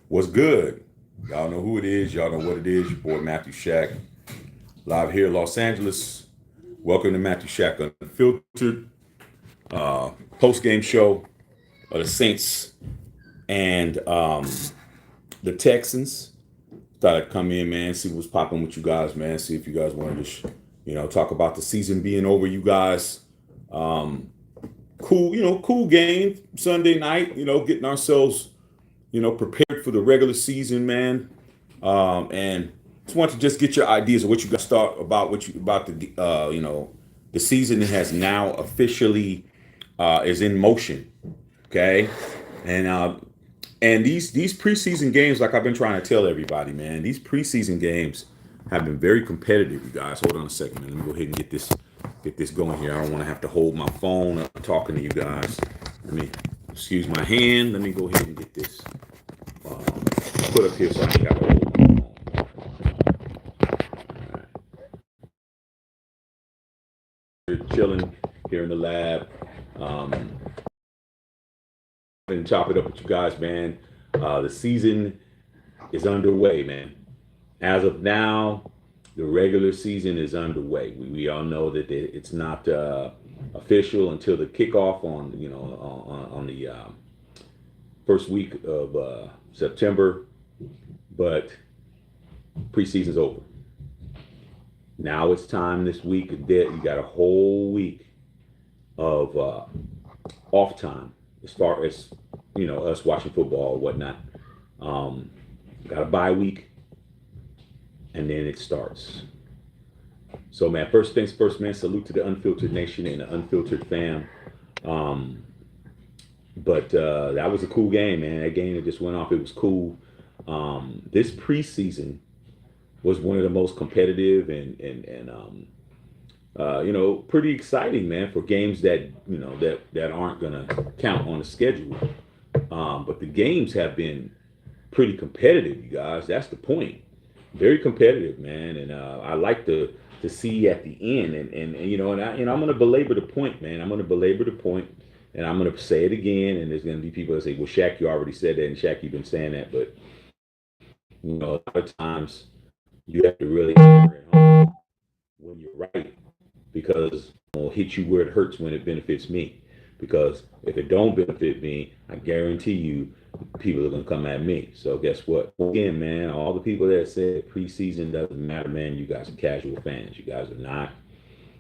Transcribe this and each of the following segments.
What's good? Y'all know who it is. Y'all know what it is. Your boy Matthew Shack, live here in Los Angeles. Welcome to Matthew Shack Unfiltered post game show of the Saints and the Texans. Thought I'd come in, man, see what's popping with you guys, man. See if you guys want to just, talk about the season being over. You guys, cool, cool game Sunday night. Getting ourselves, prepared for the regular season, man. And just want to just get your ideas of what you guys thought about about the the season has now officially is in motion. Okay, and these preseason games, like I've been trying to tell everybody, man, these preseason games have been very competitive. You guys, hold on a second, man. Let me go ahead and get this going here. I don't want to have to hold my phone up talking to you guys. Let me excuse my hand. Let me go ahead and get this put up here so I can have a hold my phone. We're chilling here in the lab. And chop it up with you guys, man. The season is underway, man. As of now, the regular season is underway. We all know that it's not official until the kickoff on the first week of September, but preseason's over. Now it's time this week. You got a whole week of off time as far as us watching football or whatnot. Got a bye week, and then it starts. So, man, first things first, man. Salute to the Unfiltered Nation and the Unfiltered fam. But that was a cool game, man. That game that just went off, it was cool. This preseason was one of the most competitive and pretty exciting, man, for games that that aren't gonna count on the schedule. But the games have been pretty competitive, you guys. That's the point. Very competitive, man. And I like to see at the end, and I'm gonna belabor the point, man. I'm gonna belabor the point, and I'm gonna say it again. And there's gonna be people that say, "Well, Shaq, you already said that," and Shaq, you've been saying that, but a lot of times you have to really hammer it home when you're right, because it'll hit you where it hurts when it benefits me. Because if it don't benefit me, I guarantee you people are gonna come at me. So guess what? Again, man, all the people that said preseason doesn't matter, man, you guys are casual fans. You guys are not.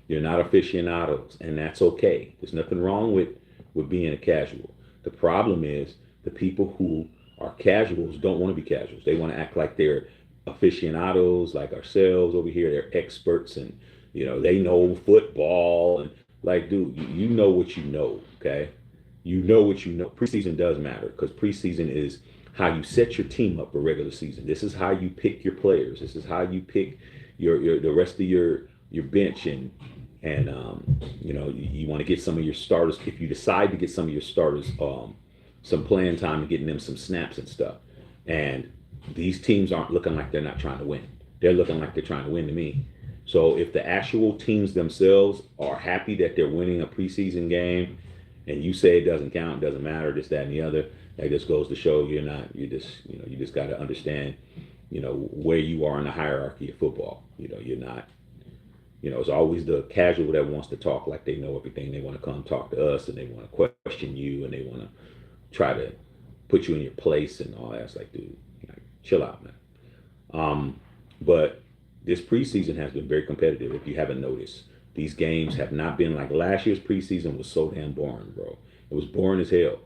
You're not aficionados, and that's okay. There's nothing wrong with being a casual. The problem is the people who are casuals don't want to be casuals. They want to act like they're aficionados, like ourselves over here. They're experts, and they know football. And like, dude, you know what you know, okay? You know what you know. Preseason does matter, because preseason is how you set your team up for regular season. This is how you pick your players. This is how you pick your the rest of your bench, and you want to get some of your starters. If you decide to get some of your starters some playing time and getting them some snaps and stuff, and these teams aren't looking like they're not trying to win. They're looking like they're trying to win to me. So if the actual teams themselves are happy that they're winning a preseason game, and you say it doesn't count, doesn't matter, this, that, and the other, that just goes to show you're not. You just got to understand, where you are in the hierarchy of football. You're not. It's always the casual that wants to talk like they know everything. They want to come talk to us, and they want to question you, and they want to try to put you in your place and all that. It's like, dude, chill out, man. But this preseason has been very competitive. If you haven't noticed, these games have not been like last year's preseason was so damn boring, bro. It was boring as hell.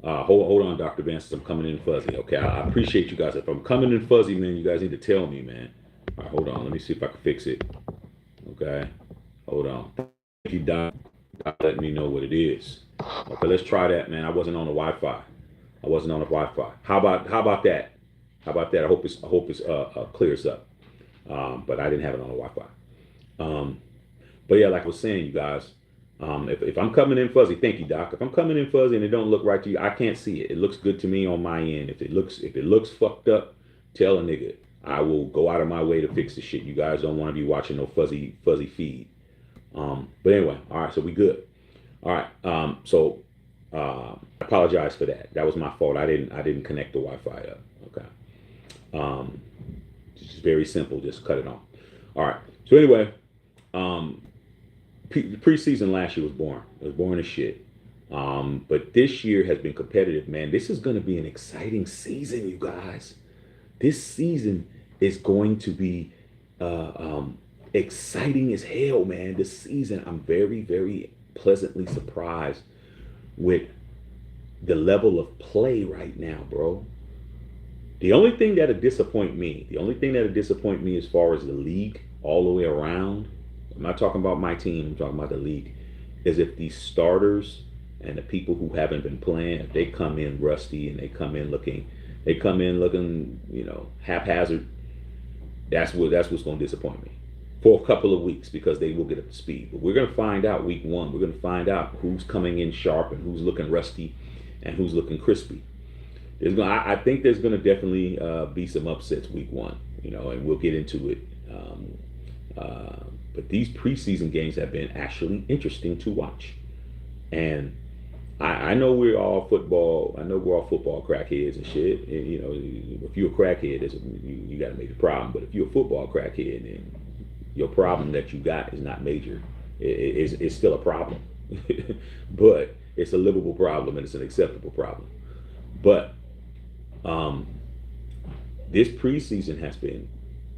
Hold on, Dr. Vance. I'm coming in fuzzy. Okay, I appreciate you guys. If I'm coming in fuzzy, man, you guys need to tell me, man. All right, hold on. Let me see if I can fix it. Okay, hold on. Thank you, Doc. Doc, let me know what it is. Okay, let's try that, man. I wasn't on the Wi-Fi. I wasn't on the Wi-Fi. How about that? How about that? I hope it's clears up. But I didn't have it on the Wi-Fi. But yeah, like I was saying, you guys, if I'm coming in fuzzy, thank you, Doc. If I'm coming in fuzzy and it don't look right to you, I can't see it. It looks good to me on my end. If it looks fucked up, tell a nigga. I will go out of my way to fix the shit. You guys don't want to be watching no fuzzy feed. But anyway, all right, so we good. All right, so I apologize for that. That was my fault. I didn't connect the Wi-Fi up. Okay. Um, it's very simple. Just cut it off. All right. So anyway, um, preseason last year was boring. It was boring as shit. But this year has been competitive, man. This is going to be an exciting season, you guys. This season is going to be exciting as hell, man. This season, I'm very, very pleasantly surprised with the level of play right now, bro. The only thing that'll disappoint me as far as the league all the way around, I'm not talking about my team, I'm talking about the league, is if these starters and the people who haven't been playing, if they come in rusty and they come in looking, haphazard, that's what's going to disappoint me for a couple of weeks because they will get up to speed. But we're going to find out week one. We're going to find out who's coming in sharp and who's looking rusty and who's looking crispy. I think there's going to definitely be some upsets week one, and we'll get into it. But these preseason games have been actually interesting to watch. And I know we're all football. I know we're all football crackheads and shit. And, if you're a crackhead, you got a major problem. But if you're a football crackhead, then your problem that you got is not major. It's still a problem, but it's a livable problem and it's an acceptable problem. But this preseason has been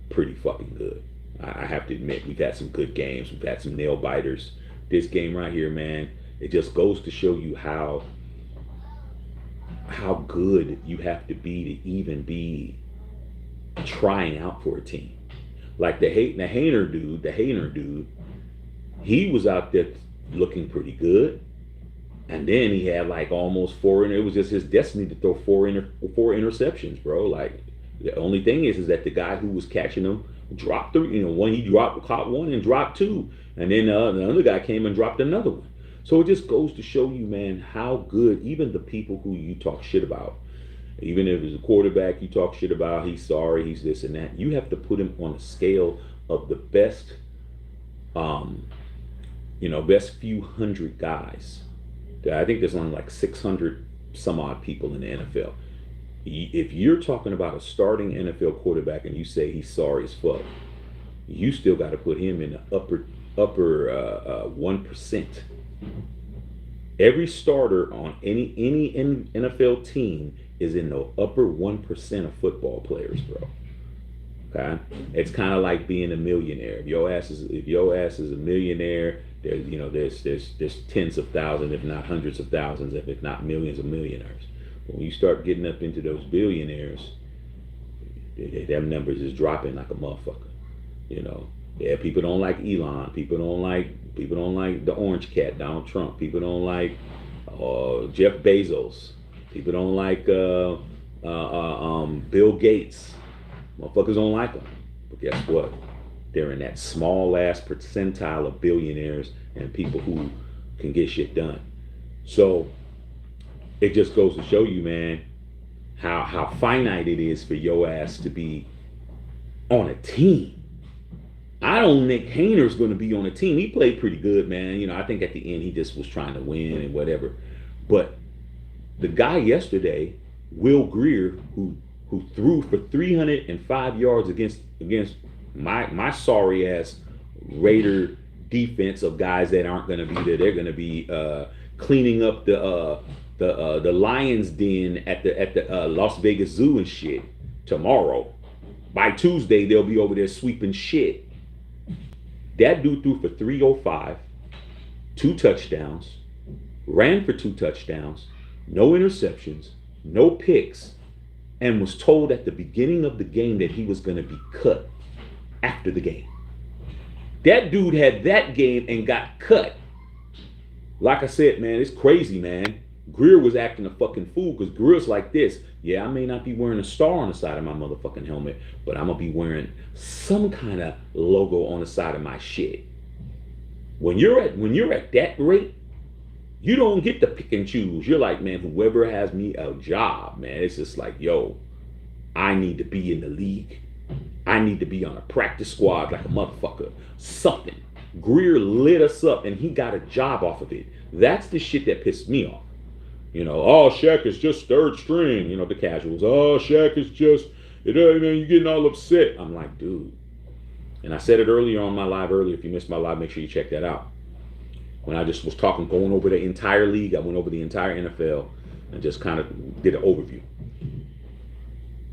pretty fucking good. I have to admit, we've had some good games. We've had some nail biters. This game right here, man, it just goes to show you how good you have to be to even be trying out for a team. Like the Hayner dude, he was out there looking pretty good. And then he had like almost four, and it was just his destiny to throw four interceptions, bro. Like the only thing is that the guy who was catching them dropped caught one and dropped two, and then the other guy came and dropped another one. So it just goes to show you, man, how good even the people who you talk shit about, even if it's a quarterback you talk shit about, he's sorry, he's this and that. You have to put him on a scale of the best, best few hundred guys. I think there's only like 600 some odd people in the NFL. If you're talking about a starting NFL quarterback and you say he's sorry as fuck, you still got to put him in the upper 1%. Every starter on any NFL team is in the upper 1% of football players, bro. Okay, it's kind of like being a millionaire. If your ass is a millionaire, there's tens of thousands, if not hundreds of thousands, if not millions of millionaires. But when you start getting up into those billionaires, them numbers is dropping like a motherfucker. Yeah, people don't like Elon. People don't like the orange cat, Donald Trump. People don't like Jeff Bezos. People don't like Bill Gates. Motherfuckers don't like them. But guess what? They're in that small ass percentile of billionaires and people who can get shit done. So it just goes to show you, man, how finite it is for your ass to be on a team. I don't think Hayner's going to be on a team. He played pretty good, man. I think at the end he just was trying to win and whatever. But the guy yesterday, Will Greer, who threw for 305 yards against my sorry ass Raider defense of guys that aren't going to be there. They're going to be cleaning up the Lions den at the Las Vegas Zoo and shit tomorrow. By Tuesday, they'll be over there sweeping shit. That dude threw for 305, 2 touchdowns, ran for 2 touchdowns, no interceptions, no picks, and was told at the beginning of the game that he was going to be cut after the game. That dude had that game and got cut. Like I said, man, it's crazy, man. Greer was acting a fucking fool because Greer's like this. Yeah, I may not be wearing a star on the side of my motherfucking helmet, but I'm going to be wearing some kind of logo on the side of my shit. When you're at that rate, you don't get to pick and choose. You're like, man, whoever has me a job, man, it's just like, yo, I need to be in the league. I need to be on a practice squad like a motherfucker. Something. Greer lit us up and he got a job off of it. That's the shit that pissed me off. You know, oh, Shaq is just third string. You know, the casuals. Oh, Shaq is just, man, you're getting all upset. I'm like, dude. And I said it earlier on my live earlier. If you missed my live, make sure you check that out. When I just was talking, going over the entire league, I went over the entire NFL and just kind of did an overview.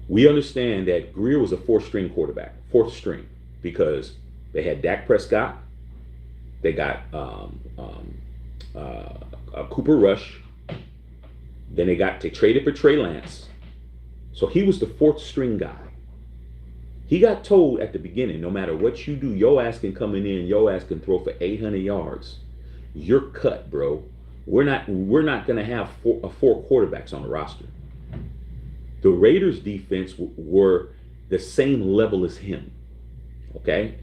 We understand that Greer was a fourth string quarterback, fourth string, because they had Dak Prescott, they got Cooper Rush, then they traded for Trey Lance, so he was the fourth string guy. He got told at the beginning, no matter what you do, your ass can come in, your ass can throw for 800 yards. You're cut, bro. We're not gonna have four quarterbacks on the roster. The Raiders defense were the same level as him. Okay?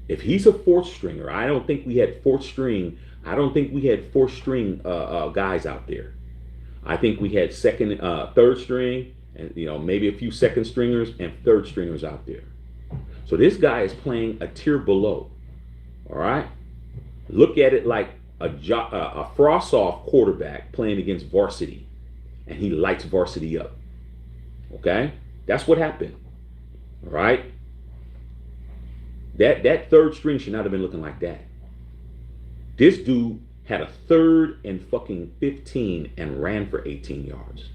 If he's a fourth stringer, I don't think we had fourth string guys out there. I think we had third string, and maybe a few second stringers and third stringers out there. So this guy is playing a tier below. All right? Look at it like a frost-off quarterback playing against varsity, and he lights varsity up. Okay, that's what happened. All right, that third string should not have been looking like that. This dude had a 3rd and fucking 15 and ran for 18 yards.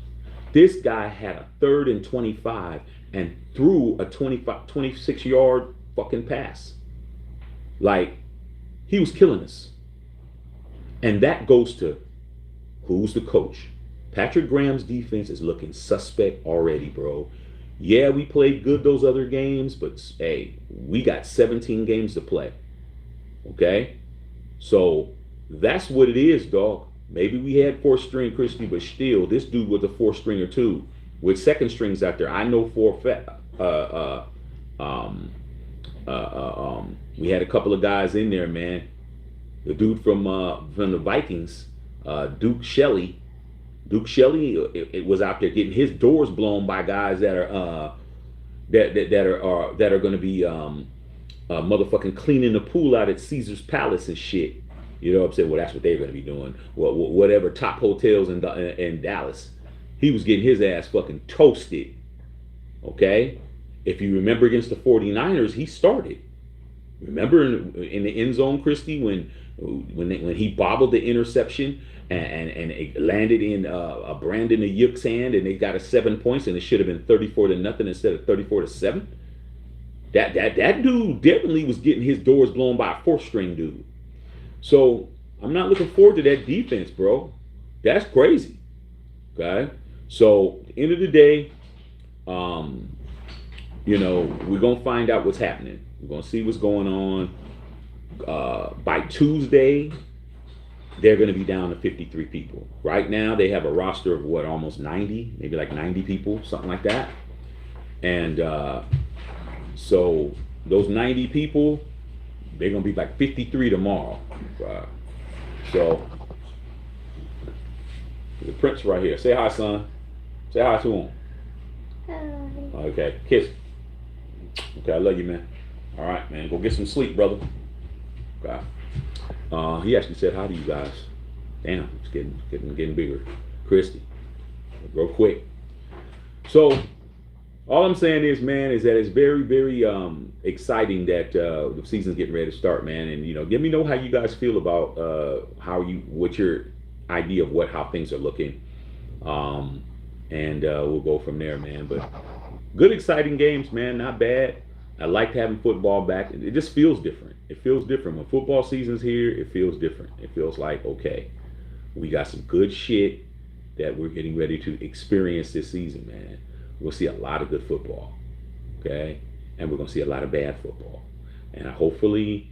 This guy had a 3rd and 25 and threw a 26-yard fucking pass. Like, he was killing us. And that goes to who's the coach. Patrick Graham's defense is looking suspect already, bro. Yeah, we played good those other games, but hey, we got 17 games to play. Okay? So that's what it is, dog. Maybe we had fourth string Christie, but still, this dude was a fourth stringer too, with second strings out there. I know for a fact. We had a couple of guys in there, man. The dude from the Vikings, Duke Shelley. It was out there getting his doors blown by guys that are going to be motherfucking cleaning the pool out at Caesar's Palace and shit. You know what I'm saying? Well, that's what they're going to be doing. Well, whatever top hotels in Dallas. He was getting his ass fucking toasted. Okay? If you remember against the 49ers, he started. Remember in the end zone, Christie, when he bobbled the interception and it landed in Brandon Ayuk's hand, and they got a 7 points, and it should have been 34-0 instead of 34-7. That dude definitely was getting his doors blown by a fourth string dude. So I'm not looking forward to that defense, bro. That's crazy. Okay. So at the end of the day, we're gonna find out what's happening. We're gonna see what's going on. By Tuesday, they're gonna be down to 53 people. Right now, they have a roster of almost 90, maybe like 90 people, something like that. And so those 90 people, they're gonna be like 53 tomorrow. So the Prince right here. Say hi, son. Say hi to him. Hi. Okay, kiss. Okay, I love you, man. All right, man. Go get some sleep, brother. Okay. He actually said hi to you guys. Damn, it's getting bigger. Christy, real quick. So all I'm saying is, man, is that it's very, very exciting that the season's getting ready to start, man. And let me know how you guys feel about what's your idea of how things are looking, and we'll go from there, man. But good, exciting games, man. Not bad. I liked having football back. It just feels different. It feels different when football season's here. It feels different. It feels like, okay, we got some good shit that we're getting ready to experience this season, man. We'll see a lot of good football, okay? And we're going to see a lot of bad football. And hopefully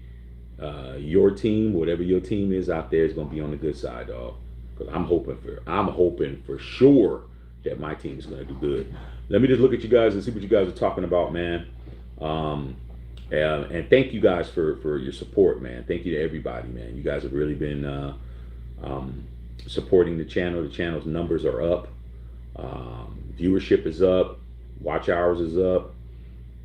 your team, whatever your team is out there, is going to be on the good side, dog. Because I'm hoping for sure that my team is going to do good. Let me just look at you guys and see what you guys are talking about, man. And thank you guys for your support, man. Thank you to everybody, man. You guys have really been supporting the channel. The channel's numbers are up. Viewership is up. Watch hours is up.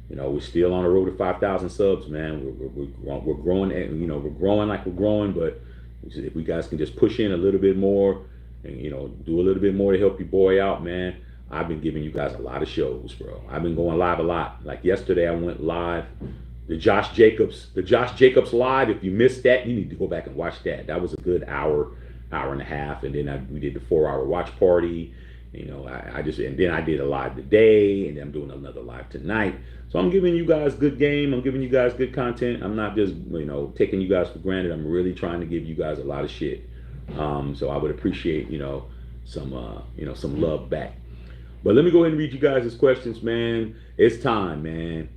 We're still on the road to 5,000 subs, man. We're growing, and we're growing like we're growing. But if we guys can just push in a little bit more, and do a little bit more to help your boy out, man. I've been giving you guys a lot of shows, bro. I've been going live a lot. Like yesterday, I went live. The Josh Jacobs live. If you missed that, you need to go back and watch that. That was a good hour and a half. And then we did the 4-hour watch party. And then I did a live today, and then I'm doing another live tonight. So I'm giving you guys good game. I'm giving you guys good content. I'm not just taking you guys for granted. I'm really trying to give you guys a lot of shit. So I would appreciate some love back. But let me go ahead and read you guys' questions, man. It's time, man.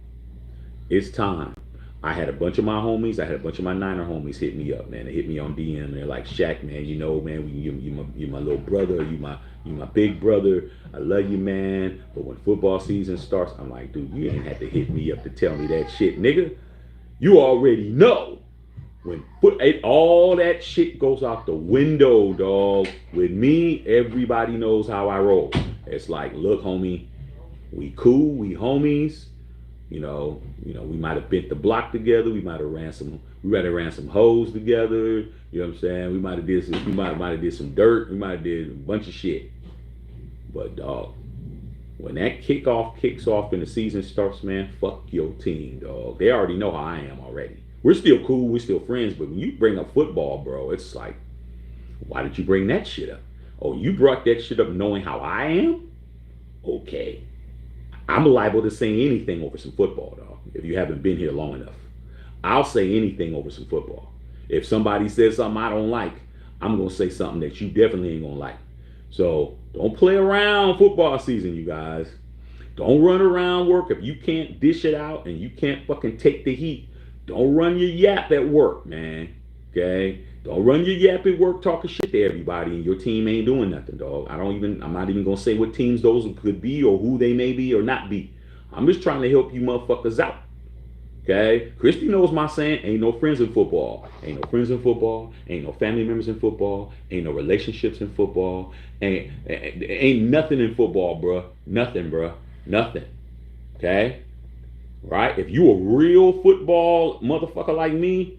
It's time. I had a bunch of my homies. I had a bunch of my Niner homies hit me up, man. They hit me on DM. They're like, Shaq, man, man, you my little brother. You my big brother. I love you, man. But when football season starts, I'm like, dude, you ain't had to hit me up to tell me that shit, nigga. You already know. When all that shit goes out the window, dog. With me, everybody knows how I roll. It's like, look, homie, we cool, we homies. We might have bent the block together. We might have ran some hoes together. You know what I'm saying? We might have did some dirt. We might have did a bunch of shit. But dog, when that kickoff kicks off and the season starts, man, fuck your team, dog. They already know how I am already. We're still cool, we're still friends, but when you bring up football, bro, it's like, why did you bring that shit up? Oh, you brought that shit up knowing how I am? Okay. I'm liable to say anything over some football, dog, if you haven't been here long enough. I'll say anything over some football. If somebody says something I don't like, I'm going to say something that you definitely ain't going to like. So don't play around football season, you guys. Don't run around work. If you can't dish it out and you can't fucking take the heat, don't run your yap at work, man. Okay? Don't run your yap at work talking shit to everybody and your team ain't doing nothing, dog. I'm not even gonna say what teams those could be or who they may be or not be. I'm just trying to help you motherfuckers out. Okay? Christy knows my saying, ain't no friends in football. Ain't no friends in football. Ain't no family members in football. Ain't no relationships in football. Ain't nothing in football, bruh. Nothing, bruh. Nothing. Okay? Right? If you a real football motherfucker like me,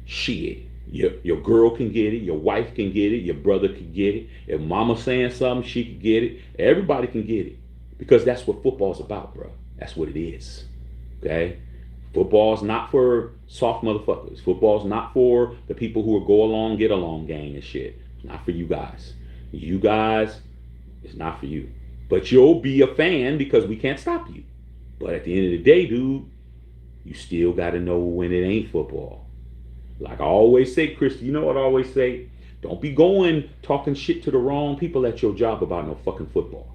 shit. Your girl can get it. Your wife can get it. Your brother can get it. If mama's saying something, she can get it. Everybody can get it. Because that's what football's about, bro. That's what it is. Okay? Football's not for soft motherfuckers. Football's not for the people who are go along, get along gang and shit. It's not for you guys. You guys, it's not for you. But you'll be a fan because we can't stop you. But at the end of the day, dude, you still got to know when it ain't football. Like I always say, Christy, you know what I always say? Don't be going talking shit to the wrong people at your job about no fucking football.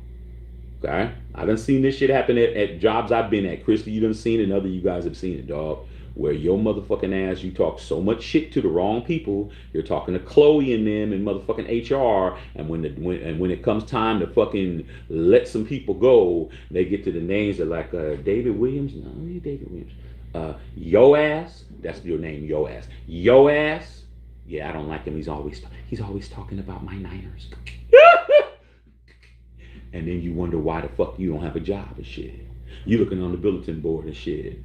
Okay? I done seen this shit happen at jobs I've been at. Christy, you done seen it, and other you guys have seen it, dog. Where your motherfucking ass, you talk so much shit to the wrong people. You're talking to Chloe and them and motherfucking HR, and when it comes time to fucking let some people go, they get to the names of like David Williams. No, David Williams. Yo ass. That's your name, yo ass. Yo ass. Yeah, I don't like him. He's always talking about my Niners. And then you wonder why the fuck you don't have a job and shit. You looking on the bulletin board and shit.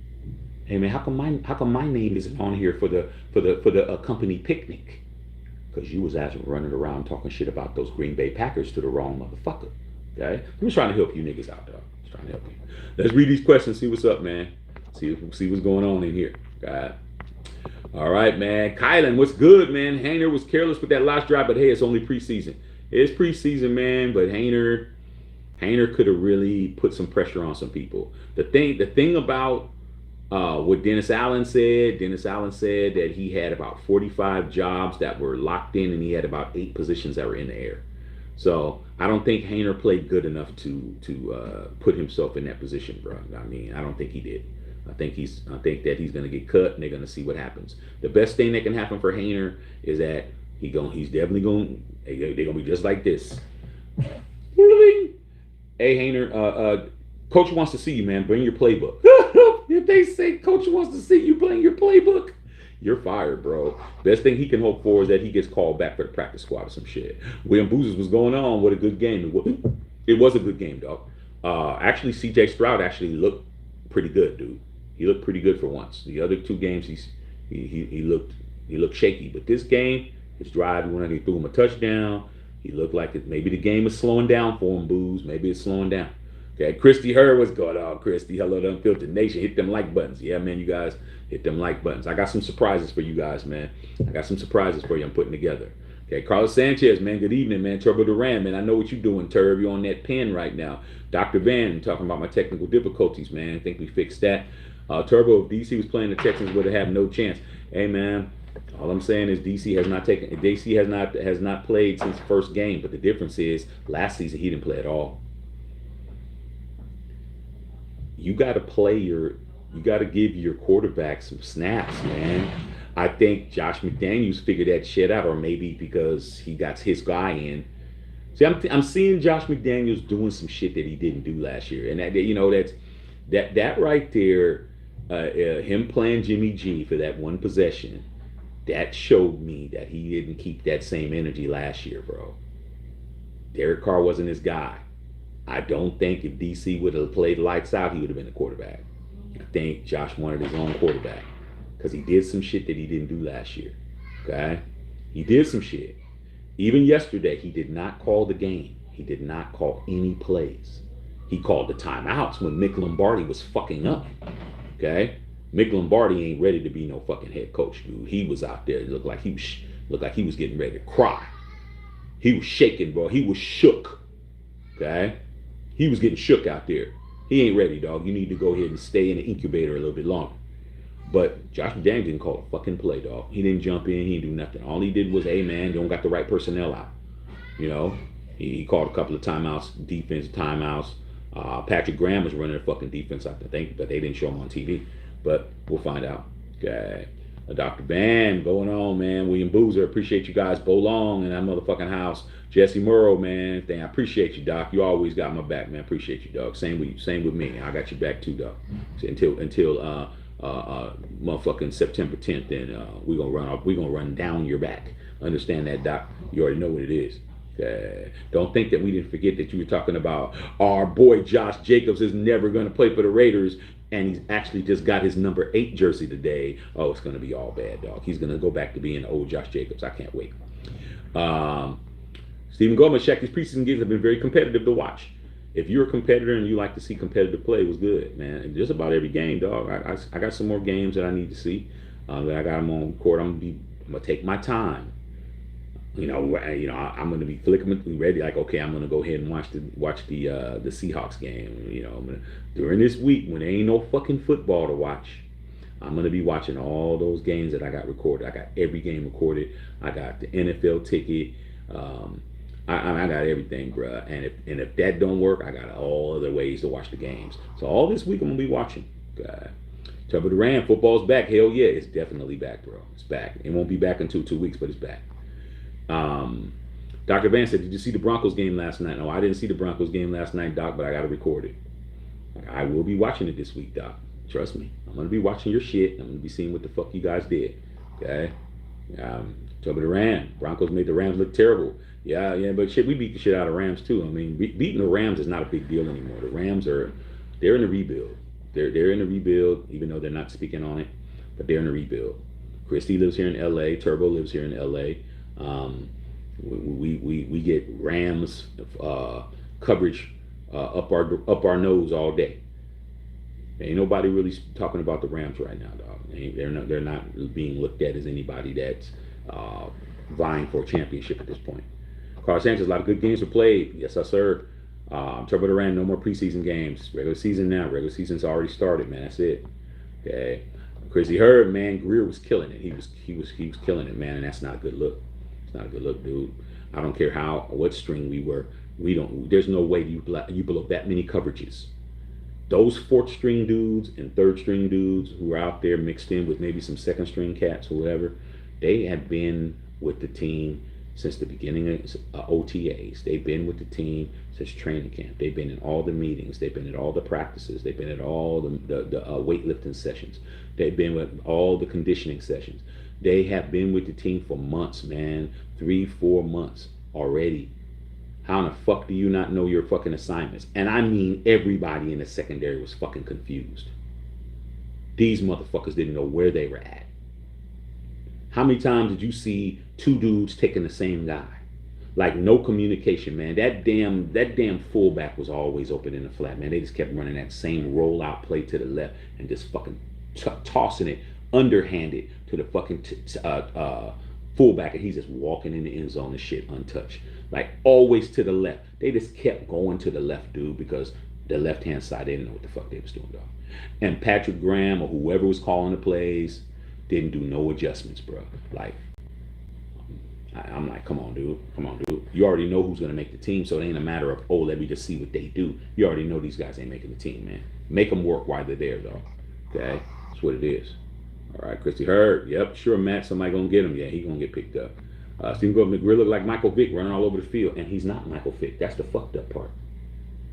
Hey man, how come my name isn't on here for the company picnic? Because you was actually running around talking shit about those Green Bay Packers to the wrong motherfucker. Okay, I'm just trying to help you niggas out, dog. Just trying to help you. Let's read these questions. See what's up, man. See what's going on in here. God. All right, man. Kylan, what's good, man? Hainer was careless with that last drive, but hey, it's only preseason. It's preseason, man. But Hainer could have really put some pressure on some people. The thing about what Dennis Allen said that he had about 45 jobs that were locked in, and he had about 8 positions that were in the air. So I don't think Hainer played good enough to put himself in that position, bro. I mean, I don't think he did. I think that he's gonna get cut, and they're gonna see what happens. The best thing that can happen for Hainer is that he's definitely going. They're gonna be just like this. Hey Hainer, coach wants to see you, man. Bring your playbook. If they say coach wants to see you, bring your playbook, you're fired, bro. Best thing he can hope for is that he gets called back for the practice squad or some shit. William Boozers was going on. What a good game. It was a good game, dog. Actually, C.J. Stroud actually looked pretty good, dude. He looked pretty good for once. The other 2 games, he looked shaky. But this game, His drive, he threw him a touchdown. He looked like maybe the game is slowing down for him, Booze. Maybe it's slowing down. Okay, Christy Hurd, what's going on, Christy? Hello to Unfiltered Nation. Hit them like buttons. Yeah, man, you guys hit them like buttons. I got some surprises for you guys, man. I got some surprises for you I'm putting together. Okay, Carlos Sanchez, man, good evening, man. Turbo Duran, man, I know what you're doing, Turb. You're on that pen right now. Dr. Van, talking about my technical difficulties, man. I think we fixed that. Turbo, if DC was playing the Texans, would have no chance. Hey, man, all I'm saying is DC has not played since the first game, but the difference is last season he didn't play at all. You got to give your quarterback some snaps, man. I think Josh McDaniels figured that shit out, or maybe because he got his guy in. See, I'm seeing Josh McDaniels doing some shit that he didn't do last year, and that right there, him playing Jimmy G for that one possession, that showed me that he didn't keep that same energy last year, bro. Derek Carr wasn't his guy. I don't think if DC would have played lights out, he would have been the quarterback. I think Josh wanted his own quarterback because he did some shit that he didn't do last year. Okay? He did some shit. Even yesterday, he did not call the game. He did not call any plays. He called the timeouts when Mick Lombardi was fucking up. Okay? Mick Lombardi ain't ready to be no fucking head coach, dude. He was out there. It looked like he was getting ready to cry. He was shaking, bro. He was shook. Okay? He was getting shook out there. He ain't ready, dog. You need to go ahead and stay in the incubator a little bit longer. But Josh McDaniels didn't call a fucking play, dog. He didn't jump in. He didn't do nothing. All he did was, hey, man, don't got the right personnel out. You know? He called a couple of timeouts, defense timeouts. Patrick Graham was running a fucking defense, I think, but they didn't show him on TV. But we'll find out. Okay. Dr. Van, going on, man. William Boozer, appreciate you guys. Bo Long in that motherfucking house. Jesse Murrow, man. I appreciate you, Doc. You always got my back, man. Appreciate you, dog. Same with me. I got your back too, dog. Until motherfucking September 10th, then we're gonna run down your back. Understand that, Doc? You already know what it is. Don't think that we didn't forget that you were talking about our boy Josh Jacobs is never going to play for the Raiders, and he's actually just got his number 8 jersey today. Oh, it's going to be all bad, dog. He's going to go back to being old Josh Jacobs. I can't wait. Stephen Gomez, check these preseason games have been very competitive to watch. If you're a competitor and you like to see competitive play, it was good, man. And just about every game, dog. I got some more games that I need to see. That I got them on court. I'm gonna take my time. I'm gonna be flicking ready. Like, okay, I'm gonna go ahead and watch the Seahawks game. During this week when there ain't no fucking football to watch, I'm gonna be watching all those games that I got recorded. I got every game recorded. I got the NFL ticket. I got everything, bruh. And if that don't work, I got all other ways to watch the games. So all this week I'm gonna be watching. Trevor Duran, football's back. Hell yeah, it's definitely back, bro. It's back. It won't be back in 2 weeks, but it's back. Dr. Van said, did you see the Broncos game last night? No, I didn't see the Broncos game last night, Doc, but I got to record it. I will be watching it this week, Doc. Trust me. I'm going to be watching your shit. I'm going to be seeing what the fuck you guys did. Okay? Trevor Duran. Broncos made the Rams look terrible. Yeah, but shit, we beat the shit out of Rams too. I mean, beating the Rams is not a big deal anymore. The Rams they're in a rebuild. They're in a rebuild, even though they're not speaking on it, but they're in a rebuild. Christy lives here in LA. Turbo lives here in LA. We get Rams coverage up our nose all day. Ain't nobody really talking about the Rams right now, dog. They're not being looked at as anybody that's vying for a championship at this point. Carl Sanchez, a lot of good games were played. Yes, sir. Turbo Duran, no more preseason games. Regular season now. Regular season's already started, man. That's it. Okay. Chrissy Hurd, man, Greer was killing it. He was killing it, man, and that's not a good look. It's not a good look, dude. I don't care what string we were. There's no way you blow that many coverages. Those 4th string dudes and 3rd string dudes who are out there mixed in with maybe some 2nd string cats or whatever, they have been with the team since the beginning of OTAs. They've been with the team since training camp. They've been in all the meetings. They've been at all the practices. They've been at all the weightlifting sessions. They've been with all the conditioning sessions. They have been with the team for months, man. 3-4 months already. How in the fuck do you not know your fucking assignments? And I mean everybody in the secondary was fucking confused. These motherfuckers didn't know where they were at. How many times did you see two dudes taking the same guy? Like no communication, man. That damn fullback was always open in the flat, man. They just kept running that same rollout play to the left and just fucking tossing it underhanded to the fucking fullback, and he's just walking in the end zone and shit untouched. Like always to the left. They just kept going to the left, dude, because the left hand side, they didn't know what the fuck they was doing, dog. And Patrick Graham or whoever was calling the plays didn't do no adjustments, bro. Like I'm like, come on, dude. Come on, dude. You already know who's going to make the team, so it ain't a matter of, oh, let me just see what they do. You already know these guys ain't making the team, man. Make them work while they're there, though. Okay? That's what it is. All right, Christy Hurd. Yep, sure, Matt. Somebody going to get him. Yeah, he going to get picked up. Stephen Gordon McGrill looked like Michael Vick running all over the field, and he's not Michael Vick. That's the fucked up part.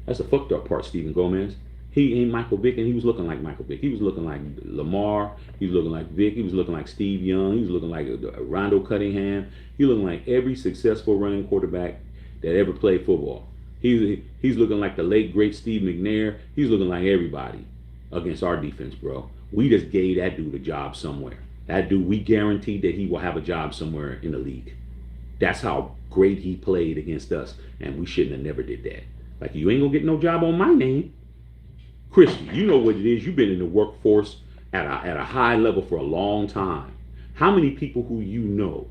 That's the fucked up part, Stephen Gomez. He ain't Michael Vick, and he was looking like Michael Vick. He was looking like Lamar. He was looking like Vick. He was looking like Steve Young. He was looking like Rondo Cunningham. He looking like every successful running quarterback that ever played football. He's looking like the late, great Steve McNair. He's looking like everybody against our defense, bro. We just gave that dude a job somewhere. That dude, we guaranteed that he will have a job somewhere in the league. That's how great he played against us, and we shouldn't have never did that. Like, you ain't gonna get no job on my name. Christy, you know what it is. You've been in the workforce at a high level for a long time. How many people who you know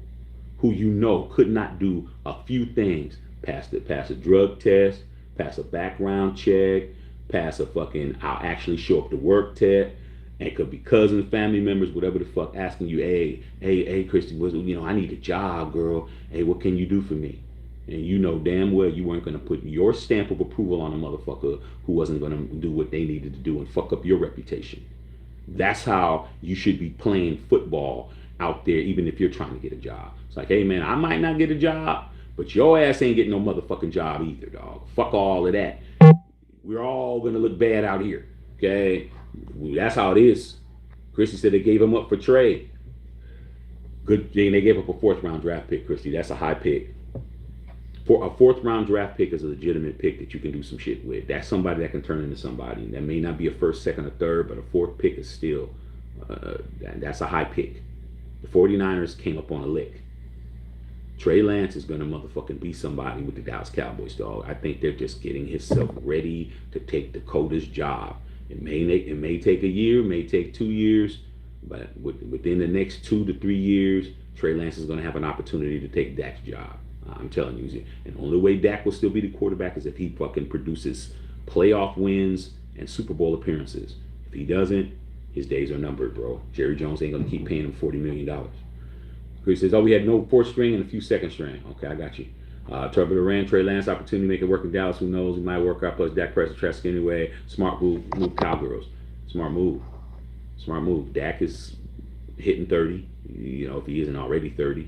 could not do a few things, pass a drug test, pass a background check, pass a fucking I'll actually show up to work test, and could be cousins, family members, whatever the fuck, asking you, hey, Christy, I need a job, girl. Hey, what can you do for me? And you know damn well you weren't going to put your stamp of approval on a motherfucker who wasn't going to do what they needed to do and fuck up your reputation. That's how you should be playing football out there, even if you're trying to get a job. It's like, hey, man, I might not get a job, but your ass ain't getting no motherfucking job either, dog. Fuck all of that. We're all going to look bad out here, okay? That's how it is. Christy said they gave him up for trade. Good thing they gave up a fourth-round draft pick, Christy. That's a high pick. For a fourth-round draft pick is a legitimate pick that you can do some shit with. That's somebody that can turn into somebody. That may not be a first, second, or third, but a fourth pick is still, that's a high pick. The 49ers came up on a lick. Trey Lance is going to motherfucking be somebody with the Dallas Cowboys, dog. I think they're just getting himself ready to take Dakota's job. It may take a year, may take 2 years, but within the next 2 to 3 years, Trey Lance is going to have an opportunity to take Dak's job. I'm telling you. And the only way Dak will still be the quarterback is if he fucking produces playoff wins and Super Bowl appearances. If he doesn't, his days are numbered, bro. Jerry Jones ain't going to keep paying him $40 million. Chris says, we had no fourth string and a few second string. Okay, I got you. Trevor Duran, Trey Lance, opportunity to make it work in Dallas. Who knows? He might work out. Plus, Dak Prescott, Trask anyway. Smart move, Cowgirls. Smart move. Dak is hitting 30. If he isn't already 30,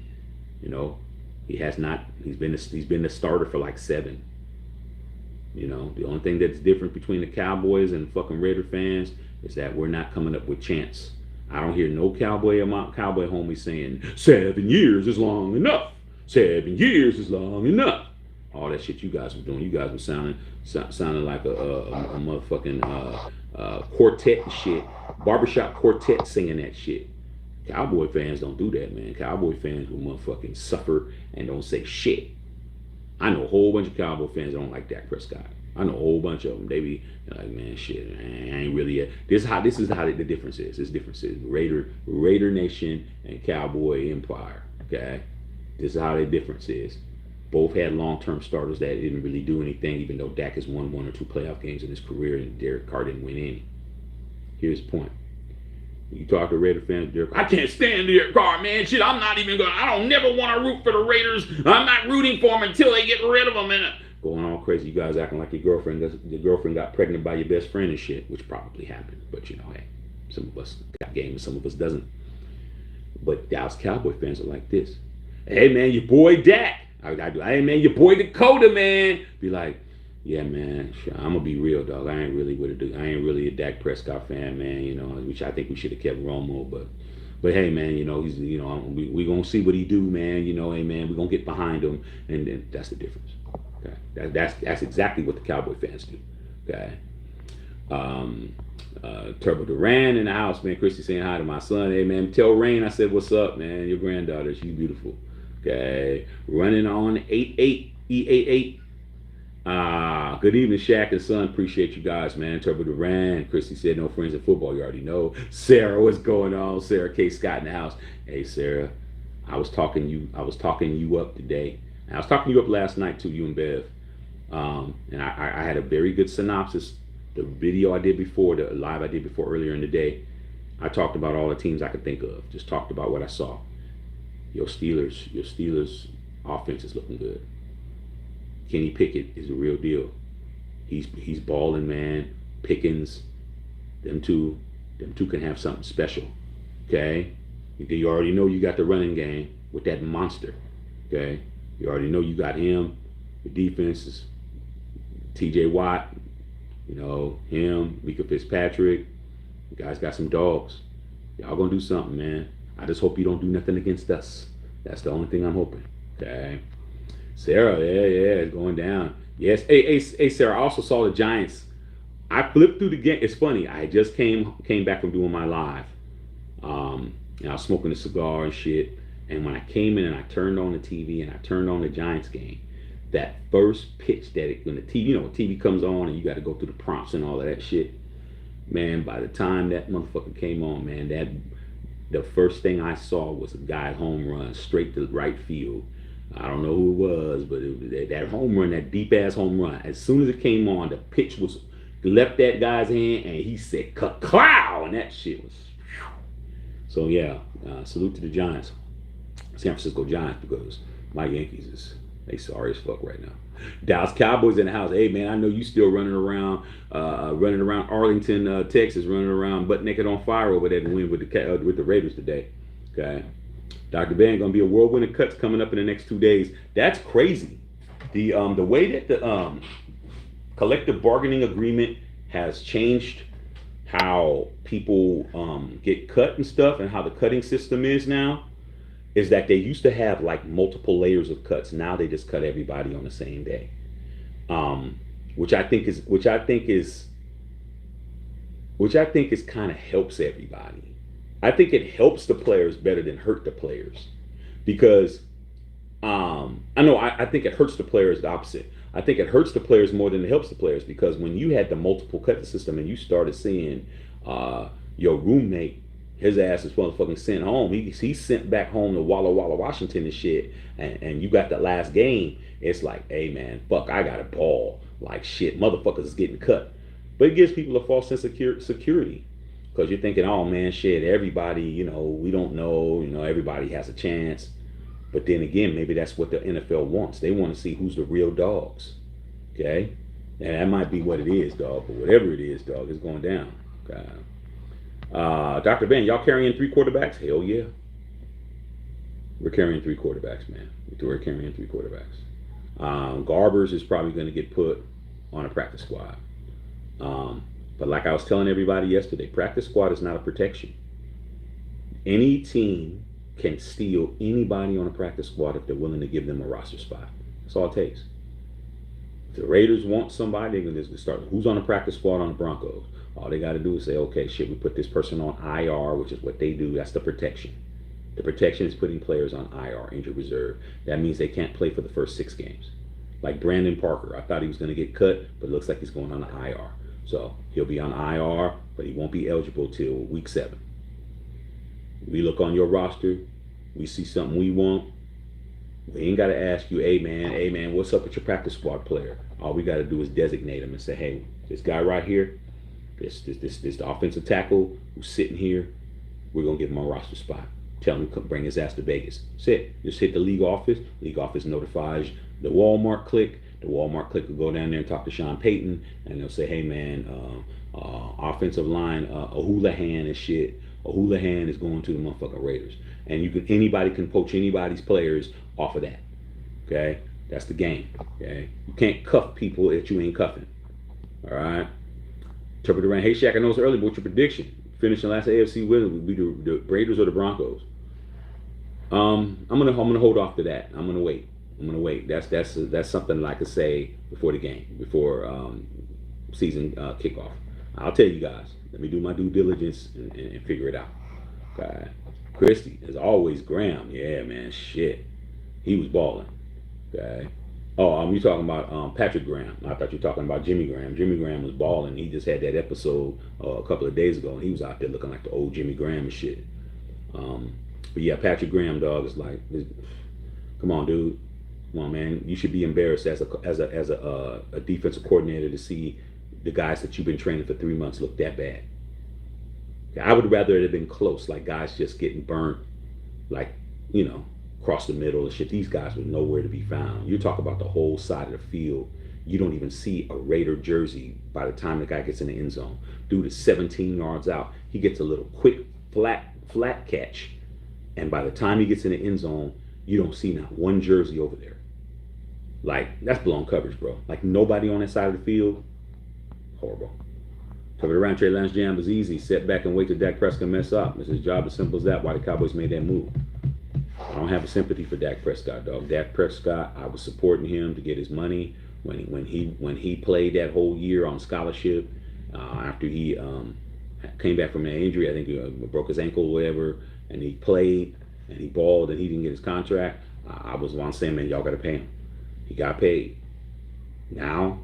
he has not. He's been the starter for like 7. The only thing that's different between the Cowboys and fucking Raider fans is that we're not coming up with chants. I don't hear no cowboy homies saying 7 years is long enough. 7 years is long enough. All that shit you guys were doing. You guys were sounding like a motherfucking quartet and shit. Barbershop quartet singing that shit. Cowboy fans don't do that, man. Cowboy fans will motherfucking suffer and don't say shit. I know a whole bunch of Cowboy fans that don't like Dak Prescott. I know a whole bunch of them. They be like, man, shit, I ain't really. This is how the difference is. This difference is Raider Nation and Cowboy Empire. Okay, this is how the difference is. Both had long-term starters that didn't really do anything, even though Dak has won 1 or 2 playoff games in his career, and Derek Carr didn't win any. Here's the point. You talk to Raider fans, Derek, I can't stand Derek Carr, man. Shit, I don't never want to root for the Raiders. I'm not rooting for them until they get rid of them. And going all crazy. You guys acting like your girlfriend got pregnant by your best friend and shit, which probably happened. But hey, some of us got game and some of us doesn't. But Dallas Cowboy fans are like this. Hey, man, your boy Dak. Hey, man, your boy Dakota, man. Be like, yeah, man, sure, I'm gonna be real, dog. I ain't really a Dak Prescott fan, man. Which I think we should have kept Romo, but hey, man, he's, we gonna see what he do, man. Hey, man, we gonna get behind him, and that's the difference. Okay, that's exactly what the Cowboy fans do. Okay, Turbo Duran in the house, man. Christy saying hi to my son. Hey, man, tell Rain I said, what's up, man? Your granddaughter, she's beautiful. Okay. Running on 88, E88. Good evening, Shaq and Son. Appreciate you guys, man. Turbo Duran. Christy said, no friends in football. You already know. Sarah, what's going on? Sarah K. Scott in the house. Hey, Sarah, I was talking you up today. And I was talking you up last night too, you and Bev. And I had a very good synopsis. The video I did before, the live I did before earlier in the day, I talked about all the teams I could think of. Just talked about what I saw. Your Steelers offense is looking good. Kenny Pickett is the real deal. He's balling, man. Pickens, them two can have something special. Okay? You already know you got the running game with that monster. Okay? You already know you got him. The defense is TJ Watt, him, Mika Fitzpatrick. You guys got some dogs. Y'all gonna do something, man. I just hope you don't do nothing against us. That's the only thing I'm hoping. Okay. Sarah, yeah, it's going down. Yes. Hey, Sarah, I also saw the Giants. I flipped through the game. It's funny. I just came back from doing my live. And I was smoking a cigar and shit. And when I came in and I turned on the TV and I turned on the Giants game, that first pitch when the TV, when TV comes on and you got to go through the prompts and all of that shit, man, by the time that motherfucker came on, man, the first thing I saw was a guy home run straight to right field. I don't know who it was, but that home run, that deep ass home run. As soon as it came on, the pitch was left that guy's hand, and he said "clow," and that shit was. So yeah, salute to the Giants, San Francisco Giants, because my Yankees they sorry as fuck right now. Dallas Cowboys in the house. Hey man, I know you still running around Arlington, Texas, running around butt naked on fire over there to win with the Raiders today. Okay. Dr. Ben gonna be a whirlwind of cuts coming up in the next 2 days. That's crazy. The way that the collective bargaining agreement has changed how people get cut and stuff, and how the cutting system is now, is that they used to have like multiple layers of cuts. Now they just cut everybody on the same day, which I think is kind of helps everybody. I think it helps the players better than hurt the players, because I think it hurts the players the opposite. I think it hurts the players more than it helps the players, because when you had the multiple cut system and you started seeing your roommate, his ass is motherfucking sent home. He's sent back home to Walla Walla, Washington and shit, and you got the last game. It's like, hey man, fuck, I got a ball. Like shit, motherfuckers is getting cut. But it gives people a false sense of security. Because you're thinking, oh man, shit, everybody, we don't know, everybody has a chance. But then again, maybe that's what the NFL wants. They want to see who's the real dogs. Okay? And that might be what it is, dog. But whatever it is, dog, it's going down. Okay. Dr. Ben, y'all carrying 3 quarterbacks? Hell yeah. We're carrying 3 quarterbacks, man. We're carrying 3 quarterbacks. Garbers is probably going to get put on a practice squad. But like I was telling everybody yesterday, practice squad is not a protection. Any team can steal anybody on a practice squad if they're willing to give them a roster spot. That's all it takes. If the Raiders want somebody, they can just start. Who's on the practice squad on the Broncos? All they got to do is say, okay, shit, we put this person on IR, which is what they do. That's the protection. The protection is putting players on IR, injured reserve. That means they can't play for the first 6 games. Like Brandon Parker, I thought he was going to get cut, but it looks like he's going on the IR. So he'll be on IR, but he won't be eligible till week 7. We look on your roster, we see something we want. We ain't got to ask you, hey man, what's up with your practice squad player? All we got to do is designate him and say, hey, this guy right here, this the offensive tackle who's sitting here, we're gonna give him a roster spot. Tell him to bring his ass to Vegas. Just hit the league office. League office notifies the Walmart clique. The Walmart clique will go down there and talk to Sean Payton, and they'll say, hey man, offensive line, O'Houlihan and shit. O'Houlihan is going to the motherfucking Raiders. And anybody can poach anybody's players off of that. Okay? That's the game. Okay? You can't cuff people that you ain't cuffing. Alright? Turbo Duran, hey Shaq, I know it's early, but what's your prediction? Finishing last AFC winner would be the Raiders or the Broncos? I'm gonna hold off to that. I'm gonna wait. That's something that I could say before the game, before season kickoff. I'll tell you guys. Let me do my due diligence and figure it out. Okay. Christie, as always, Graham. Yeah, man, shit. He was balling. Okay. Oh, you talking about Patrick Graham? I thought you were talking about Jimmy Graham. Jimmy Graham was balling. He just had that episode a couple of days ago, and he was out there looking like the old Jimmy Graham and shit. But yeah, Patrick Graham, dog, is like, come on, dude. Come on, man. You should be embarrassed as a defensive coordinator to see the guys that you've been training for 3 months look that bad. I would rather it have been close, like guys just getting burnt, like, across the middle and shit. These guys were nowhere to be found. You talk about the whole side of the field. You don't even see a Raider jersey by the time the guy gets in the end zone. Dude is 17 yards out. He gets a little quick, flat catch. And by the time he gets in the end zone, you don't see not one jersey over there. Like, that's blown coverage, bro. Like, nobody on that side of the field. Horrible. Cover it around. Trey Lance jam is easy. Sit back and wait till Dak Prescott mess up. It's his job, as simple as that. Why the Cowboys made that move. I don't have a sympathy for Dak Prescott, dog. Dak Prescott, I was supporting him to get his money when he played that whole year on scholarship. After he came back from an injury, I think he broke his ankle or whatever, and he played and he balled and he didn't get his contract. I was one saying, man, y'all got to pay him. He got paid. Now,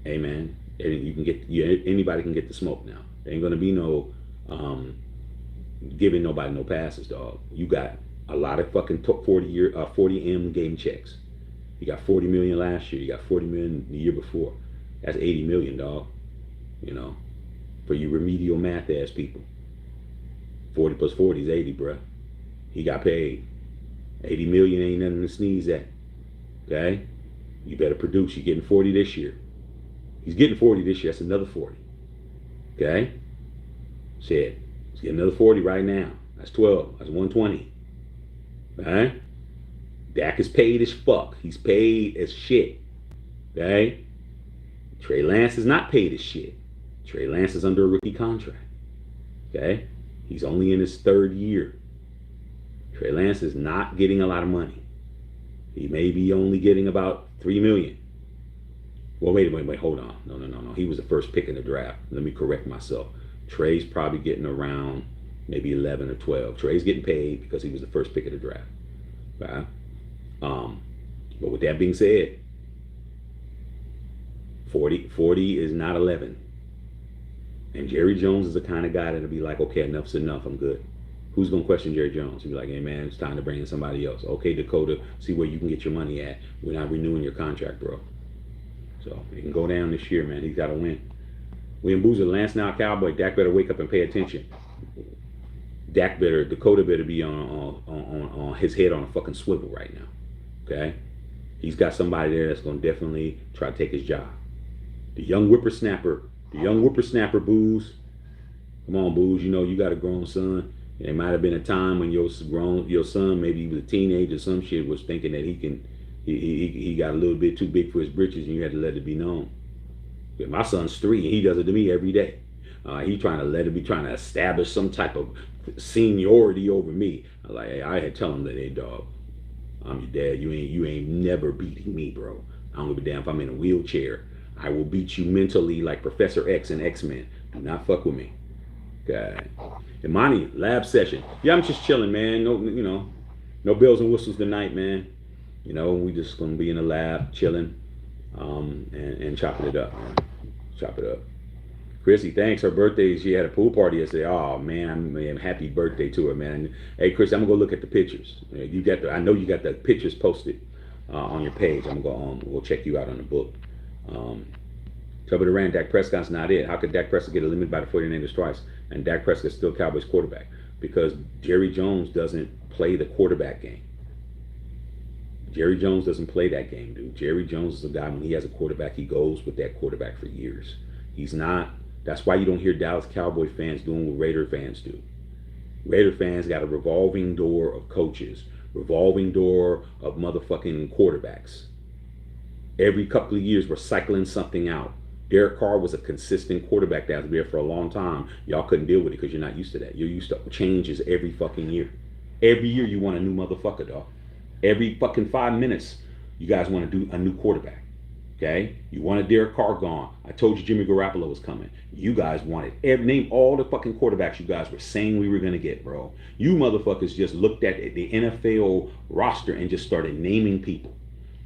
hey man, anybody can get the smoke now. There ain't gonna be no giving nobody no passes, dog. You got a lot of fucking 40M game checks. You got 40 million last year. You got 40 million the year before. That's 80 million, dog. For you remedial math ass people. 40 plus 40 is 80, bruh. He got paid. 80 million ain't nothing to sneeze at. Okay? You better produce. You're getting 40 this year. He's getting 40 this year. That's another 40. Okay? Shit. He's getting another 40 right now. That's 12. That's 120. Okay? Dak is paid as fuck. He's paid as shit. Okay? Trey Lance is not paid as shit. Trey Lance is under a rookie contract. Okay? He's only in his third year. Trey Lance is not getting a lot of money. He may be only getting about $3 million. Well, wait, hold on. No. He was the first pick in the draft. Let me correct myself. Trey's probably getting around maybe 11 or 12. Trey's getting paid because he was the first pick of the draft. Right? But with that being said, 40 is not 11. And Jerry Jones is the kind of guy that'll be like, okay, enough's enough. I'm good. Who's going to question Jerry Jones? He'll be like, hey, man, it's time to bring in somebody else. Okay, Dakota, see where you can get your money at. We're not renewing your contract, bro. So he can go down this year, man. He's got to win. William Boozer, Lance now Cowboy. Dak better wake up and pay attention. Dakota better be on his head on a fucking swivel right now. Okay? He's got somebody there that's going to definitely try to take his job. The young whippersnapper, Booze. Come on, Booze. You got a grown son. It might have been a time when your son, maybe he was a teenager or some shit, was thinking that he got a little bit too big for his britches, and you had to let it be known. But my son's 3, and he does it to me every day. He's trying to establish some type of seniority over me. I had to tell him that, hey, dog, I'm your dad. You ain't never beating me, bro. I don't give a damn if I'm in a wheelchair. I will beat you mentally like Professor X and X-Men. Do not fuck with me. Okay. Imani, lab session. Yeah, I'm just chilling, man. No bells and whistles tonight, man. We just gonna be in the lab chilling, and chopping it up, man. Chop it up. Chrissy, thanks. Her birthday, she had a pool party yesterday. Oh man, happy birthday to her, man. Hey, Chris, I'm gonna go look at the pictures. I know you got the pictures posted on your page. I'm gonna go on. We'll check you out on the book. Cover the rant. Dak Prescott's not it. How could Dak Prescott get eliminated by the 49ers twice? And Dak Prescott's still Cowboys quarterback because Jerry Jones doesn't play the quarterback game. Jerry Jones doesn't play that game, dude. Jerry Jones is a guy, when he has a quarterback, he goes with that quarterback for years. He's not. That's why you don't hear Dallas Cowboy fans doing what Raider fans do. Raider fans got a revolving door of coaches, revolving door of motherfucking quarterbacks. Every couple of years, we're cycling something out. Derek Carr was a consistent quarterback that was there for a long time. Y'all couldn't deal with it because you're not used to that. You're used to changes every fucking year. Every year you want a new motherfucker, dog. Every fucking 5 minutes, you guys want to do a new quarterback. Okay, you wanted Derek Carr gone. I told you Jimmy Garoppolo was coming. You guys wanted name all the fucking quarterbacks you guys were saying we were gonna get, bro. You motherfuckers just looked at the NFL roster and just started naming people,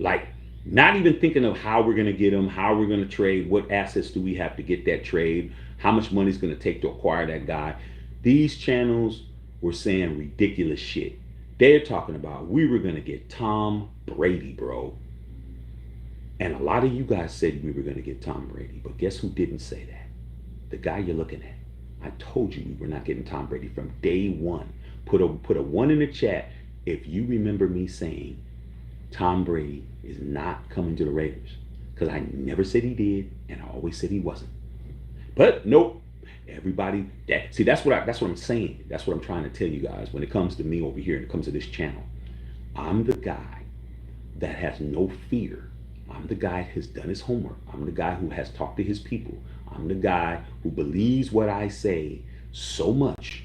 like not even thinking of how we're gonna get them, how we're gonna trade, what assets do we have to get that trade, how much money it's gonna take to acquire that guy. These channels were saying ridiculous shit. They're talking about we were gonna get Tom Brady, bro. And a lot of you guys said we were going to get Tom Brady, but guess who didn't say that? The guy you're looking at. I told you we were not getting Tom Brady from day one. Put a one in the chat if you remember me saying Tom Brady is not coming to the Raiders, because I never said he did, and I always said he wasn't. But nope, everybody that's what I'm saying. That's what I'm trying to tell you guys when it comes to me over here and it comes to this channel. I'm the guy that has no fear. I'm the guy who's done his homework. I'm the guy who has talked to his people. I'm the guy who believes what I say so much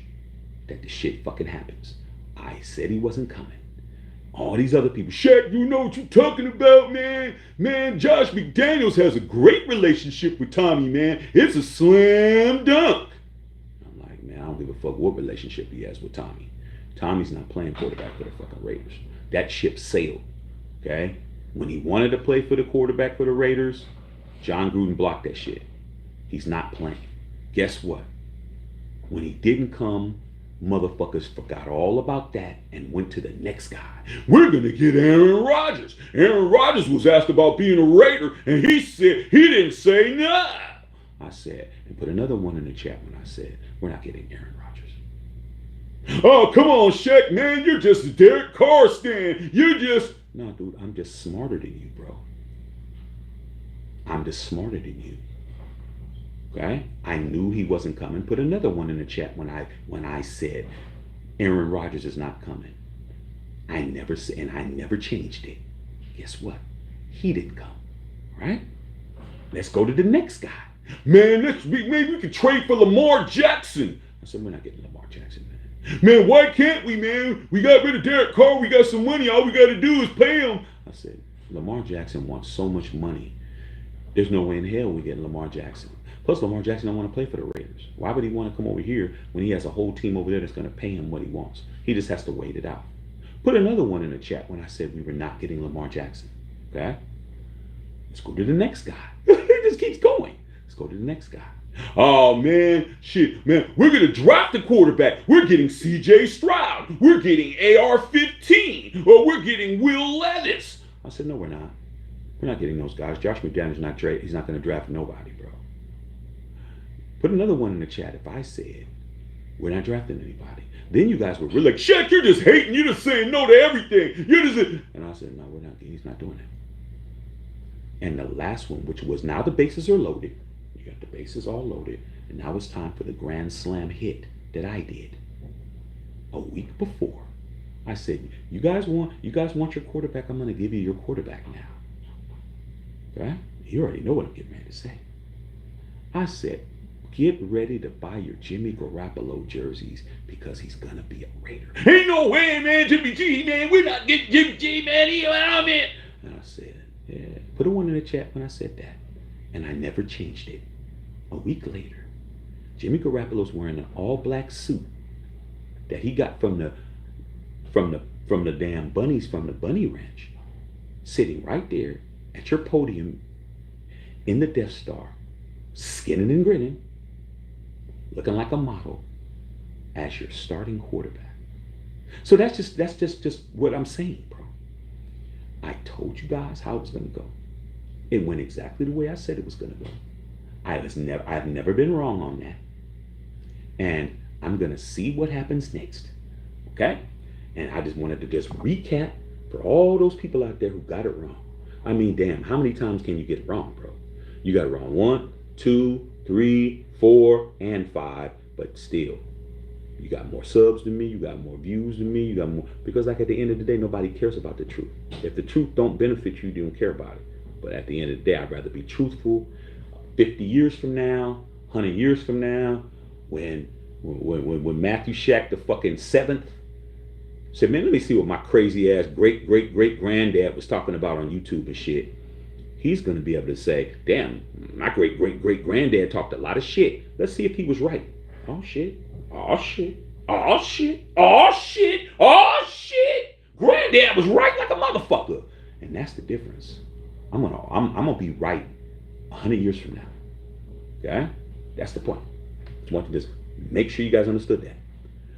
that the shit fucking happens. I said he wasn't coming. All these other people, Shaq, you know what you're talking about, man. Man, Josh McDaniels has a great relationship with Tommy, man. It's a slam dunk. I'm like, man, I don't give a fuck what relationship he has with Tommy. Tommy's not playing quarterback for the fucking Raiders. That ship sailed, okay? When he wanted to play for the quarterback for the Raiders, John Gruden blocked that shit. He's not playing. Guess what? When he didn't come, motherfuckers forgot all about that and went to the next guy. We're going to get Aaron Rodgers. Aaron Rodgers was asked about being a Raider, and he said he didn't say no. I said, and put another one in the chat when I said, we're not getting Aaron Rodgers. Oh, come on, Shaq, man. You're just a Derek Carr stan. You're just... No, dude, I'm just smarter than you, bro. I'm just smarter than you. Okay? I knew he wasn't coming. Put another one in the chat when I said Aaron Rodgers is not coming. I never said, and I never changed it. Guess what? He didn't come. Right? Let's go to the next guy. Man, maybe we can trade for Lamar Jackson. I said, we're not getting Lamar Jackson, man. Man, why can't we, man? We got rid of Derek Carr. We got some money. All we got to do is pay him. I said, Lamar Jackson wants so much money. There's no way in hell we get Lamar Jackson. Plus, Lamar Jackson don't want to play for the Raiders. Why would he want to come over here when he has a whole team over there that's going to pay him what he wants? He just has to wait it out. Put another one in the chat when I said we were not getting Lamar Jackson. Okay? Let's go to the next guy. It just keeps going. Let's go to the next guy. Oh, man, shit, man, we're going to draft the quarterback. We're getting C.J. Stroud. We're getting AR-15. Or we're getting Will Levis. I said, no, we're not. We're not getting those guys. Josh McDaniels not trade. He's not going to draft nobody, bro. Put another one in the chat if I said we're not drafting anybody. Then you guys were really like, Shaq, you're just hating. You're just saying no to everything. You're just... And I said, no, we're not. He's not doing it. And the last one, which was now the bases are loaded. You got the bases all loaded, and now it's time for the grand slam hit that I did a week before. I said, you guys want your quarterback? I'm going to give you your quarterback now. Okay? You already know what I'm getting ready to say. I said, get ready to buy your Jimmy Garoppolo jerseys because he's going to be a Raider. Ain't no way, man, Jimmy G, man. We're not getting Jimmy G, man. And I said, yeah. Put a one in the chat when I said that. And I never changed it. A week later, Jimmy Garoppolo's wearing an all-black suit that he got from the damn bunnies from the bunny ranch, sitting right there at your podium in the Death Star, skinning and grinning, looking like a model as your starting quarterback. So that's just what I'm saying, bro. I told you guys how it was going to go. It went exactly the way I said it was going to go. I've never been wrong on that. And I'm going to see what happens next. Okay? And I just wanted to just recap for all those people out there who got it wrong. I mean, damn, how many times can you get it wrong, bro? You got it wrong 1, 2, 3, 4, and 5, but still, you got more subs than me, you got more views than me, you got more, because like at the end of the day, nobody cares about the truth. If the truth don't benefit you, you don't care about it. But at the end of the day, I'd rather be truthful 50 years from now, 100 years from now, when Matthew Shack, the fucking 7th, said, man, let me see what my crazy ass great granddad was talking about on YouTube and shit. he's going to be able to say, damn, my great great great granddad talked a lot of shit. Let's see if he was right. Oh shit. Oh shit. Oh shit. Oh shit. Oh shit. Granddad was right like a motherfucker. And that's the difference. I'm gonna be right 100 years from now. Okay? That's the point. I want to just make sure you guys understood that.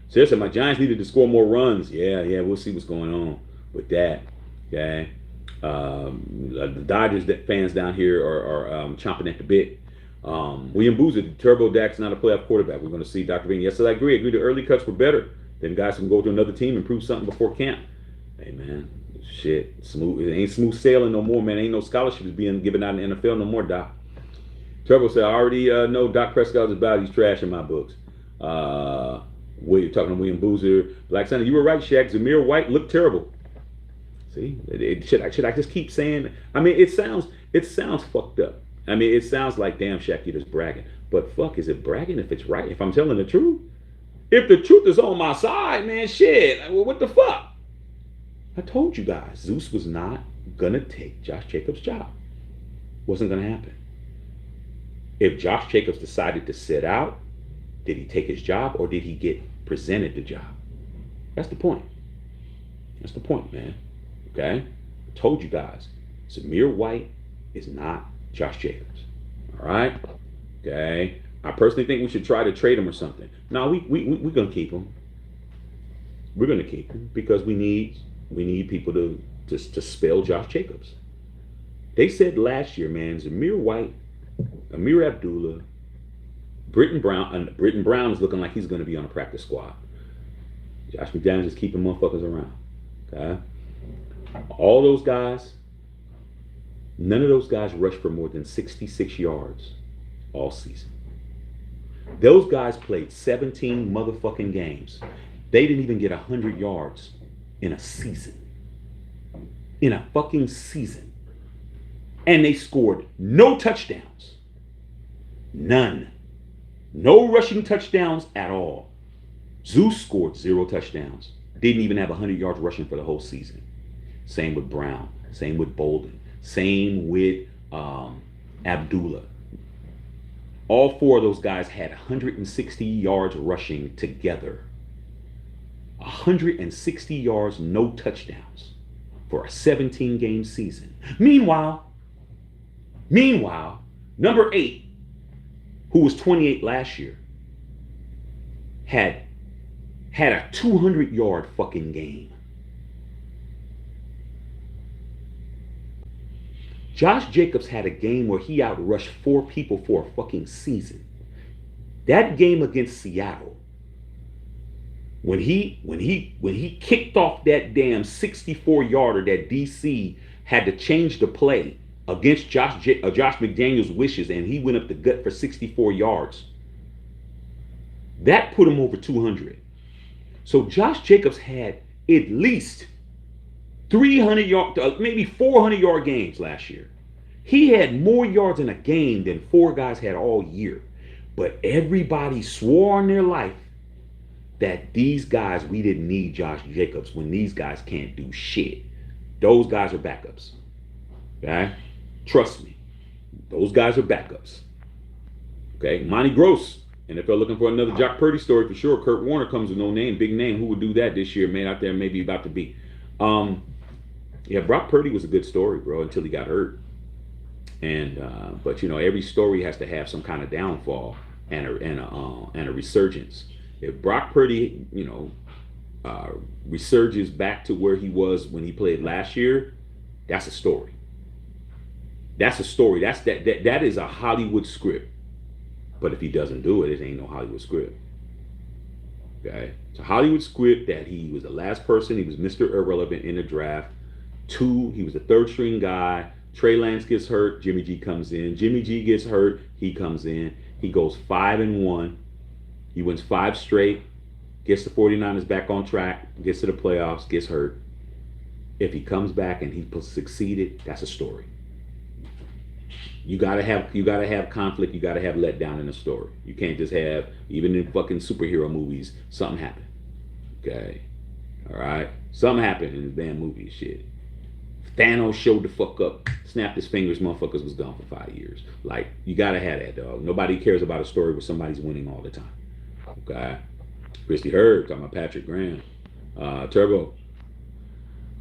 Seriously, my Giants needed to score more runs. Yeah, we'll see what's going on with that. Okay? The Dodgers fans down here are chomping at the bit. William Boozer, the Turbo Dak's not a playoff quarterback. We're going to see Dr. Ving. Yes, I agree. The early cuts were better. Then guys can go to another team and prove something before camp. Hey, man, shit. Smooth. It ain't smooth sailing no more, man. Ain't no scholarships being given out in the NFL no more, Doc. Turbo said, I already know Doc Prescott is about. He's trash in my books. You're talking to William Boozer. Black Santa, you were right, Shaq. Zamir White looked terrible. See, should I just keep saying? I mean, it sounds fucked up. I mean, it sounds like damn Shaq, you're just bragging. But fuck, is it bragging if it's right? If I'm telling the truth? If the truth is on my side, man, shit. What the fuck? I told you guys, Zeus was not gonna take Josh Jacobs' job. Wasn't gonna happen. If Josh Jacobs decided to sit out, did he take his job or did he get presented the job? That's the point. That's the point, man. Okay? I told you guys, Zamir White is not Josh Jacobs. All right? Okay? I personally think we should try to trade him or something. No, we're going to keep him. We're going to keep him because we need people to spell Josh Jacobs. They said last year, man, Zamir White, Amir Abdullah, Britton Brown is looking like he's going to be on a practice squad. Josh McDaniels is keeping motherfuckers around. Okay? All those guys, none of those guys rushed for more than 66 yards all season. Those guys played 17 motherfucking games. They didn't even get 100 yards in a season. In a fucking season. And they scored no touchdowns. None. No rushing touchdowns at all. Zeus scored 0 touchdowns. Didn't even have 100 yards rushing for the whole season. Same with Brown. Same with Bolden. Same with Abdullah. All 4 of those guys had 160 yards rushing together. 160 yards, no touchdowns for a 17-game season. Meanwhile, number 8, who was 28 last year, had a 200-yard fucking game. Josh Jacobs had a game where he outrushed 4 people for a fucking season. That game against Seattle, when he kicked off that damn 64-yarder that DC had to change the play against Josh McDaniels' wishes, and he went up the gut for 64 yards. That put him over 200. So Josh Jacobs had at least 300 yard, maybe 400-yard games last year. He had more yards in a game than 4 guys had all year. But everybody swore on their life that these guys, we didn't need Josh Jacobs when these guys can't do shit. Those guys are backups. Okay? Trust me. Those guys are backups. Okay? Monty Gross, NFL looking for another Jock Purdy story for sure. Kurt Warner comes with no name, big name. Who would do that this year? Man out there maybe about to be. Yeah, Brock Purdy was a good story, bro, until he got hurt. And but you know, every story has to have some kind of downfall and a resurgence. If Brock Purdy, you know, resurges back to where he was when he played last year, that's a story. That's a story. That is a Hollywood script. But if he doesn't do it, it ain't no Hollywood script. Okay? It's a Hollywood script that he was the last person. He was Mr. Irrelevant in the draft. 2, he was the 3rd string guy. Trey Lance gets hurt. Jimmy G comes in. Jimmy G gets hurt. He comes in. He goes 5-1. He wins 5 straight. Gets the 49ers back on track. Gets to the playoffs. Gets hurt. If he comes back and he succeeded, that's a story. You gotta have conflict. You gotta have letdown in a story. You can't just have, even in fucking superhero movies, something happen. Okay, all right, something happened in the damn movie. Shit, Thanos showed the fuck up, snapped his fingers, motherfuckers was gone for 5 years. Like, you gotta have that, dog. Nobody cares about a story where somebody's winning all the time. Okay? Christy Hurd, talking about Patrick Graham. Turbo.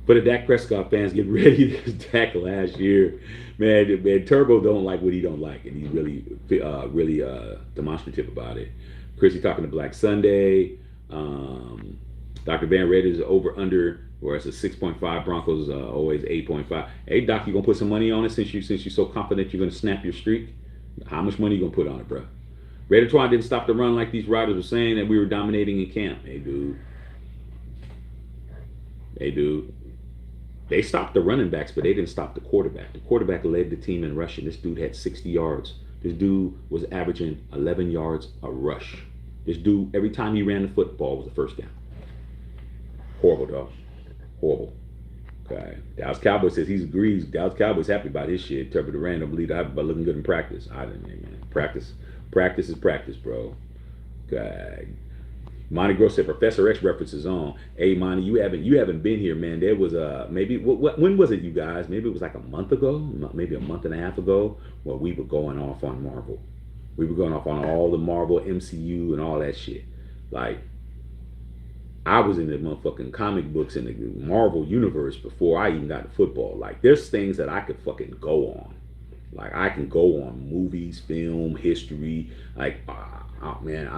For the Dak Prescott fans, get ready. This Dak last year, man, Turbo don't like what he don't like, and he's really demonstrative about it. Chrissy talking to Black Sunday. Dr. Van Red is over under, where it's a 6.5. Broncos always 8.5. Hey Doc, you gonna put some money on it since you're so confident you're gonna snap your streak? How much money you gonna put on it, bro? Red Twan didn't stop the run like these riders were saying that we were dominating in camp. Hey dude. They stopped the running backs, but they didn't stop the quarterback. The quarterback led the team in rushing. This dude had 60 yards. This dude was averaging 11 yards a rush. This dude, every time he ran the football, was a first down. Horrible, dog. Horrible. Okay. Dallas Cowboys says he agrees. Dallas Cowboys happy about his shit. Turbo Duran don't believe they're happy about looking good in practice. I didn't, man. Practice is practice, bro. Okay. Monty Gross said Professor X references on. Hey Monty, you haven't been here, man. There was maybe when was it, you guys? Maybe it was like a month ago, maybe a month and a half ago, where we were going off on Marvel. We were going off on all the Marvel MCU and all that shit. Like, I was in the motherfucking comic books in the Marvel universe before I even got to football. Like, there's things that I could fucking go on. Like, I can go on movies, film, history. Like, man,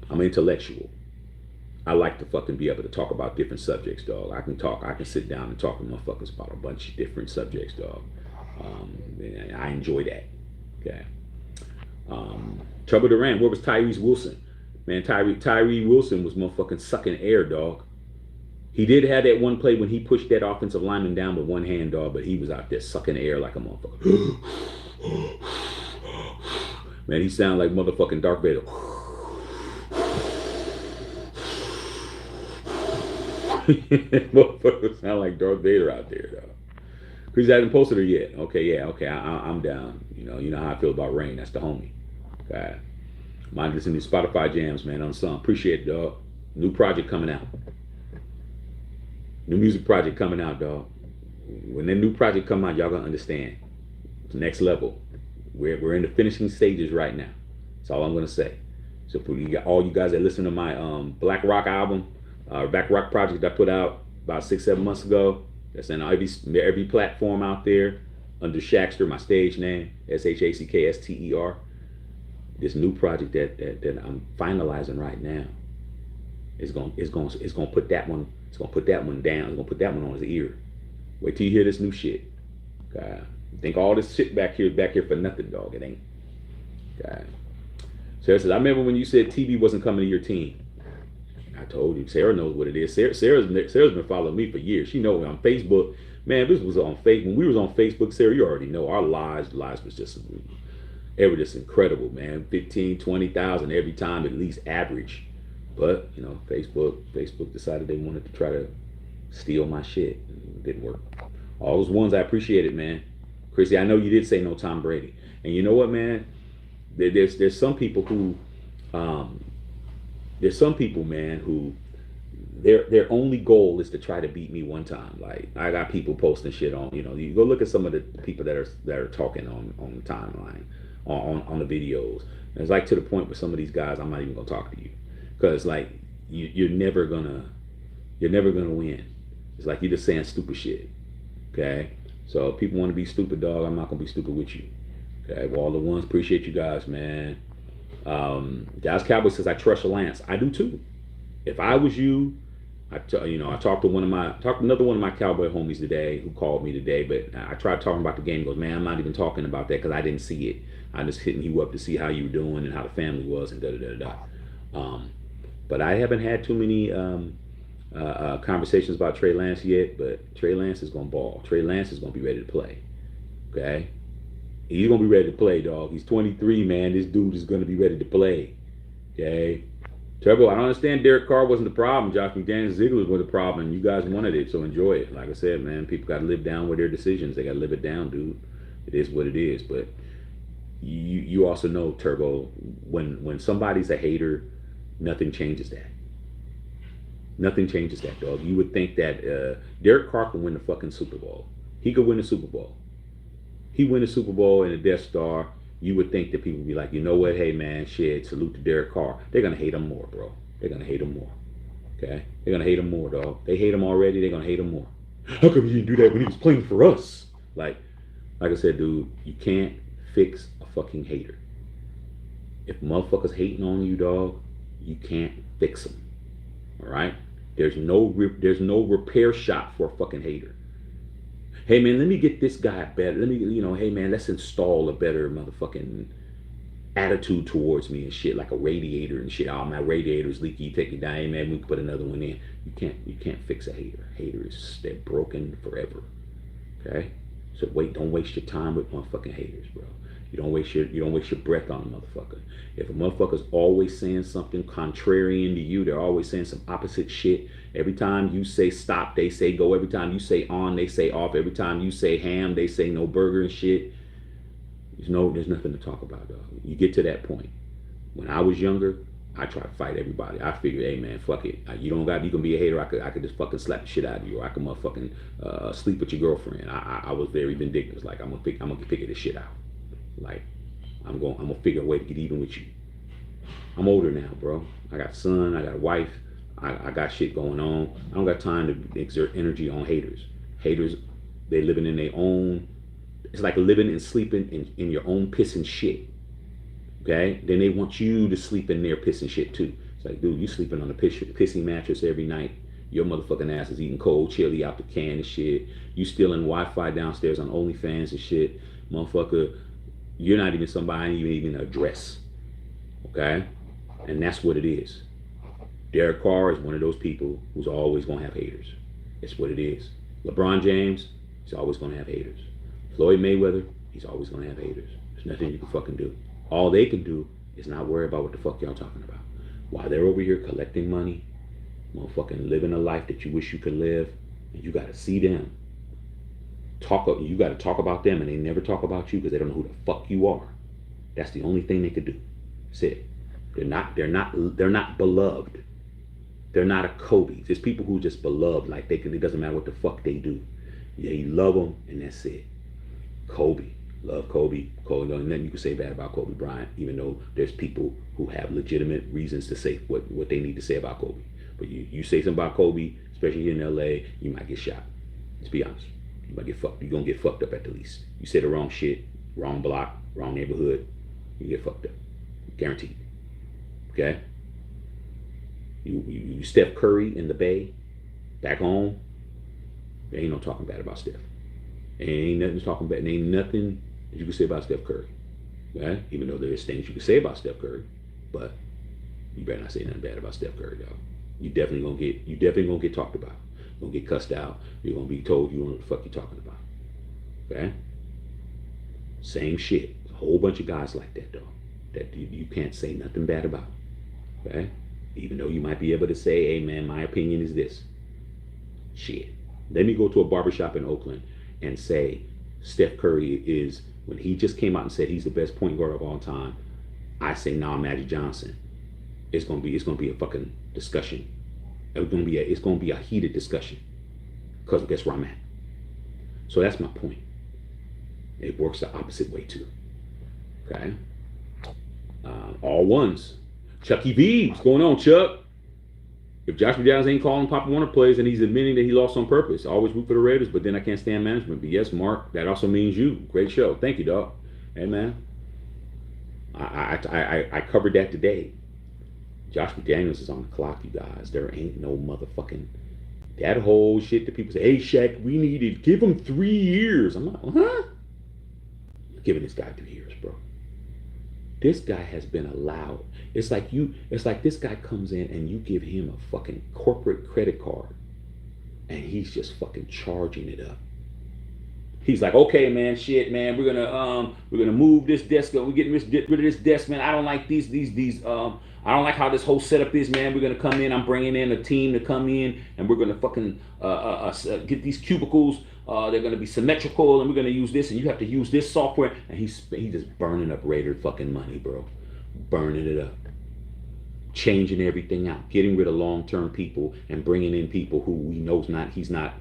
I'm intellectual. I like to fucking be able to talk about different subjects, dog. I can sit down and talk to motherfuckers about a bunch of different subjects, dog. I enjoy that. Okay. Trouble Duran, where was Tyrese Wilson? Man, Tyree Wilson was motherfucking sucking air, dog. He did have that one play when he pushed that offensive lineman down with one hand, dog, but he was out there sucking air like a motherfucker. Man, he sounded like motherfucking Darth Vader. Motherfucker sound like Darth Vader out there, dog. Chris hasn't posted her yet. Okay, yeah, okay, I'm down. You know how I feel about Rain. That's the homie. Okay. Mind listening to Spotify jams, man, unsung. Appreciate it, dog. New project coming out. New music project coming out, dog. When that new project come out, y'all gonna understand. It's next level. We're in the finishing stages right now. That's all I'm gonna say. So for all you guys that listen to my Black Rock album, Black Rock project I put out about 6-7 months ago. That's in every platform out there under Shackster, my stage name, SHACKSTER. This new project that I'm finalizing right now is going to put that one. It's going to put that one down. It's going to put that one on his ear. Wait till you hear this new shit. God, you think all this shit back here for nothing, dog? It ain't. God. Sarah says, I remember when you said TV wasn't coming to your team. I told you. Sarah knows what it is. Sarah's been following me for years. She knows on Facebook. Man, this was on Facebook. When we was on Facebook, Sarah, you already know our lives was just incredible, man. 15, 20,000 every time, at least average. But, Facebook decided they wanted to try to steal my shit. It didn't work. All those ones, I appreciate it, man. Chrissy, I know you did say no Tom Brady. And you know what, man? There's some people who, man, who their only goal is to try to beat me one time. Like, I got people posting shit on, you go look at some of the people that are talking on the timeline, on the videos. And it's like to the point with some of these guys, I'm not even gonna talk to you, because like you're never gonna win. It's like you're just saying stupid shit. Okay, so if people want to be stupid, dog, I'm not gonna be stupid with you. Okay, well, all the ones, appreciate you guys, man. Dallas Cowboys says I trust Lance. I do too. If I was you, I talked to another one of my Cowboy homies today who called me today, but I tried talking about the game. He goes, man, I'm not even talking about that because I didn't see it. I'm just hitting you up to see how you were doing and how the family was and da-da-da-da-da. But I haven't had too many conversations about Trey Lance yet, but Trey Lance is going to ball. Trey Lance is going to be ready to play. Okay? He's going to be ready to play, dog. He's 23, man. This dude is going to be ready to play. Okay? Turbo, I don't understand Derek Carr wasn't the problem. Josh McDaniels, Ziegler was the problem, and you guys wanted it, so enjoy it. Like I said, man, people got to live down with their decisions. They got to live it down, dude. It is what it is. But you also know, Turbo, when somebody's a hater, nothing changes that. Nothing changes that, dog. You would think that Derek Carr can win the fucking Super Bowl. He could win the Super Bowl. He win the Super Bowl in the Death Star. You would think that people would be like, you know what? Hey, man, shit, salute to Derek Carr. They're going to hate him more, bro. They're going to hate him more. Okay? They're going to hate him more, dog. They hate him already. They're going to hate him more. How come you didn't do that when he was playing for us? Like I said, dude, you can't fix a fucking hater. If motherfuckers hating on you, dog, you can't fix them. All right? There's no repair shop for a fucking hater. Hey man, let me get this guy better. Let me, hey man, let's install a better motherfucking attitude towards me and shit, like a radiator and shit. Oh, my radiator's leaky. Take it down, hey man. We can put another one in. You can't fix a hater. Haters, they're broken forever. Okay, so don't waste your time with motherfucking haters, bro. You don't waste your breath on a motherfucker. If a motherfucker's always saying something contrarian to you, they're always saying some opposite shit. Every time you say stop, they say go. Every time you say on, they say off. Every time you say ham, they say no burger and shit. There's nothing to talk about, dog. You get to that point. When I was younger, I tried to fight everybody. I figured, hey man, fuck it. You can be a hater. I could just fucking slap the shit out of you, or I could motherfucking sleep with your girlfriend. I was very vindictive. Like I'm gonna figure this shit out. Like I'm gonna figure a way to get even with you. I'm older now, bro. I got a son. I got a wife. I got shit going on. I don't got time to exert energy on haters. Haters, they living in their own. It's like living and sleeping in your own piss and shit. Okay? Then they want you to sleep in their piss and shit too. It's like, dude, you sleeping on a pissy mattress every night. Your motherfucking ass is eating cold chili out the can and shit. You stealing Wi-Fi downstairs on OnlyFans and shit. Motherfucker, you're not even somebody you even address. Okay? And that's what it is. Derek Carr is one of those people who's always going to have haters. It's what it is. LeBron James, he's always going to have haters. Floyd Mayweather, he's always going to have haters. There's nothing you can fucking do. All they can do is not worry about what the fuck y'all talking about. While they're over here collecting money, motherfucking living a life that you wish you could live, and you got to see them. You got to talk about them, and they never talk about you because they don't know who the fuck you are. That's the only thing they could do. That's it. They're not beloved. They're not a Kobe. There's people who just beloved, like it doesn't matter what the fuck they do. Yeah, you love them, and that's it. Kobe, love Kobe. Kobe, nothing you can say bad about Kobe Bryant, even though there's people who have legitimate reasons to say what they need to say about Kobe. But you say something about Kobe, especially here in LA, you might get shot. Let's be honest. You might get fucked. You're gonna get fucked up at the least. You say the wrong shit, wrong block, wrong neighborhood, you get fucked up. Guaranteed. Okay? You Steph Curry in the Bay, back home, there ain't no talking bad about Steph. Ain't nothing talking bad. There ain't nothing that you can say about Steph Curry. Okay? Even though there's things you can say about Steph Curry, but you better not say nothing bad about Steph Curry, dog. You definitely gonna get talked about. You're gonna get cussed out. You're gonna be told you don't know what the fuck you're talking about. Okay? Same shit. A whole bunch of guys like that, dog. That you can't say nothing bad about. Okay? Even though you might be able to say, hey man, my opinion is this. Shit. Let me go to a barbershop in Oakland and say Steph Curry is, when he just came out and said he's the best point guard of all time, I say nah, Magic Johnson. It's gonna be a fucking discussion. It's gonna be a heated discussion. Because guess where I'm at. So that's my point. It works the opposite way too. Okay? All ones. Chucky V, what's going on, Chuck? If Josh McDaniels ain't calling Papa Warner plays and he's admitting that he lost on purpose, I always root for the Raiders, but then I can't stand management. But yes, Mark, that also means you. Great show. Thank you, dog. Hey, man. I covered that today. Josh McDaniels is on the clock, you guys. There ain't no motherfucking... That whole shit that people say, hey, Shaq, we need to give him 3 years. I'm like, huh? I'm giving this guy 3 years, bro. This guy has been allowed. It's like this guy comes in and you give him a fucking corporate credit card and he's just fucking charging it up. He's like, okay, man, shit, man, we're gonna move this desk. We're getting rid of this desk, man. I don't like these. I don't like how this whole setup is, man. We're gonna come in. I'm bringing in a team to come in, and we're gonna fucking get these cubicles. They're gonna be symmetrical, and we're gonna use this, and you have to use this software. And he's just burning up Raider fucking money, bro. Burning it up. changing everything out, getting rid of long-term people and bringing in people who we know he's not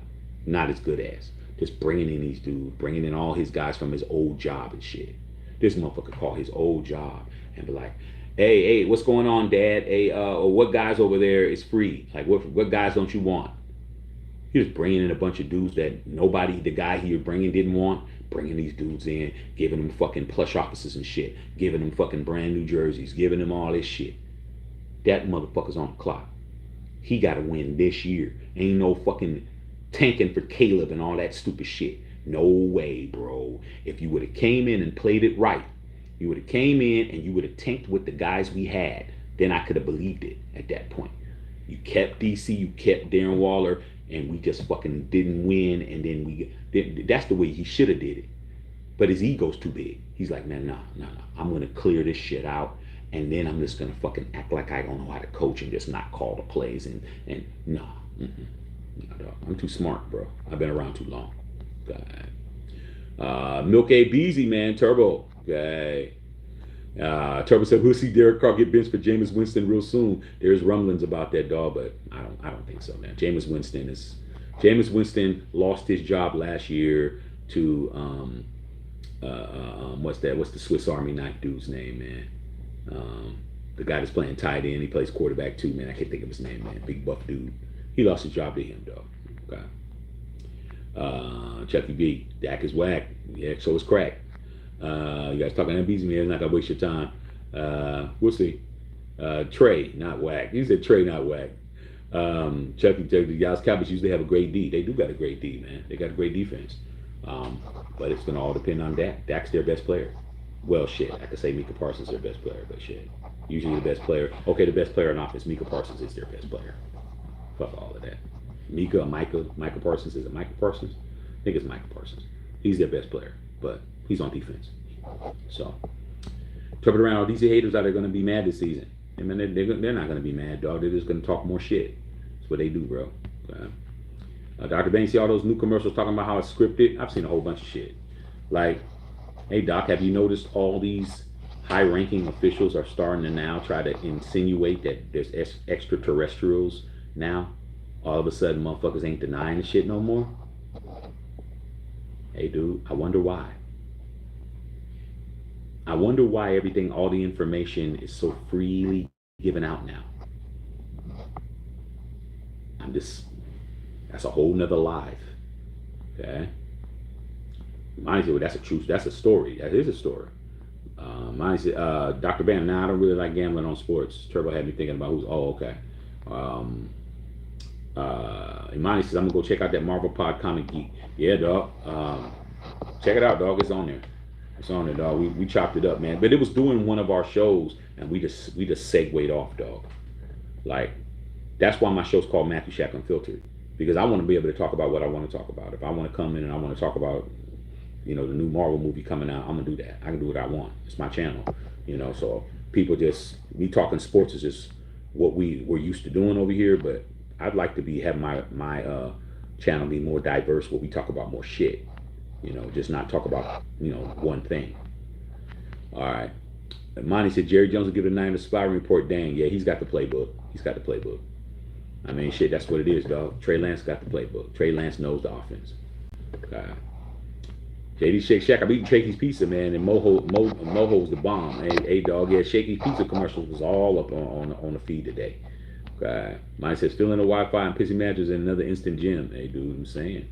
as good as. Just bringing in these dudes, bringing in all his guys from his old job and shit. This motherfucker call his old job and be like, hey, what's going on, Dad? Hey, or what guys over there is free? Like, what guys don't you want? He was bringing in a bunch of dudes that the guy he was bringing didn't want. Bringing these dudes in, giving them fucking plush offices and shit, giving them fucking brand new jerseys, giving them all this shit. That motherfucker's on the clock. He got to win this year. Ain't no fucking tanking for Caleb and all that stupid shit. No way, bro. If you would have came in and played it right, you would have came in and you would have tanked with the guys we had, then I could have believed it at that point. You kept DC, you kept Darren Waller, and we just fucking didn't win, and then that's the way he should have did it. But his ego's too big. He's like, man, nah. I'm gonna clear this shit out, and then I'm just gonna fucking act like I don't know how to coach and just not call the plays and nah. Nah, dog. I'm too smart, bro. I've been around too long. God. Milk A Beezy, man, Turbo. Okay. Turbo said we'll see Derek Carr get benched for Jameis Winston real soon. There's rumblings about that, dog, but I don't think so, man. Jameis Winston lost his job last year to what's the Swiss Army knife dude's name, man? The guy that's playing tight end, he plays quarterback too, man. I can't think of his name, man. Big buff dude. He lost his job to him, dog. Okay. Chucky B. Dak is whack. Yeah, so is crack. You guys talking MBs, man, I'm not gonna waste your time. We'll see. Trey, not whack. He said Trey, not whack. Chucky, the Dallas Cowboys usually have a great D. They do got a great D, man. They got a great defense. But it's gonna all depend on Dak. Dak's their best player. Well, shit, I could say Micah Parsons is their best player, but shit. Usually the best player. Okay, the best player on offense, Micah Parsons is their best player. Fuck all of that. Micah Parsons, is it Micah Parsons? I think it's Micah Parsons. He's their best player, but he's on defense. So, turn it around. These haters are going to be mad this season. I mean, they're not going to be mad, dog. They're just going to talk more shit. That's what they do, bro. Dr. Bang, see all those new commercials talking about how it's scripted? I've seen a whole bunch of shit. Like, hey, Doc, have you noticed all these high-ranking officials are starting to now try to insinuate that there's extraterrestrials now? All of a sudden, motherfuckers ain't denying the shit no more? Hey, dude, I wonder why. I wonder why all the information is so freely given out now. That's a whole nother life. Okay? Mine said, well, that's a story. That is a story. Mine said, Dr. Bam, now I don't really like gambling on sports. Turbo had me thinking about okay. Imani says, I'm gonna go check out that Marvel Pod Comic Geek. Yeah, dog. Check it out, dog. It's on there. It's on there, dog. We chopped it up, man. But it was doing one of our shows, and we just segued off, dog. Like, that's why my show's called Matthew Shack Unfiltered, because I want to be able to talk about what I want to talk about. If I want to come in and I want to talk about, the new Marvel movie coming out, I'm gonna do that. I can do what I want. It's my channel, So people me talking sports is just what we're used to doing over here. But I'd like to have my channel be more diverse, where we talk about more shit. Just not talk about, one thing. All right. Monty said Jerry Jones will give the Niners a spy report. Dang, yeah, he's got the playbook. I mean, shit, that's what it is, dog. Trey Lance got the playbook. Trey Lance knows the offense. JD Shake Shack, I'm eating Shakey's Pizza, man, and Moho's the bomb. Hey, dog, yeah, Shakey's Pizza commercials was all up on the feed today. Mine says, filling the Wi-Fi and pissy matches in another instant gym. Hey, dude, I'm saying.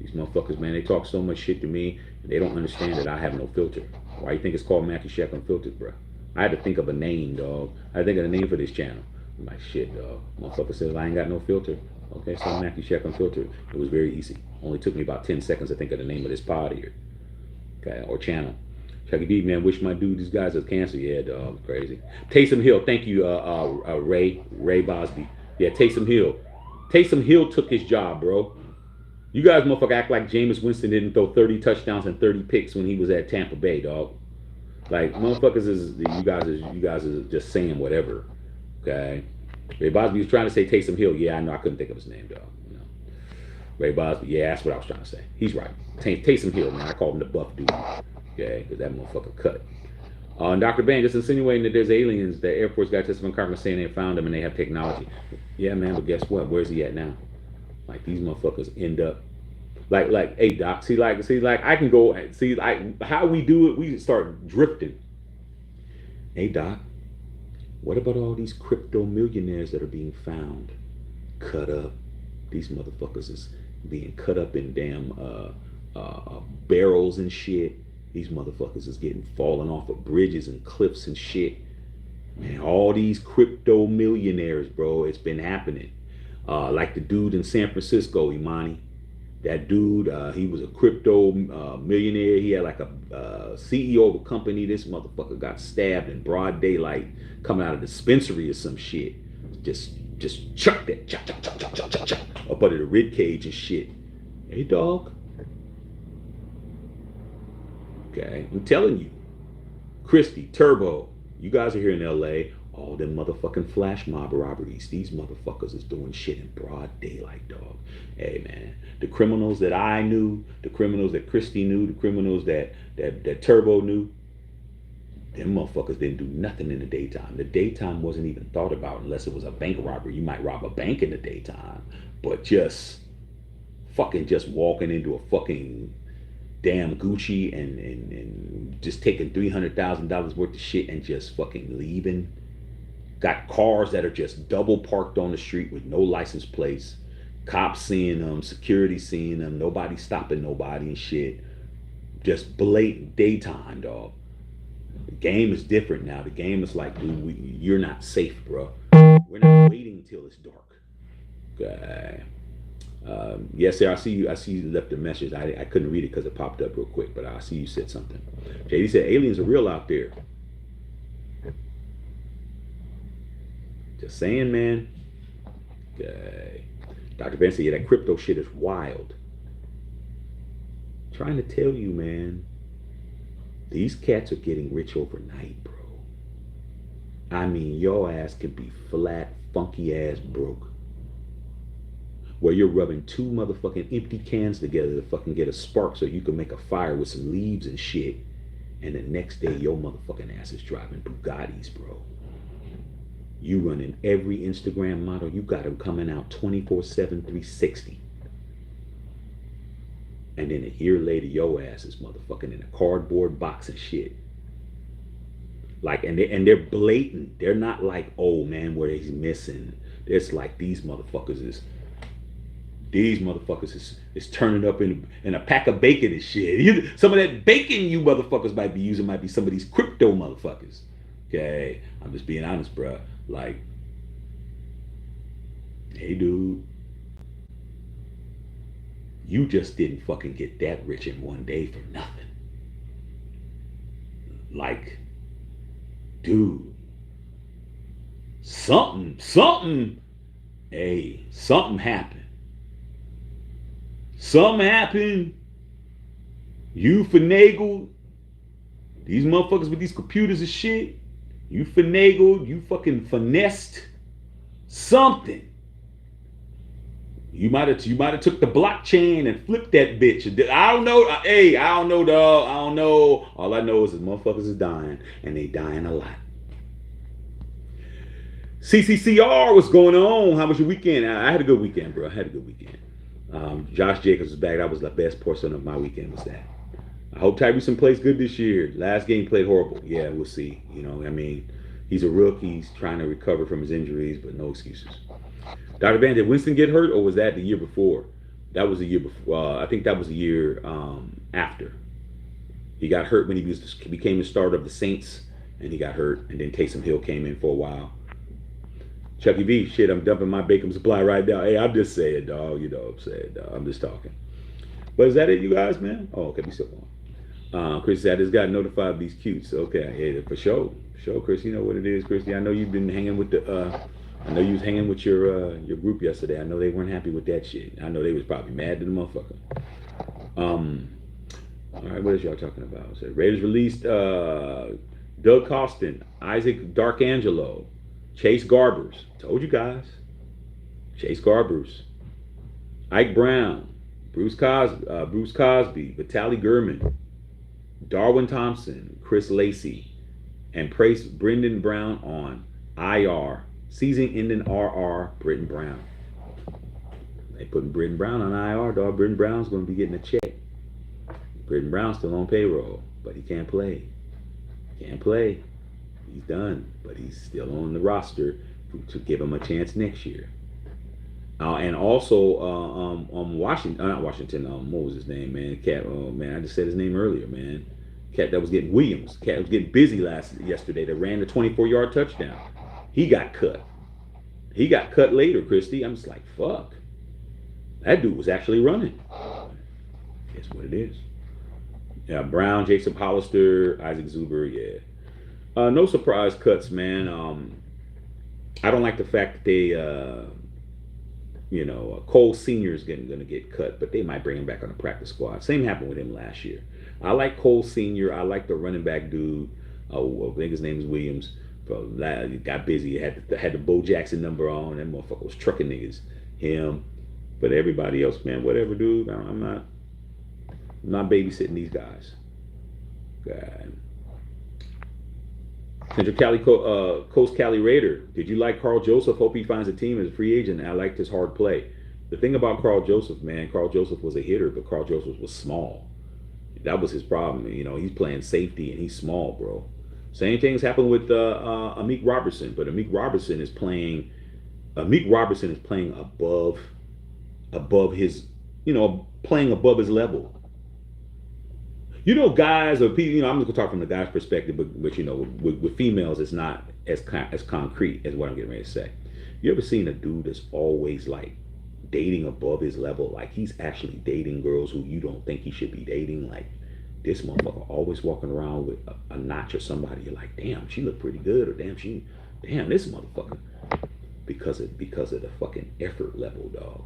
These motherfuckers, man, they talk so much shit to me, and they don't understand that I have no filter. Why you think it's called Matthew Shack Unfiltered, bro? I had to think of a name, dog. I had to think of a name for this channel. I'm like, shit, dog. Motherfucker says I ain't got no filter. Okay, so Matthew Shack Unfiltered. It was very easy. Only took me about 10 seconds to think of the name of this pod here. Okay, or channel. Chucky D, man, wish my dude, these guys have cancer. Yeah, dog, crazy. Taysom Hill, thank you, Ray Bosby. Yeah, Taysom Hill. Taysom Hill took his job, bro. You guys motherfucker act like Jameis Winston didn't throw 30 touchdowns and 30 picks when he was at Tampa Bay, dog. Like, motherfuckers you guys are just saying whatever. Okay? Ray Bosby was trying to say Taysom Hill. Yeah, I know, I couldn't think of his name, dog. Ray Bosby, yeah, that's what I was trying to say. He's right. Taysom Hill, man. I call him the buff dude. Okay, because that motherfucker cut. And Dr. Band just insinuating that there's aliens. The Air Force got tested from Carmen saying they found them and they have technology. Yeah, man, but guess what? Where's he at now? Like these motherfuckers end up hey Doc, see, I can go see like how we do it, we start drifting. Hey Doc, what about all these crypto millionaires that are being found? Cut up. These motherfuckers is being cut up in damn barrels and shit. These motherfuckers is getting falling off of bridges and cliffs and shit. Man, all these crypto millionaires, bro, it's been happening. Like the dude in San Francisco, Imani. That dude, he was a crypto millionaire. He had like a CEO of a company. This motherfucker got stabbed in broad daylight coming out of the dispensary or some shit. Just chucked it, chuck, up under the rib cage and shit. Hey, dog. Okay, I'm telling you. Christy, Turbo, you guys are here in LA. All them motherfucking flash mob robberies. These motherfuckers is doing shit in broad daylight, dog. Hey, man. The criminals that I knew, the criminals that Christy knew, the criminals that Turbo knew, them motherfuckers didn't do nothing in the daytime. The daytime wasn't even thought about unless it was a bank robbery. You might rob a bank in the daytime, but just walking into a fucking damn Gucci and just taking $300,000 worth of shit and just fucking leaving. Got cars that are just double parked on the street with no license plates. Cops seeing them, security seeing them, nobody stopping nobody and shit. Just blatant daytime, dog. The game is different now. The game is like, dude, you're not safe, bro. We're not waiting until it's dark. Okay. Yes, sir. I see you left a message. I couldn't read it because it popped up real quick, but I see you said something. JD said aliens are real out there. Just saying, man. Okay. Dr. Ben said, yeah, that crypto shit is wild. Trying to tell you, man. These cats are getting rich overnight, bro. I mean, your ass could be flat, funky ass broke. Where you're rubbing two motherfucking empty cans together to fucking get a spark so you can make a fire with some leaves and shit. And the next day, your motherfucking ass is driving Bugattis, bro. You running every Instagram model. You got them coming out 24/7, 360. And then a year later, your ass is motherfucking in a cardboard box and shit. Like, and they're blatant. They're not like, oh man, where he's missing. It's like these motherfuckers is turning up in a pack of bacon and shit. Some of that bacon you motherfuckers might be using might be some of these crypto motherfuckers. Okay, I'm just being honest, bro. Like, hey, dude, you just didn't fucking get that rich in one day for nothing. Like, dude, something, hey, something happened. Something happened. You finagled. These motherfuckers with these computers and shit. You finagled. You fucking finessed something. You might have took the blockchain and flipped that bitch. I don't know. Hey, I don't know, dog. I don't know. All I know is that motherfuckers is dying, and they dying a lot. CCCR, what's going on? How was your weekend? I had a good weekend, bro. I had a good weekend. Josh Jacobs was back. That was the best portion of my weekend was that. I hope Tyreeson plays good this year. Last game played horrible. Yeah, we'll see. You know, I mean, he's a rookie. He's trying to recover from his injuries, but no excuses. Dr. Van, did Winston get hurt, or was that the year before? That was the year before. I think that was the year after. He got hurt when he became the starter of the Saints, and he got hurt, and then Taysom Hill came in for a while. Chucky V, shit, I'm dumping my bacon supply right now. Hey, I'm just saying, dog. You know what I'm saying, dog. I'm just talking. But is that it, you guys, man? Oh, okay, we still going. Chris said, I just got notified of these cutes. Okay, yeah, for sure. Chris, you know what it is, Christy. I know you've been hanging with I know you was hanging with your group yesterday. I know they weren't happy with that shit. I know they was probably mad to the motherfucker. All right, what is y'all talking about? So Raiders released Doug Costin, Isaac Darkangelo, Chase Garbers. Told you guys. Chase Garbers, Ike Brown, Bruce Cosby, Vitaly Gurman, Darwin Thompson, Chris Lacey, and place Brendan Brown on IR. Season-ending RR, Brendan Brown. They putting Brendan Brown on IR, dog. Brendan Brown's going to be getting a check. Brendan Brown's still on payroll, but he can't play. Can't play. He's done, but he's still on the roster to give him a chance next year. And also, Washington, not Washington. What was his name, man? Cat. Oh man, I just said his name earlier, man. Cat that was getting Williams. Cat was getting busy yesterday. That ran the 24-yard touchdown. He got cut. He got cut later, Christy. I'm just like, fuck. That dude was actually running. That's what it is. Yeah, Brown, Jason Hollister, Isaac Zuber. Yeah. No surprise cuts, man. I don't like the fact that they, Cole Sr. is going to get cut, but they might bring him back on the practice squad. Same happened with him last year. I like Cole Sr. I like the running back dude. I think his name is Williams. He got busy. He had the Bo Jackson number on. That motherfucker was trucking niggas. Him. But everybody else, man, whatever, dude. I'm not babysitting these guys. God. Central Cali Coast Cali Raider. Did you like Carl Joseph? Hope he finds a team as a free agent. I liked his hard play. The thing about Carl Joseph, man, Carl Joseph was a hitter, but Carl Joseph was small. That was his problem. He's playing safety and he's small, bro. Same things happened with Amik Robertson, but Amik Robertson is playing above his, playing above his level. Guys or people, I'm just gonna talk from the guy's perspective, but with females, it's not as concrete as what I'm getting ready to say. You ever seen a dude that's always like dating above his level? Like he's actually dating girls who you don't think he should be dating. Like this motherfucker always walking around with a notch or somebody. You're like, damn, she look pretty good, or damn, this motherfucker. Because of the fucking effort level, dog.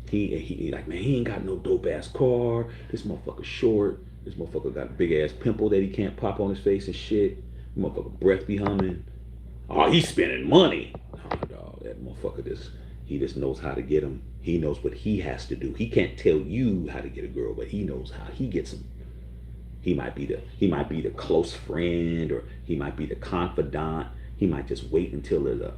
He like, man, he ain't got no dope ass car. This motherfucker short. This motherfucker got a big ass pimple that he can't pop on his face and shit. Motherfucker breath be humming. Oh, he's spending money. No, dog, that motherfucker he just knows how to get them. He knows what he has to do. He can't tell you how to get a girl, but he knows how he gets them. He might be the close friend, or he might be the confidant. He might just wait until there's a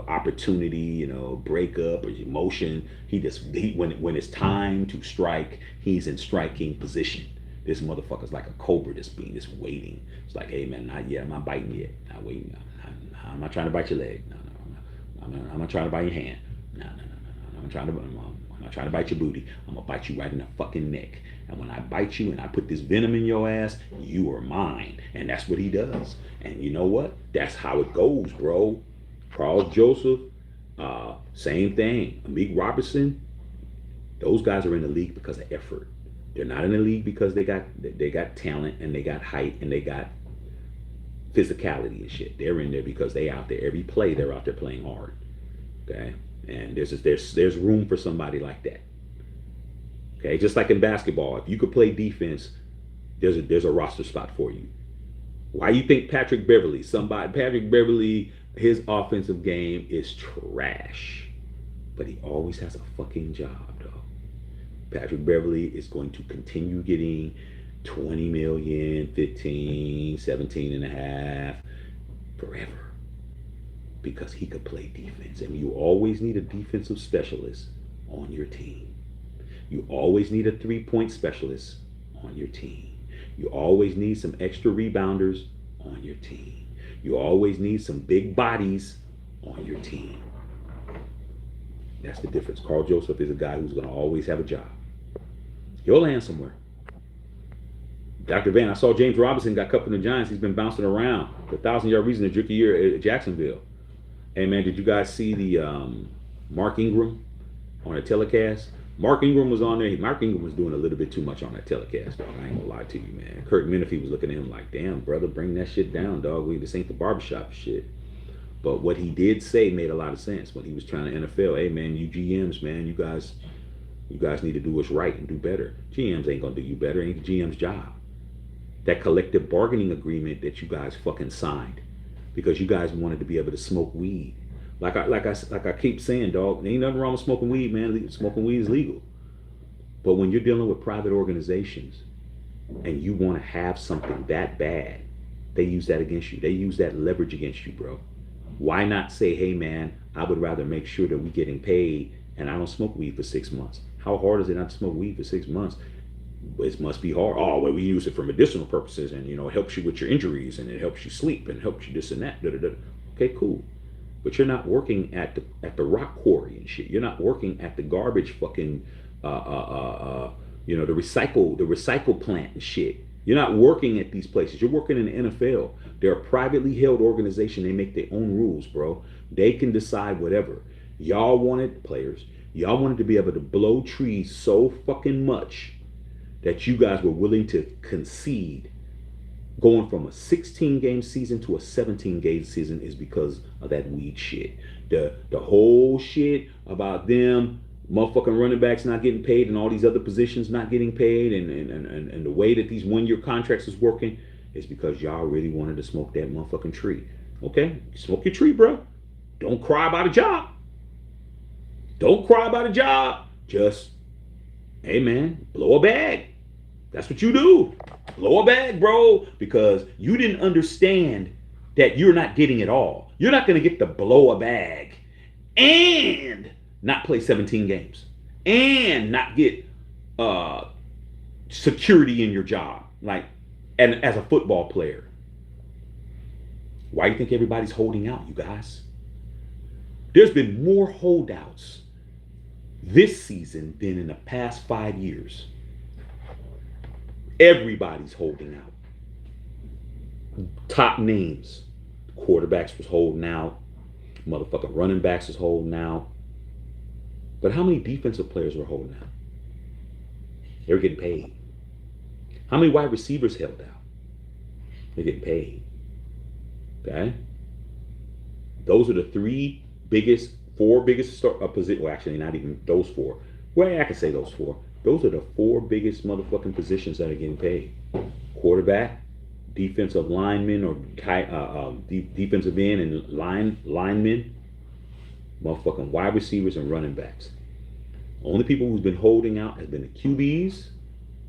opportunity, breakup or emotion. When it's time to strike, he's in striking position. This motherfucker's like a cobra just waiting. It's like, hey man, not yet. I'm not biting yet. Not waiting. I'm not trying to bite your leg. No. I'm not trying to bite your hand. No. I'm not trying to bite your booty. I'm gonna bite you right in the fucking neck. And when I bite you and I put this venom in your ass, you are mine. And that's what he does. And you know what? That's how it goes, bro. Carl Joseph, same thing. Amik Robertson, those guys are in the league because of effort. They're not in the league because they got talent and they got height and they got physicality and shit. They're in there because they out there every play. They're out there playing hard. Okay, and there's room for somebody like that. Okay, just like in basketball, if you could play defense, there's a roster spot for you. Why you think Patrick Beverly, his offensive game is trash, but he always has a fucking job, dog. Patrick Beverly is going to continue getting 20 million, 15, 17 and a half forever because he could play defense. And you always need a defensive specialist on your team. You always need a 3-point specialist on your team. You always need some extra rebounders on your team. You always need some big bodies on your team. That's the difference. Carl Joseph is a guy who's going to always have a job. He'll land somewhere. Dr. Van, I saw James Robinson got cut from the Giants. He's been bouncing around. The 1,000-yard reason his rookie year at Jacksonville. Hey, man, did you guys see the Mark Ingram on a telecast? Mark Ingram was on there. Mark Ingram was doing a little bit too much on that telecast, dog. I ain't gonna lie to you, man. Kurt Menefee was looking at him like, damn, brother, bring that shit down, dog. This ain't the barbershop shit. But what he did say made a lot of sense when he was trying to NFL. Hey, man, you GMs, man, you guys need to do what's right and do better. GMs ain't gonna do you better. It ain't the GM's job. That collective bargaining agreement that you guys fucking signed because you guys wanted to be able to smoke weed. Like I keep saying, dog, there ain't nothing wrong with smoking weed, man. Smoking weed is legal. But when you're dealing with private organizations and you want to have something that bad, They use that against you. They use that leverage against you, bro. Why not say, hey man, I would rather make sure that we're getting paid and I don't smoke weed for 6 months. How hard is it not to smoke weed for 6 months? It must be hard. Oh, well, we use it for medicinal purposes, and it helps you with your injuries, and it helps you sleep, and helps you this and that. Da, da, da. Okay, cool. But you're not working at the rock quarry and shit. You're not working at the garbage fucking the recycle plant and shit. You're not working at these places. You're working in the NFL. They're a privately held organization. They make their own rules, bro. They can decide whatever. Y'all wanted players. Y'all wanted to be able to blow trees so fucking much that you guys were willing to concede going from a 16-game season to a 17-game season is because of that weed shit. The whole shit about them motherfucking running backs not getting paid and all these other positions not getting paid and the way that these one-year contracts is working is because y'all really wanted to smoke that motherfucking tree. Okay? Smoke your tree, bro. Don't cry about a job. Don't cry about a job. Just, hey man, blow a bag. That's what you do. Blow a bag, bro, because you didn't understand that you're not getting it all. You're not going to get to blow a bag and not play 17 games and not get security in your job, and as a football player. Why do you think everybody's holding out, you guys? There's been more holdouts this season than in the past 5 years. Everybody's holding out. Top names. Quarterbacks was holding out. Motherfucking running backs was holding out. But how many defensive players were holding out? They were getting paid. How many wide receivers held out? They're getting paid. Okay? Those are the four biggest positions. Well, actually, not even those four. Well, I can say those four. Those are the four biggest motherfucking positions that are getting paid. Quarterback, defensive lineman or defensive end and linemen, motherfucking wide receivers and running backs. Only people who's been holding out has been the QBs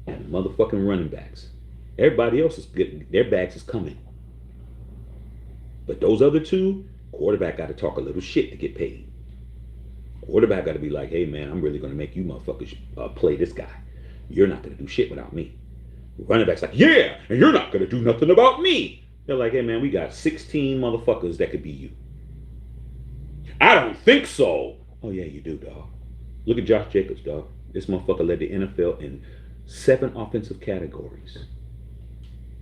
and the motherfucking running backs. Everybody else is getting, their bags is coming. But those other two, quarterback got to talk a little shit to get paid. Quarterback got to be like, hey man, I'm really going to make you motherfuckers play this guy. You're not going to do shit without me. Running back's like, yeah, and you're not going to do nothing about me. They're like, hey man, we got 16 motherfuckers that could be you. I don't think so. Oh yeah, you do, dog. Look at Josh Jacobs, dog. This motherfucker led the NFL in 7 offensive categories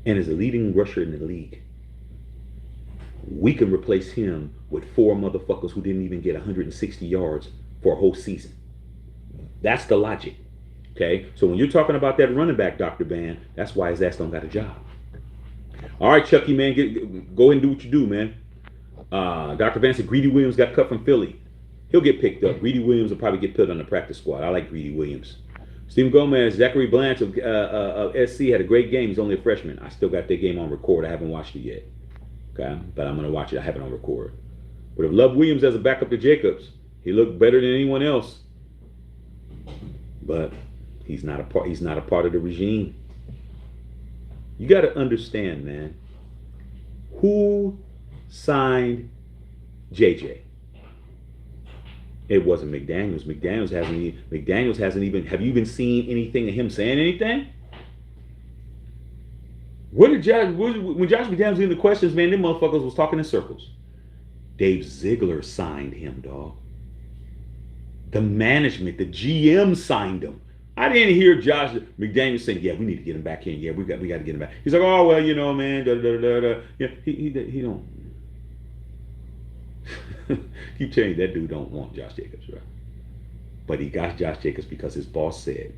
and is a leading rusher in the league. We can replace him with 4 motherfuckers who didn't even get 160 yards for a whole season. That's the logic. Okay? So when you're talking about that running back, Dr. Ban, that's why his ass don't got a job. All right, Chucky, man, go ahead and do what you do, man. Dr. Ban said Greedy Williams got cut from Philly. He'll get picked up. Greedy Williams will probably get put on the practice squad. I like Greedy Williams. Stephen Gomez, Zachary Blanche of SC had a great game. He's only a freshman. I still got that game on record. I haven't watched it yet. Okay, but I'm going to watch it. I have it on record. But if Love Williams as a backup to Jacobs, he looked better than anyone else. But he's not a part. He's not a part of the regime. You got to understand, man. Who signed JJ? It wasn't McDaniels. McDaniels hasn't even. Have you even seen anything of him saying anything? When Josh McDaniels was in the questions, man, them motherfuckers was talking in circles. Dave Ziegler signed him, dog. The management, the GM signed him. I didn't hear Josh McDaniels saying, "Yeah, we need to get him back in. Yeah, we got to get him back." He's like, "Oh well, you know, man, da da da da." Yeah, he don't. Keep telling you that dude don't want Josh Jacobs, right? But he got Josh Jacobs because his boss said,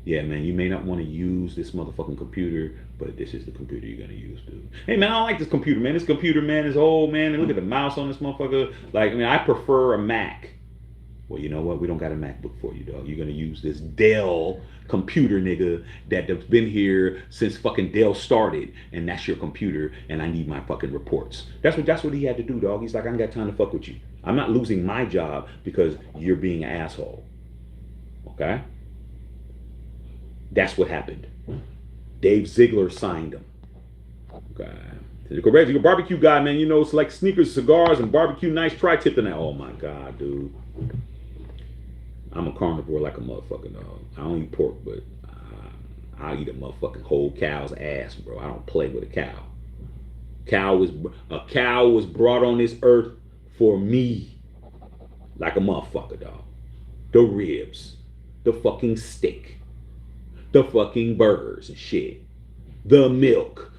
yeah, man, you may not want to use this motherfucking computer, but this is the computer you're going to use, dude. Hey, man, I don't like this computer, man. This computer, man, is old, man. And look at the mouse on this motherfucker. Like, I mean, I prefer a Mac. Well, you know what? We don't got a MacBook for you, dog. You're going to use this Dell computer, nigga, that's been here since fucking Dell started. And that's your computer, and I need my fucking reports. That's what he had to do, dog. He's like, I ain't got time to fuck with you. I'm not losing my job because you're being an asshole. Okay? That's what happened. Dave Ziegler signed him. Okay. You're a barbecue guy, man. You know, select sneakers, cigars, and barbecue nice tri-tip and that. Oh my God, dude. I'm a carnivore like a motherfucking dog. I don't eat pork, but I'll eat a motherfucking whole cow's ass, bro. I don't play with a cow. A cow was brought on this earth for me. Like a motherfucker, dog. The ribs. The fucking steak. The fucking burgers and shit. The milk.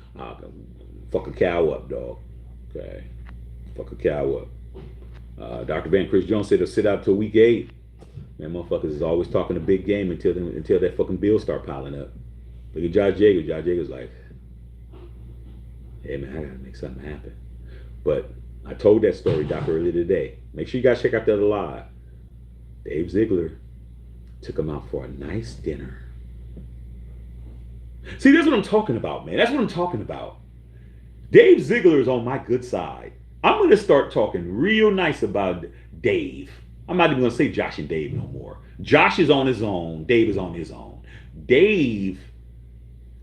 Fuck a cow up, dog. Okay. Fuck a cow up. Dr. Van Chris Jones said to sit out till week 8. Man, motherfuckers is always talking a big game until that fucking bill start piling up. Look at Josh Jacobs. Josh Jacobs like, hey man, I gotta make something happen. But I told that story, Doc, earlier today. Make sure you guys check out the other live. Dave Ziegler took him out for a nice dinner. See, that's what I'm talking about, man. That's what I'm talking about. Dave Ziegler is on my good side. I'm going to start talking real nice about Dave. I'm not even going to say Josh and Dave no more. Josh is on his own. Dave is on his own. Dave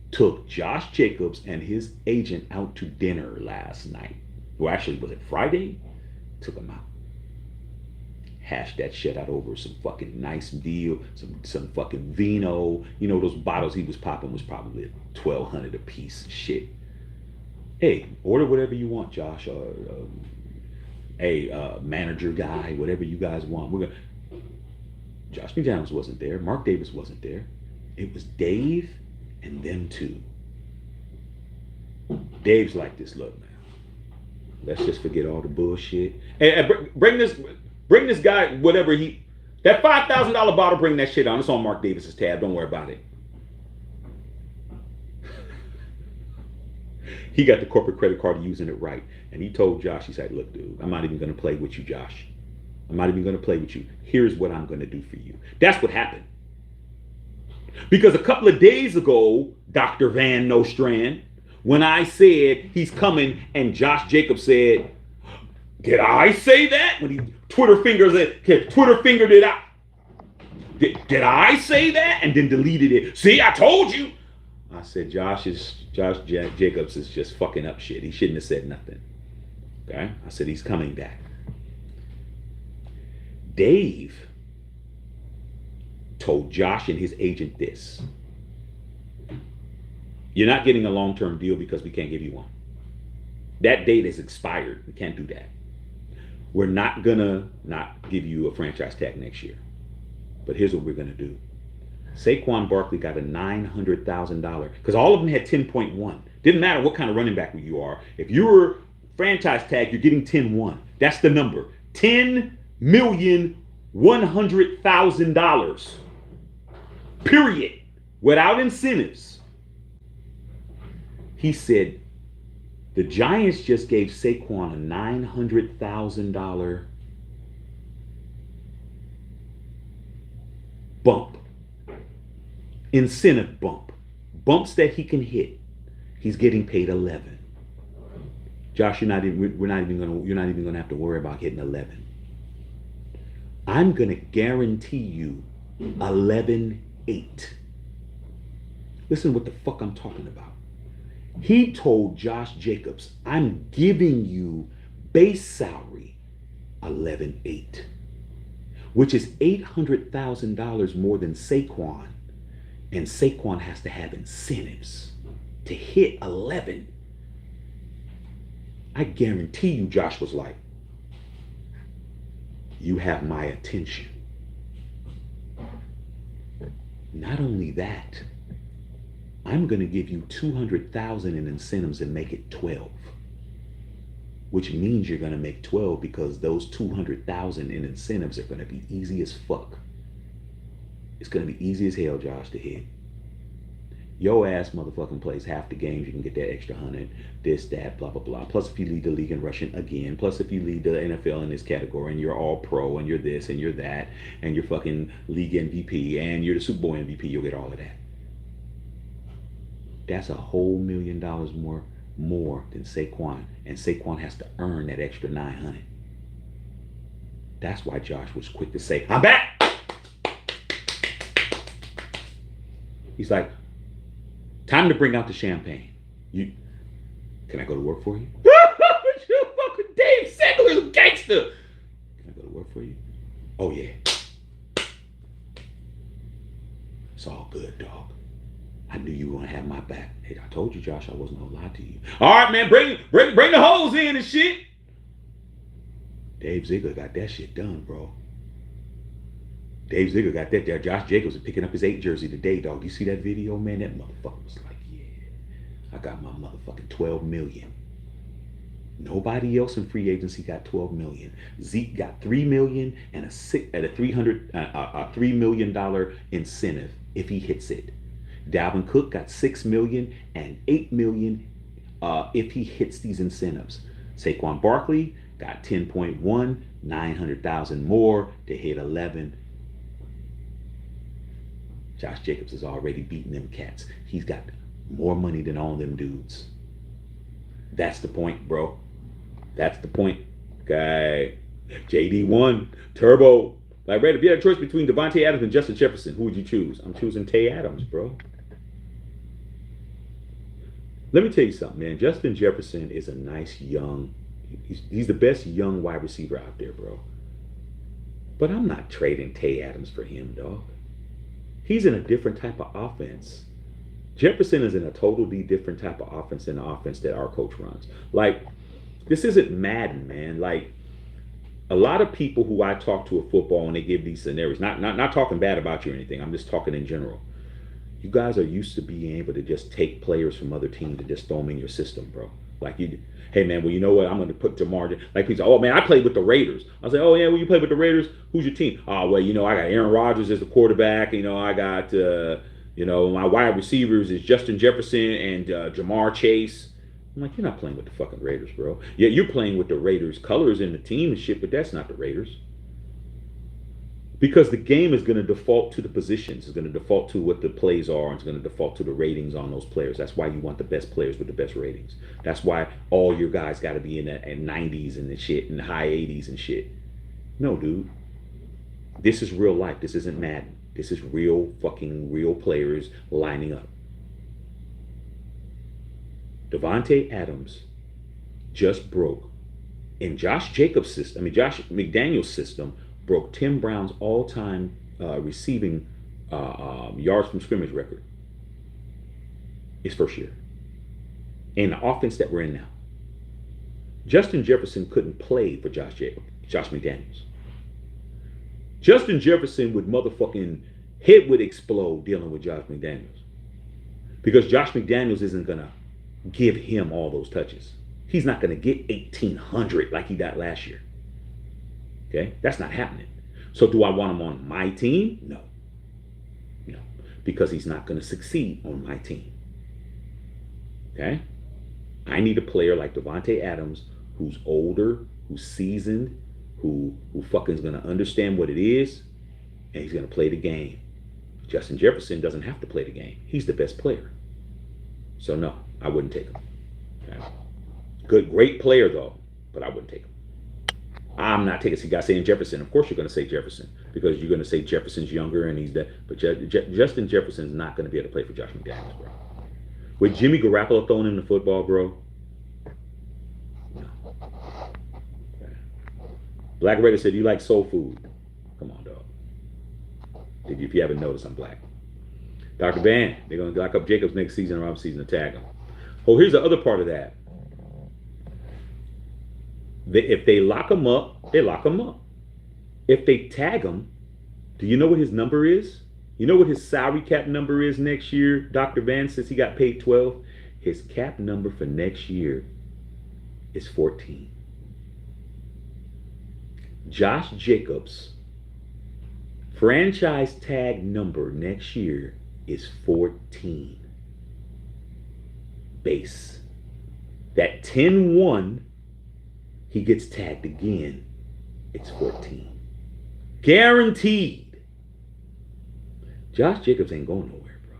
took Josh Jacobs and his agent out to dinner last night. Well, actually, was it Friday? Took him out. Hashed that shit out over some fucking nice deal, some fucking vino. You know, those bottles he was popping was probably $1,200 a piece. Shit. Hey, order whatever you want, Josh. Manager guy, whatever you guys want. Josh McDaniels wasn't there. Mark Davis wasn't there. It was Dave and them two. Dave's like this. Look, man. Let's just forget all the bullshit. And bring this guy, whatever that $5,000 bottle, bring that shit on. It's on Mark Davis's tab. Don't worry about it. He got the corporate credit card using it right. And he told Josh, he said, look, dude, I'm not even going to play with you, Josh. I'm not even going to play with you. Here's what I'm going to do for you. That's what happened. Because a couple of days ago, Dr. Van Nostrand, when I said he's coming and Josh Jacobs said, did I say that? When he Twitter fingered it out. Did I say that? And then deleted it. See, I told you. I said Josh Jacobs is just fucking up shit. He shouldn't have said nothing. Okay? I said he's coming back. Dave told Josh and his agent this. You're not getting a long-term deal because we can't give you one. That date has expired. We can't do that. We're not gonna not give you a franchise tag next year. But here's what we're gonna do. Saquon Barkley got a $900,000 because all of them had 10.1. Didn't matter what kind of running back you are. If you were franchise tag, you're getting 10.1. That's the number. $10,100,000. Period. Without incentives. He said the Giants just gave Saquon a $900,000 bump. Incentive bump. Bumps that he can hit. He's getting paid 11. Josh, you're not even gonna have to worry about hitting 11. I'm gonna guarantee you 11.8. Listen what the fuck I'm talking about. He told Josh Jacobs, I'm giving you base salary 11.8, which is $800,000 more than Saquon. And Saquon has to have incentives to hit 11. I guarantee you Josh was like, you have my attention. Not only that, I'm going to give you $200,000 in incentives and make it 12, which means you're going to make 12 because those $200,000 in incentives are going to be easy as fuck. It's going to be easy as hell, Josh, to hit. Your ass motherfucking plays half the games, you can get that extra 100, this, that, blah, blah, blah. Plus if you lead the league in rushing again, plus if you lead the NFL in this category and you're all pro and you're this and you're that and you're fucking league MVP and you're the Super Bowl MVP, you'll get all of that. That's a whole $1 million more than Saquon, and Saquon has to earn that extra 900. That's why Josh was quick to say, I'm back. He's like, Time to bring out the champagne. Can I go to work for you? You fucking Dave Segler's a gangster. Can I go to work for you? Oh yeah. It's all good, dog. I knew you were gonna have my back. Hey, I told you, Josh, I wasn't gonna lie to you. All right, man, bring the hoes in and shit. Dave Ziegler got that shit done, bro. Dave Ziegler got that there. Josh Jacobs is picking up his 8 jersey today, dog. You see that video, man? That motherfucker was like, yeah, I got my motherfucking 12 million. Nobody else in free agency got 12 million. Zeke got 3 million and a $3 million incentive if he hits it. Dalvin Cook got 6 million and 8 million if he hits these incentives. Saquon Barkley got 10.1, 900,000 more to hit 11. Josh Jacobs is already beating them cats. He's got more money than all them dudes. That's the point, bro. That's the point. Okay. JD1, Turbo. Like, Red, if you had a choice between Devontae Adams and Justin Jefferson, who would you choose? I'm choosing Tay Adams, bro. Let me tell you something, man. Justin Jefferson is a nice young, he's the best young wide receiver out there, bro. But I'm not trading Tay Adams for him, dog. He's in a different type of offense. Jefferson is in a totally different type of offense than the offense that our coach runs. Like, this isn't Madden, man. Like, a lot of people who I talk to at football and they give these scenarios, not talking bad about you or anything, I'm just talking in general. You guys are used to being able to just take players from other teams and just throw them in your system, bro. Like, hey man, well, you know what? I'm going to put Jamar. Like, he's like, oh man, I played with the Raiders. I was like, oh yeah, well, you played with the Raiders? Who's your team? Oh, well, you know, I got Aaron Rodgers as the quarterback. You know, I got, you know, my wide receivers is Justin Jefferson and Jamar Chase. I'm like, you're not playing with the fucking Raiders, bro. Yeah, you're playing with the Raiders colors in the team and shit, but that's not the Raiders. Because the game is going to default to the positions. It's going to default to what the plays are, and it's going to default to the ratings on those players. That's why you want the best players with the best ratings. That's why all your guys got to be in the 90s and the shit, and the high 80s and shit. No, dude. This is real life. This isn't Madden. This is real players lining up. Devontae Adams just broke in Josh Jacobs' system. I mean, Josh McDaniels' system broke Tim Brown's all-time receiving yards from scrimmage record his first year in the offense that we're in now. Justin Jefferson couldn't play for Josh McDaniels. Justin Jefferson would motherfucking head would explode dealing with Josh McDaniels, because Josh McDaniels isn't gonna give him all those touches. He's not gonna get 1,800 like he got last year. Okay, that's not happening. So do I want him on my team? No. No, because he's not going to succeed on my team. Okay, I need a player like Devontae Adams, who's older, who's seasoned, who fucking is going to understand what it is, and he's going to play the game. Justin Jefferson doesn't have to play the game. He's the best player. So no, I wouldn't take him. Okay? Great player though, but I wouldn't take him. I'm not taking. See, guys saying Jefferson. Of course, you're going to say Jefferson because you're going to say Jefferson's younger and he's that. But Justin Jefferson's not going to be able to play for Josh McDaniels, bro. With Jimmy Garoppolo throwing him the football, bro. No. Okay. Black Raider said, "You like soul food?" Come on, dog. If you haven't noticed, I'm black. Dr. Van, they're going to lock up Jacobs next season or off season to tag him. Oh, here's the other part of that. If they lock him up, they lock him up. If they tag him, do you know what his number is? You know what his salary cap number is next year? Dr. Van says he got paid 12. His cap number for next year is 14. Josh Jacobs' franchise tag number next year is 14. Base. That 10-1, he gets tagged again, it's 14. Guaranteed. Josh Jacobs ain't going nowhere, bro.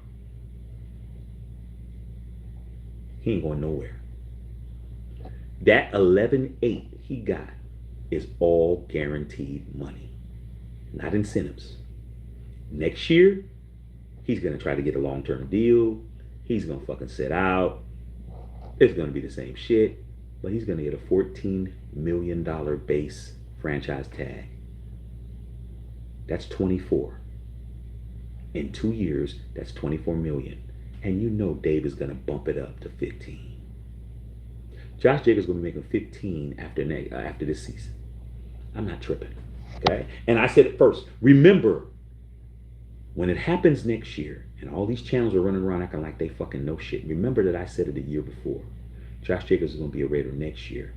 He ain't going nowhere. That 11-8 he got is all guaranteed money, not incentives. Next year, he's going to try to get a long-term deal. He's going to fucking sit out. It's going to be the same shit. But he's going to get a $14 million base franchise tag. That's 24. In 2 years, that's 24 million. And you know Dave is going to bump it up to 15. Josh Jacobs is going to be making 15 after this season. I'm not tripping. Okay? And I said it first. Remember, when it happens next year, and all these channels are running around acting like they fucking know shit, remember that I said it the year before. Josh Jacobs is going to be a Raider next year.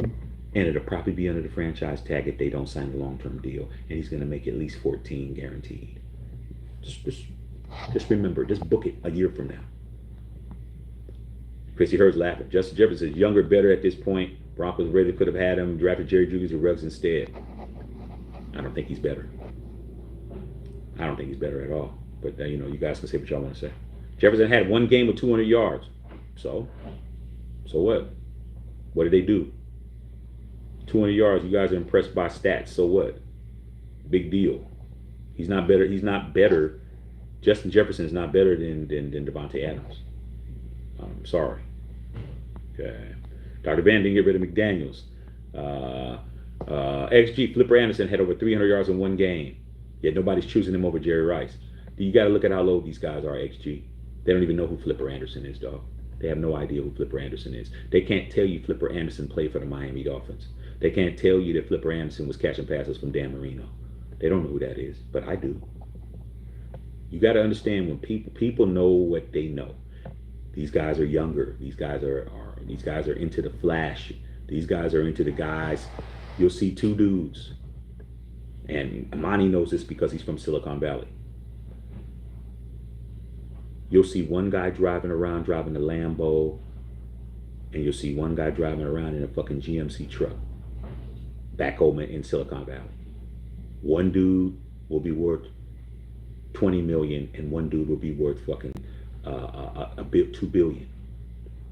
And it'll probably be under the franchise tag if they don't sign a long-term deal. And he's going to make at least 14 guaranteed. Just remember, just book it a year from now. Chrissy Hurd's laughing. Justin Jefferson is younger, better at this point. Broncos really could have had him, drafted Jerry Jeudy or Ruggs instead. I don't think he's better. I don't think he's better at all. But, you guys can say what y'all want to say. Jefferson had one game with 200 yards. So what? What did they do? 200 yards. You guys are impressed by stats. So what? Big deal. He's not better. He's not better. Justin Jefferson is not better than Devontae Adams. I'm sorry. Okay. Dr. Van didn't get rid of McDaniels. XG Flipper Anderson had over 300 yards in one game. Yet nobody's choosing him over Jerry Rice. You got to look at how low these guys are, XG. They don't even know who Flipper Anderson is, dog. They have no idea who Flipper Anderson is. They can't tell you Flipper Anderson played for the Miami Dolphins. They can't tell you that Flipper Anderson was catching passes from Dan Marino. They don't know who that is, but I do. You got to understand when people know what they know. These guys are younger. These guys are into the flash. These guys are into the guys. You'll see two dudes. And Amani knows this because he's from Silicon Valley. You'll see one guy driving the Lambo, and you'll see one guy driving around in a fucking GMC truck back home in Silicon Valley. One dude will be worth 20 million, and one dude will be worth fucking $2 billion.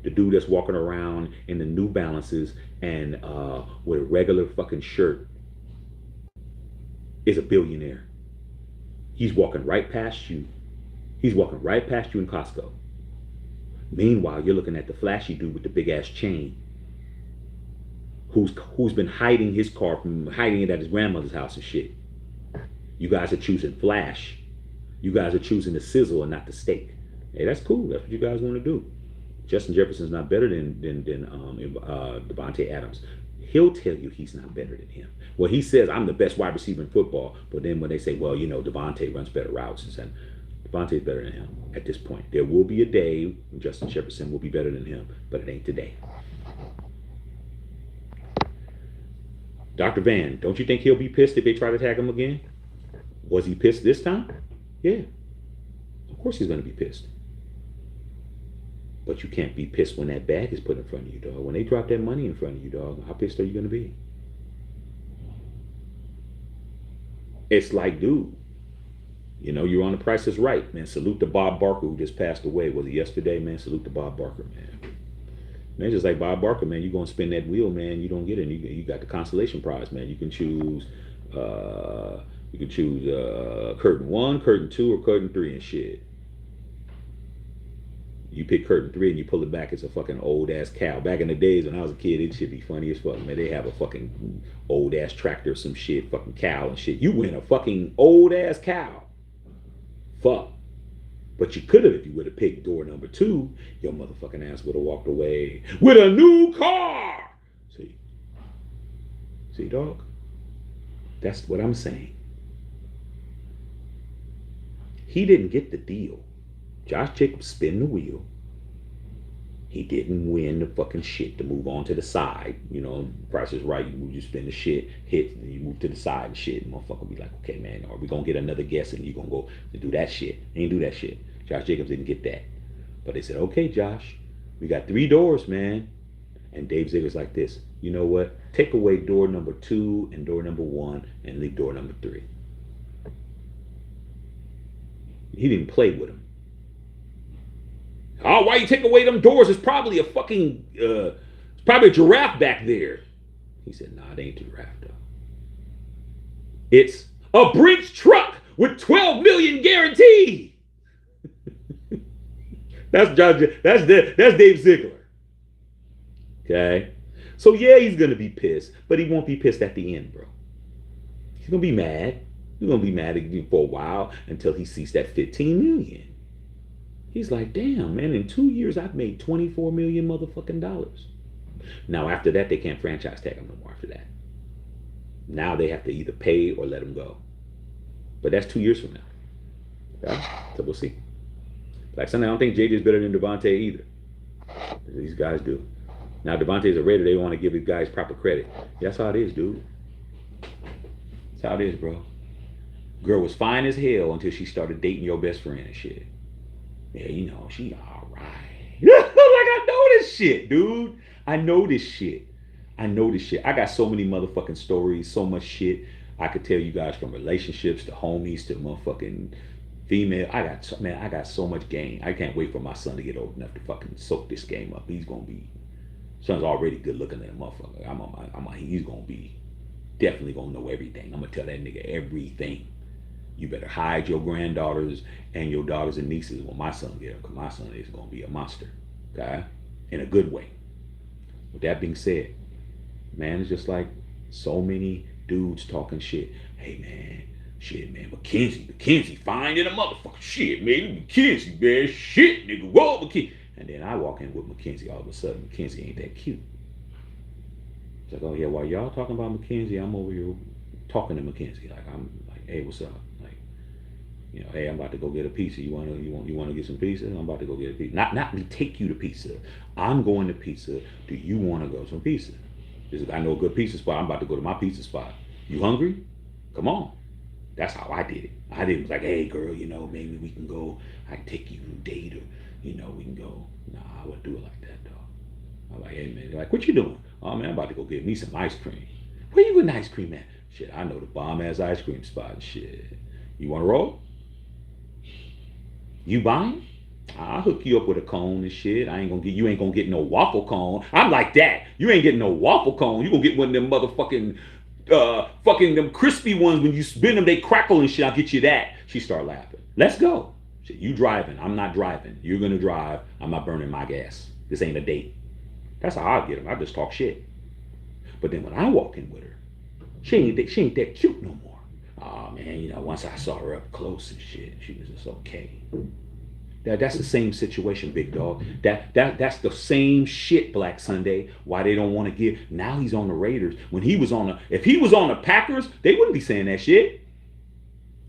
The dude that's walking around in the New Balances and with a regular fucking shirt is a billionaire. He's walking right past you. He's walking right past you in Costco. Meanwhile, you're looking at the flashy dude with the big ass chain, who's been hiding his car from hiding it at his grandmother's house and shit. You guys are choosing flash. You guys are choosing the sizzle and not the steak. Hey, that's cool. That's what you guys want to do. Justin Jefferson's not better than Devontae Adams. He'll tell you he's not better than him. Well, he says, I'm the best wide receiver in football. But then when they say, well, Devontae runs better routes, and Devontae's better than him at this point. There will be a day when Justin Jefferson will be better than him, but it ain't today. Dr. Van, don't you think he'll be pissed if they try to tag him again? Was he pissed this time? Yeah. Of course he's going to be pissed. But you can't be pissed when that bag is put in front of you, dog. When they drop that money in front of you, dog, how pissed are you going to be? It's like, dude, you're on The Price is Right, man. Salute to Bob Barker, who just passed away. Was it yesterday, man? Salute to Bob Barker, man. Man, just like Bob Barker, man, you're going to spin that wheel, man. You don't get it. You got the consolation prize, man. You can choose curtain 1, curtain 2, or curtain 3 and shit. You pick curtain 3 and you pull it back, it's a fucking old ass cow. Back in the days when I was a kid, it should be funny as fuck, man. They have a fucking old ass tractor or some shit, fucking cow and shit. You win a fucking old ass cow. Fuck. But you could have, if you would have picked door number 2, your motherfucking ass would have walked away with a new car. See, dog? That's what I'm saying. He didn't get the deal. Josh Jacobs spin the wheel. He didn't win the fucking shit to move on to the side. Price is Right. You spin the shit, hit, and you move to the side and shit. And motherfucker be like, okay, man, are we going to get another guess and you going to go and do that shit? He ain't do that shit. Josh Jacobs didn't get that. But they said, okay, Josh, we got 3 doors, man. And Dave Ziegler's like this. You know what? Take away door number 2 and door number 1 and leave door number 3. He didn't play with him. Oh, why you take away them doors? It's probably a fucking, it's probably a giraffe back there. He said, nah, it ain't a giraffe, though. It's a Brinks truck with 12 million guaranteed. That's Dave Ziegler. Okay. So yeah, he's gonna be pissed, but he won't be pissed at the end, bro. He's gonna be mad. He's gonna be mad at you for a while until he sees that 15 million. He's like, damn, man, in 2 years I've made 24 million motherfucking dollars. Now after that, they can't franchise tag him no more after that. Now they have to either pay or let him go. But that's 2 years from now. Okay? So we'll see. Like Sunday, I don't think JJ's better than Devontae either. These guys do. Now Devontae's a Raider, they want to give these guys proper credit. That's how it is, dude. That's how it is, bro. Girl was fine as hell until she started dating your best friend and shit. Yeah, you know, she alright. Like, I know this shit, dude. I know this shit. I know this shit. I got so many motherfucking stories, so much shit I could tell you guys, from relationships to homies to motherfucking female. I got so much game. I can't wait for my son to get old enough to fucking soak this game up. He's gonna be, son's already good looking at a motherfucker. He's gonna be definitely gonna know everything. I'm gonna tell that nigga everything. You better hide your granddaughters and your daughters and nieces when my son get up, because my son is gonna be a monster. Okay? In a good way. With that being said, man, it's just like so many dudes talking shit. Hey man, shit man, McKenzie, fine in a motherfucker. Shit man, McKenzie, man, shit nigga, whoa McKenzie. And then I walk in with McKenzie, all of a sudden McKenzie ain't that cute. It's like, oh yeah, while y'all talking about McKenzie, I'm over here talking to McKenzie. Like I'm like, hey, what's up? Like, you know, hey, I'm about to go get a pizza. You wanna get some pizza? I'm about to go get a pizza. Not me take you to pizza. I'm going to pizza. Do you wanna go to some pizza? I know a good pizza spot. I'm about to go to my pizza spot. You hungry? Come on. That's how I did it. I did it was like, hey girl, you know, maybe we can go. I can take you on a date, or you know, we can go. Nah, I wouldn't do it like that, dog. I'm like, hey man, they're like, what you doing? Oh man, I'm about to go get me some ice cream. Where you getting ice cream at? Shit, I know the bomb ass ice cream spot and shit. You wanna roll? You buying? I'll hook you up with a cone and shit. You ain't gonna get no waffle cone. I'm like that. You ain't getting no waffle cone. You gonna get one of them motherfucking them crispy ones. When you spin them, they crackle and shit. I'll get you that. She start laughing. Let's go. Shit, you driving. I'm not driving. You're gonna drive. I'm not burning my gas. This ain't a date. That's how I get them. I just talk shit. But then when I walk in with her, she ain't that cute no more. Oh man, you know, once I saw her up close and shit, she was just okay. That's the same situation, big dog. That's the same shit, Black Sunday. Why they don't want to give. Now he's on the Raiders. If he was on the Packers, they wouldn't be saying that shit.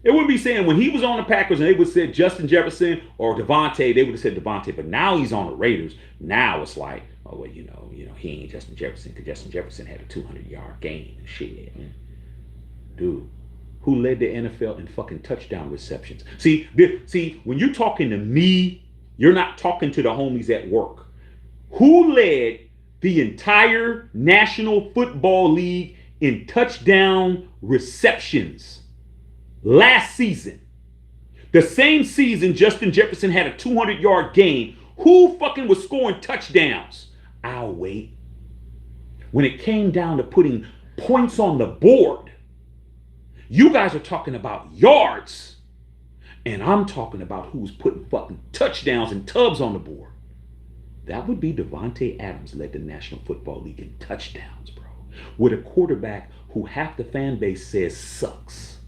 They wouldn't be saying when he was on the Packers and they would have said Justin Jefferson or Devontae, they would have said Devontae. But now he's on the Raiders. Now it's like, oh well, you know, he ain't Justin Jefferson, because Justin Jefferson had a 200-yard game and shit, man. Dude. Who led the NFL in fucking touchdown receptions. See, when you're talking to me, you're not talking to the homies at work. Who led the entire National Football League in touchdown receptions last season? The same season Justin Jefferson had a 200-yard game. Who fucking was scoring touchdowns? I'll wait. When it came down to putting points on the board, you guys are talking about yards, and I'm talking about who's putting fucking touchdowns and tubs on the board. That would be Devontae Adams led the National Football League in touchdowns, bro. With a quarterback who half the fan base says sucks.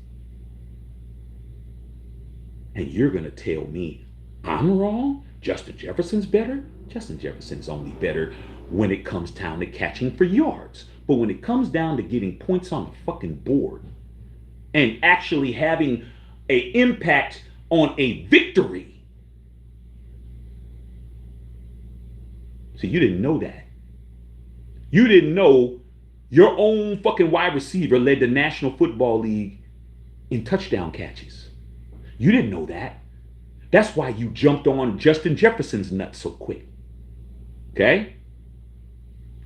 And you're going to tell me I'm wrong? Justin Jefferson's better? Justin Jefferson's only better when it comes down to catching for yards. But when it comes down to getting points on the fucking board, and actually having an impact on a victory. So you didn't know that. You didn't know your own fucking wide receiver led the National Football League in touchdown catches. You didn't know that. That's why you jumped on Justin Jefferson's nuts so quick. Okay?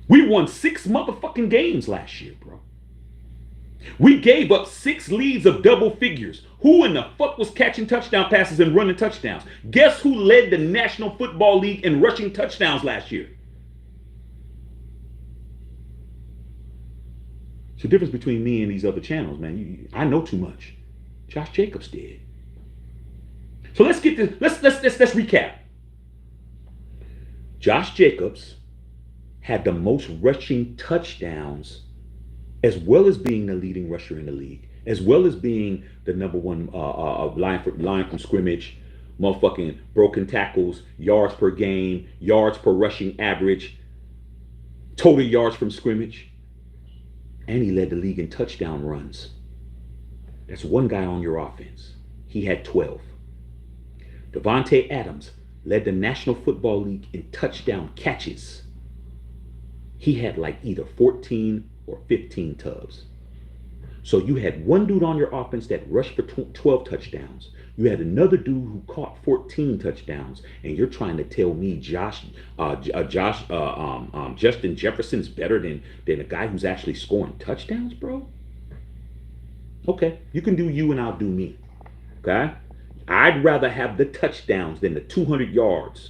We won 6 motherfucking games last year, bro. We gave up 6 leads of double figures. Who in the fuck was catching touchdown passes and running touchdowns? Guess who led the National Football League in rushing touchdowns last year? It's the difference between me and these other channels, man. I know too much. Josh Jacobs did. So let's get this. Let's recap. Josh Jacobs had the most rushing touchdowns, as well as being the leading rusher in the league, as well as being the number one line from scrimmage, motherfucking broken tackles, yards per game, yards per rushing average, total yards from scrimmage, and he led the league in touchdown runs. That's one guy on your offense. He had 12. Davante Adams led the National Football League in touchdown catches. He had like either 14 or 15 tubs. So you had one dude on your offense that rushed for 12 touchdowns. You had another dude who caught 14 touchdowns, and you're trying to tell me Justin Jefferson is better than a guy who's actually scoring touchdowns, bro? Okay, you can do you and I'll do me. Okay? I'd rather have the touchdowns than the 200 yards.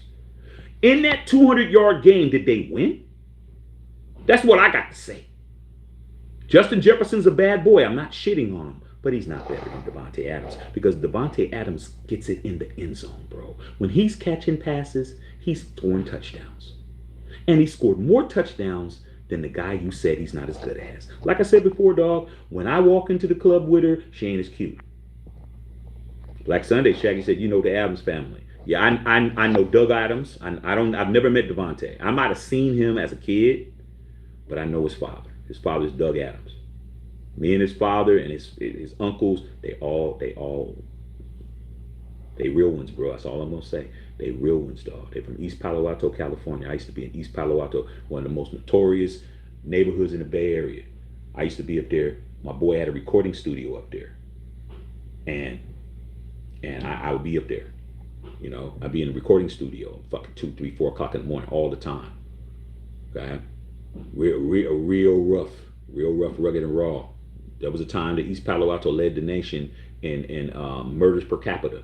In that 200-yard game, did they win? That's what I got to say. Justin Jefferson's a bad boy. I'm not shitting on him, but he's not better than Davante Adams, because Davante Adams gets it in the end zone, bro. When he's catching passes, he's throwing touchdowns. And he scored more touchdowns than the guy you said he's not as good as. Like I said before, dog, when I walk into the club with her, she ain't as cute. Black Sunday, Shaggy said, you know the Adams family. Yeah, I know Doug Adams. I've never met Davante. I might have seen him as a kid, but I know his father. His father's Doug Adams. Me and his father and his uncles, they real ones, bro. That's all I'm gonna say. They real ones, dog. They're from East Palo Alto, California. I used to be in East Palo Alto, one of the most notorious neighborhoods in the Bay Area. I used to be up there. My boy had a recording studio up there, and I would be up there. You know, I'd be in the recording studio, fucking 2, 3, 4 o'clock in the morning all the time. Okay, real rough, rugged and raw. There was a time that East Palo Alto led the nation in murders per capita.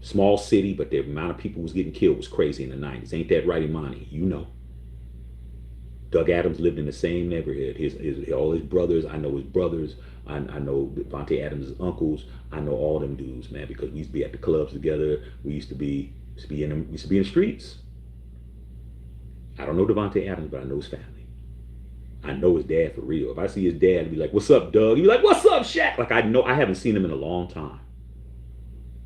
Small city, but the amount of people who was getting killed was crazy in the 90s. Ain't that right, Imani? You know. Doug Adams lived in the same neighborhood. All his brothers, I know his brothers. I know Davante Adams' uncles. I know all them dudes, man, because we used to be at the clubs together. We used to be in the streets. I don't know Davante Adams, but I know his family. I know his dad for real. If I see his dad, I'd be like, "What's up, Doug?" He'd be like, "What's up, Shaq?" Like, I haven't seen him in a long time.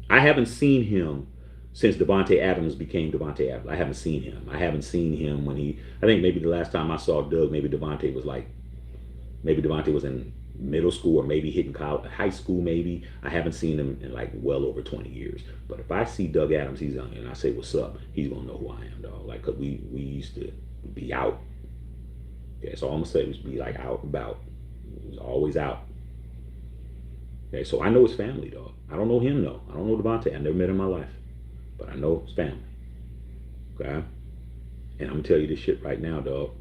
I haven't seen him since Davante Adams became Davante Adams. I haven't seen him. I haven't seen him when I think maybe the last time I saw Doug, maybe Davante was in middle school, or maybe hitting high school, maybe. I haven't seen him in like well over 20 years. But if I see Doug Adams, he's on, and I say, "What's up?" He's gonna know who I am, dog. Like, cause we used to be out. Yeah, so all I'm gonna say was be like out and about. He was always out. Okay, so I know his family, dog. I don't know him, though. I don't know Davante. I never met him in my life, but I know his family. Okay, and I'm gonna tell you this shit right now, dog.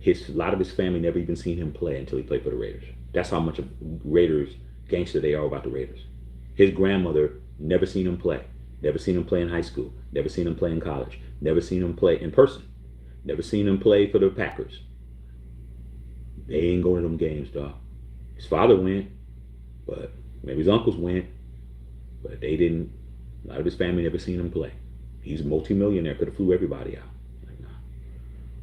A lot of his family never even seen him play until he played for the Raiders. That's how much of Raiders gangster they are about the Raiders. His grandmother never seen him play. Never seen him play in high school. Never seen him play in college. Never seen him play in person. Never seen him play for the Packers. They ain't going to them games, dog. His father went, but maybe his uncles went, but they didn't. A lot of his family never seen him play. He's a multimillionaire, could have flew everybody out. Like, nah.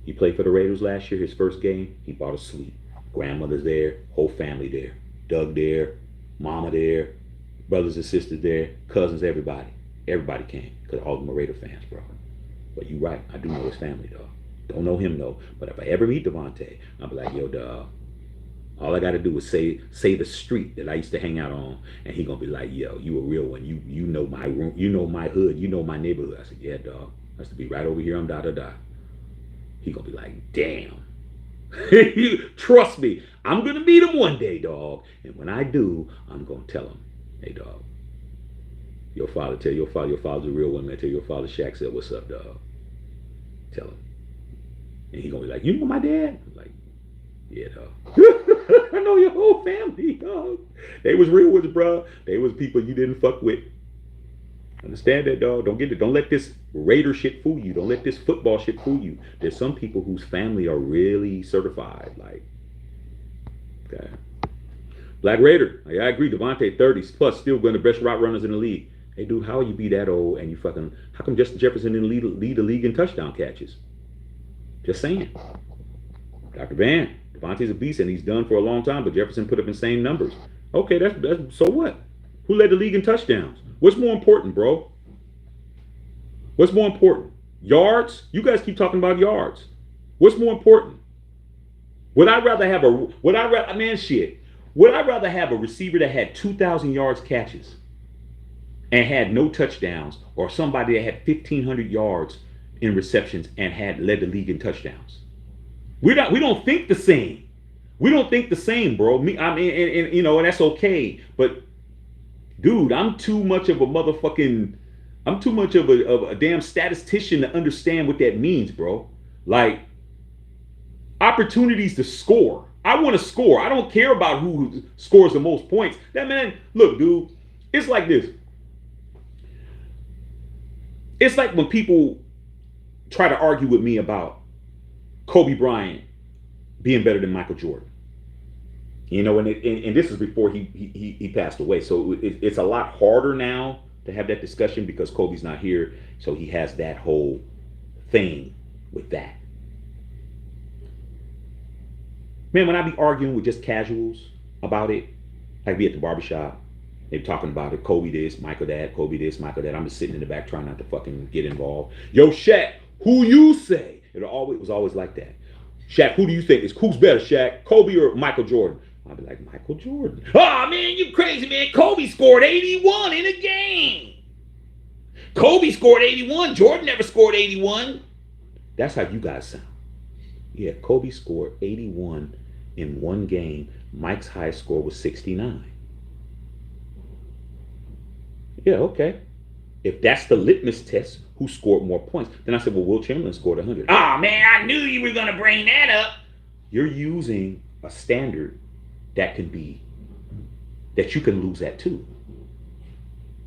He played for the Raiders last year, his first game. He bought a suite. Grandmother's there, whole family there. Doug there, mama there, brothers and sisters there, cousins, everybody. Everybody came, because all of them are Raider fans, bro. But you're right, I do know his family, dog. Don't know him, though. But if I ever meet Davante, I'll be like, "Yo, dog, all I got to do is say the street that I used to hang out on," and he gonna be like, "Yo, you a real one. You know my room. You know my hood. You know my neighborhood." I said, "Yeah, dog. I used to be right over here on da-da-da." He gonna be like, "Damn." Trust me, I'm gonna meet him one day, dog. And when I do, I'm gonna tell him, "Hey, dog, tell your father's a real one, man. Tell your father Shaq said, 'What's up, dog?' Tell him." And he gonna be like, "You know my dad?" I'm like, "Yeah, dog." I know your whole family, dog. They was real ones, bro. They was people you didn't fuck with. Understand that, dog. Don't let this Raider shit fool you. Don't let this football shit fool you. There's some people whose family are really certified. Like, okay. Black Raider. I agree. Davante 30s plus still one of the best route runners in the league. Hey, dude, how you be that old and you fucking? How come Justin Jefferson didn't lead the league in touchdown catches? Just saying. Dr. Van, Devontae's a beast and he's done for a long time, but Jefferson put up insane numbers. Okay, that's so what? Who led the league in touchdowns? What's more important, bro? What's more important? Yards? You guys keep talking about yards. What's more important? Would I rather have a would I rather man shit? Would I rather have a receiver that had 2,000 yards catches and had no touchdowns, or somebody that had 1,500 yards in receptions and had led the league in touchdowns? We don't think the same. We don't think the same, bro. I mean, and you know, and that's okay. But dude, I'm too much of a damn statistician to understand what that means, bro. Like, opportunities to score. I want to score. I don't care about who scores the most points. That man, look, dude, it's like this. It's like when people try to argue with me about Kobe Bryant being better than Michael Jordan. You know, and this is before he passed away. So it's a lot harder now to have that discussion because Kobe's not here. So he has that whole thing with that. Man, when I be arguing with just casuals about it, I be at the barbershop, they talking about it, Kobe this, Michael that, Kobe this, Michael that. I'm just sitting in the back trying not to fucking get involved. Yo, Shaq, who you say? It was always like that. Shaq, who do you think who's better, Shaq, Kobe or Michael Jordan? I'll be like, Michael Jordan. Oh man, you crazy, man. Kobe scored 81 in a game. Kobe scored 81. Jordan never scored 81. That's how you guys sound. Yeah, Kobe scored 81 in one game. Mike's highest score was 69. Yeah, okay. If that's the litmus test, who scored more points? Then I said, well, Will Chamberlain scored 100. Oh, man, I knew you were going to bring that up. You're using a standard that you can lose at too.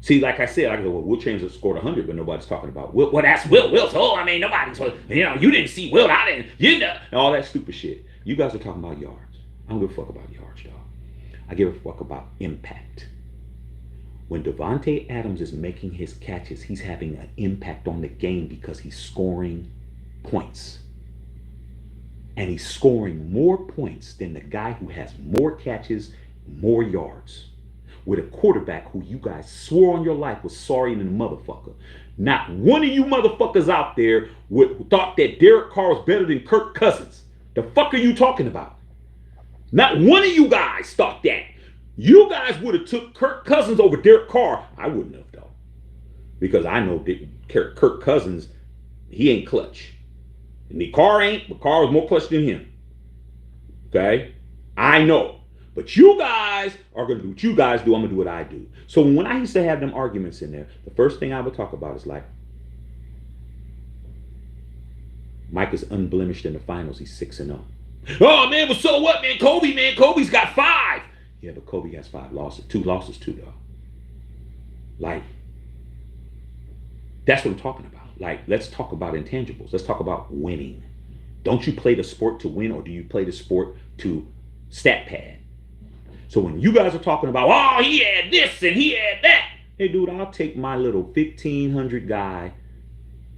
See, like I said, I go, well, Will Chamberlain scored 100, but nobody's talking about Will. Well, that's Will. Will's whole. I mean, nobody's, you know, you didn't see Will. I didn't, you know, and all that stupid shit. You guys are talking about yards. I don't give a fuck about yards, dog. I give a fuck about impact. When Davante Adams is making his catches, he's having an impact on the game because he's scoring points. And he's scoring more points than the guy who has more catches, more yards. With a quarterback who you guys swore on your life was sorry than a motherfucker. Not one of you motherfuckers out there thought that Derek Carr was better than Kirk Cousins. The fuck are you talking about? Not one of you guys thought that. You guys would have took Kirk Cousins over Derek Carr. I wouldn't have, though. Because I know Kirk Cousins, he ain't clutch. And the Carr ain't, but Carr was more clutch than him. Okay? I know. But you guys are going to do what you guys do. I'm going to do what I do. So when I used to have them arguments in there, the first thing I would talk about is like, Mike is unblemished in the finals. He's 6-0. Oh, man, but so what, man? Kobe's got 5. Yeah, but Kobe has 5 losses. 2 losses too, though. Like, that's what I'm talking about. Like, let's talk about intangibles. Let's talk about winning. Don't you play the sport to win, or do you play the sport to stat pad? So when you guys are talking about, oh, he had this and he had that. Hey, dude, I'll take my little 1,500 guy.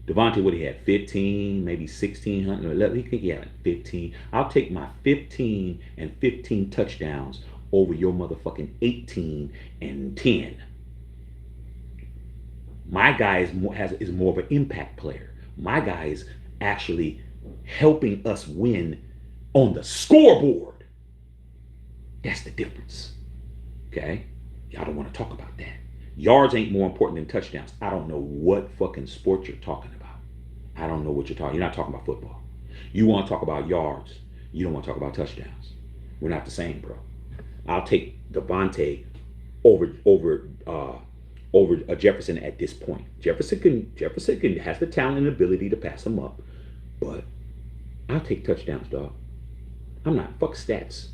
Devontae, what he had, 15, maybe 1,600. He had 15. I'll take my 15 and 15 touchdowns over your motherfucking 18 and 10. My guy is more of an impact player. My guy is actually helping us win on the scoreboard. That's the difference. Okay? Y'all don't want to talk about that. Yards ain't more important than touchdowns. I don't know what fucking sport you're talking about. I don't know what you're talking. You're not talking about football. You want to talk about yards. You don't want to talk about touchdowns. We're not the same, bro. I'll take Devontae over Jefferson at this point. Jefferson has the talent and ability to pass him up, but I'll take touchdowns, dog. I'm not fuck stats.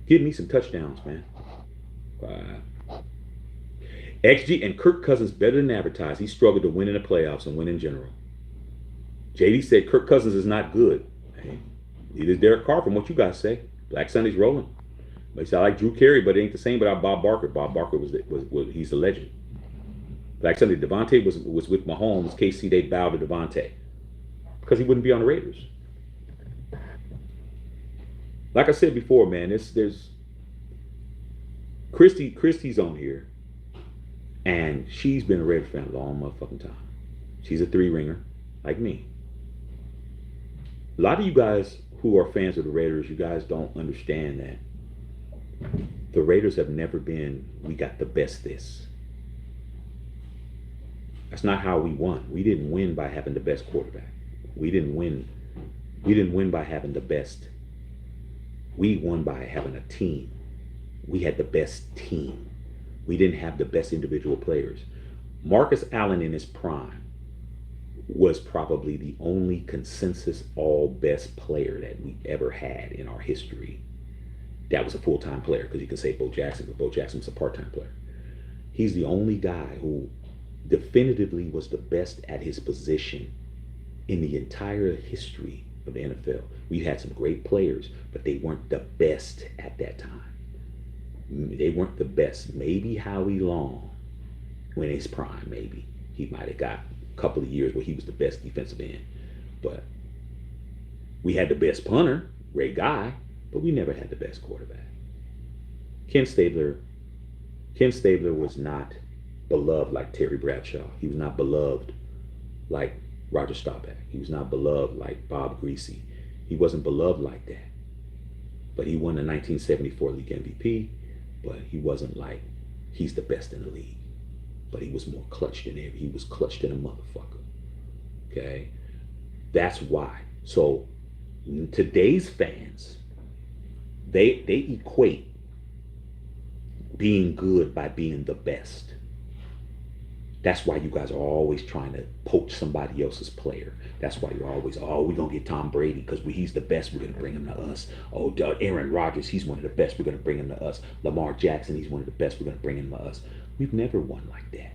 Give me some touchdowns, man. XG and Kirk Cousins better than advertised. He struggled to win in the playoffs and win in general. JD said Kirk Cousins is not good. Hey, neither is Derek Carr from what you guys say. Black Sunday's rolling. But he said I like Drew Carey, but it ain't the same without Bob Barker. Bob Barker was he's a legend. Like I said, Devontae was with Mahomes. KC, they bowed to Devontae because he wouldn't be on the Raiders. Like I said before, man, there's Christy's on here, and she's been a Raider fan a long motherfucking time. She's a three ringer, like me. A lot of you guys who are fans of the Raiders, you guys don't understand that the Raiders have never been, we got the best this. That's not how we won. We didn't win by having the best quarterback. We didn't win. We didn't win by having the best. We won by having a team. We had the best team. We didn't have the best individual players. Marcus Allen in his prime was probably the only consensus all best player that we ever had in our history. That was a full-time player, because you can say Bo Jackson, but Bo Jackson was a part-time player. He's the only guy who definitively was the best at his position in the entire history of the NFL. We had some great players, but they weren't the best at that time. They weren't the best. Maybe Howie Long, when his prime, maybe he might have got a couple of years where he was the best defensive end. But we had the best punter, Ray Guy, but we never had the best quarterback. Ken Stabler was not beloved like Terry Bradshaw. He was not beloved like Roger Staubach. He was not beloved like Bob Greasy. He wasn't beloved like that. But he won the 1974 league MVP, but he wasn't like, he's the best in the league. But he was more clutch than ever. He was clutch than a motherfucker. Okay? That's why. So today's fans, they equate being good by being the best. That's why you guys are always trying to poach somebody else's player. That's why you're always, oh, we're going to get Tom Brady because he's the best. We're going to bring him to us. Oh, Aaron Rodgers, he's one of the best. We're going to bring him to us. Lamar Jackson, he's one of the best. We're going to bring him to us. We've never won like that.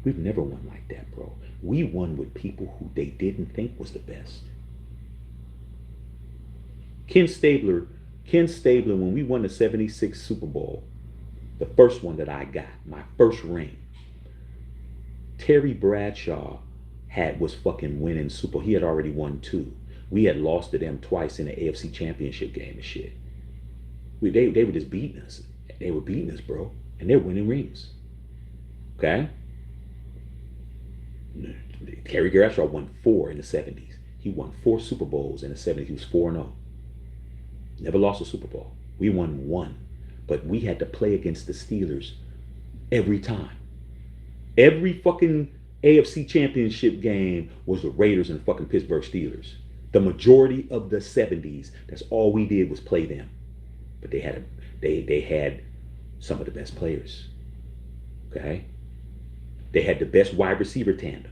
We've never won like that, bro. We won with people who they didn't think was the best. Ken Stabler, when we won the 76 Super Bowl, the first one that I got, my first ring, Terry Bradshaw was fucking winning Super Bowl. He had already won 2. We had lost to them twice in the AFC Championship game and shit. They were just beating us. They were beating us, bro. And they're winning rings. Okay? Terry Bradshaw won 4 in the 70s. He won 4 Super Bowls in the 70s. He was 4-0. Never lost a Super Bowl. We won 1. But we had to play against the Steelers every time. Every fucking AFC Championship game was the Raiders and the fucking Pittsburgh Steelers. The majority of the 70s, that's all we did was play them. But they had some of the best players. Okay? They had the best wide receiver tandem.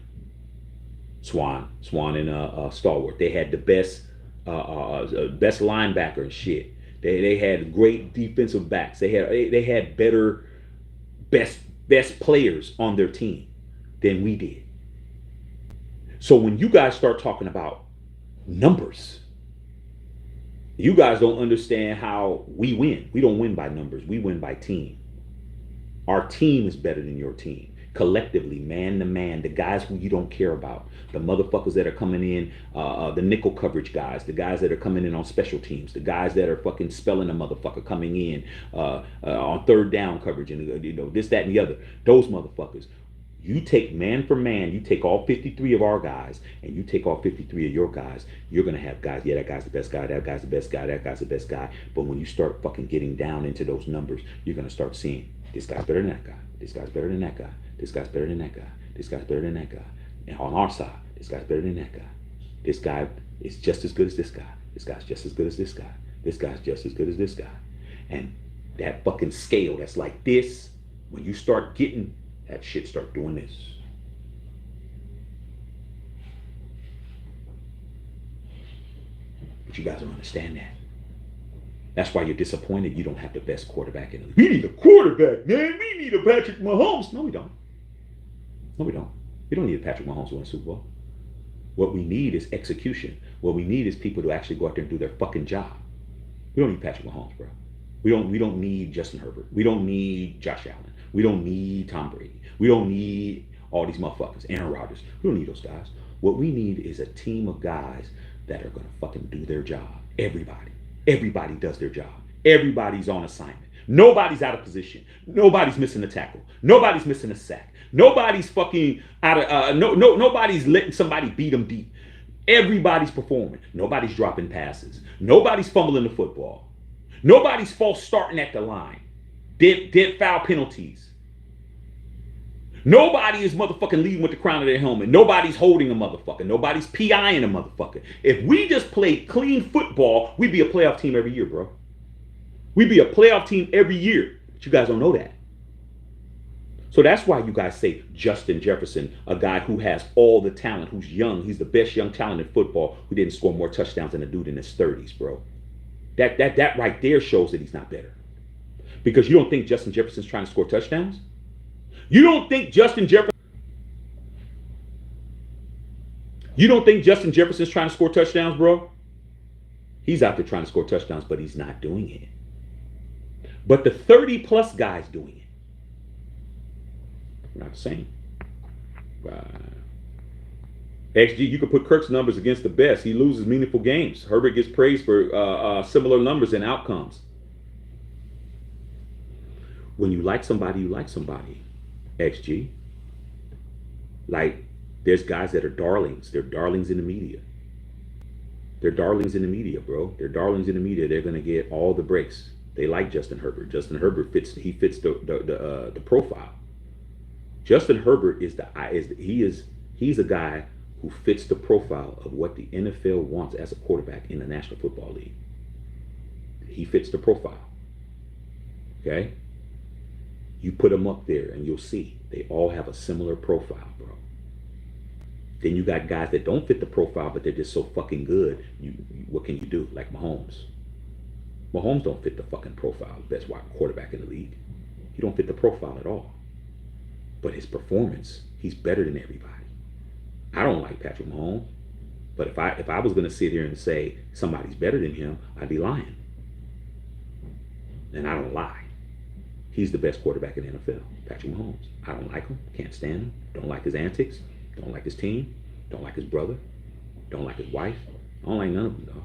Swan and Stalwart. They had the best linebacker and shit. They had great defensive backs. They had better best players on their team than we did. So when you guys start talking about numbers, you guys don't understand how we win. We don't win by numbers. We win by team. Our team is better than your team. Collectively, man to man, the guys who you don't care about, the motherfuckers that are coming in, the nickel coverage guys, the guys that are coming in on special teams, the guys that are fucking spelling a motherfucker coming in on third down coverage, and this, that, and the other. Those motherfuckers. You take man for man, you take all 53 of our guys, and you take all 53 of your guys, you're going to have guys, yeah, that guy's the best guy, that guy's the best guy, that guy's the best guy. But when you start fucking getting down into those numbers, you're going to start seeing, this guy's better than that guy, this guy's better than that guy, this guy's better than that guy, this guy's better than that guy. And on our side, this guy's better than that guy. This guy is just as good as this guy. This guy's just as good as this guy. This guy's just as good as this guy. And that fucking scale that's like this, when you start getting that shit, start doing this. But you guys don't understand that. That's why you're disappointed you don't have the best quarterback in the league. We need a quarterback, man. We need a Patrick Mahomes. No, we don't. No, we don't. We don't need a Patrick Mahomes to win a Super Bowl. What we need is execution. What we need is people to actually go out there and do their fucking job. We don't need Patrick Mahomes, bro. We don't need Justin Herbert. We don't need Josh Allen. We don't need Tom Brady. We don't need all these motherfuckers. Aaron Rodgers. We don't need those guys. What we need is a team of guys that are going to fucking do their job. Everybody. Everybody does their job. Everybody's on assignment. Nobody's out of position. Nobody's missing a tackle. Nobody's missing a sack. Nobody's fucking out of nobody's letting somebody beat them deep. Everybody's performing. Nobody's dropping passes. Nobody's fumbling the football. Nobody's false starting at the line. Dead foul penalties. Nobody is motherfucking leading with the crown of their helmet. Nobody's holding a motherfucker. Nobody's PIing a motherfucker. If we just played clean football, we'd be a playoff team every year, bro. We'd be a playoff team every year. But you guys don't know that. So that's why you guys say Justin Jefferson, a guy who has all the talent, who's young. He's the best young talent in football, who didn't score more touchdowns than a dude in his 30s, bro. That right there shows that he's not better. Because you don't think Justin Jefferson's trying to score touchdowns? You don't think Justin Jefferson's trying to score touchdowns, bro? He's out there trying to score touchdowns, but he's not doing it. But the 30-plus guys doing it. Not the same. XG, you can put Kirk's numbers against the best. He loses meaningful games. Herbert gets praised for similar numbers and outcomes. When you like somebody, you like somebody. XG. Like, there's guys that are darlings. They're darlings in the media. They're darlings in the media, bro. They're darlings in the media. They're going to get all the breaks. They like Justin Herbert. Justin Herbert fits the profile. Justin Herbert he's a guy who fits the profile of what the NFL wants as a quarterback in the National Football League. He fits the profile. Okay? You put them up there and you'll see they all have a similar profile, bro. Then you got guys that don't fit the profile, but they're just so fucking good. What can you do? Like Mahomes. Mahomes don't fit the fucking profile. Best wide quarterback in the league. He don't fit the profile at all. But his performance, he's better than everybody. I don't like Patrick Mahomes, but if I was going to sit here and say somebody's better than him, I'd be lying. And I don't lie. He's the best quarterback in the NFL, Patrick Mahomes. I don't like him, can't stand him, don't like his antics, don't like his team, don't like his brother, don't like his wife. I don't like none of them, though.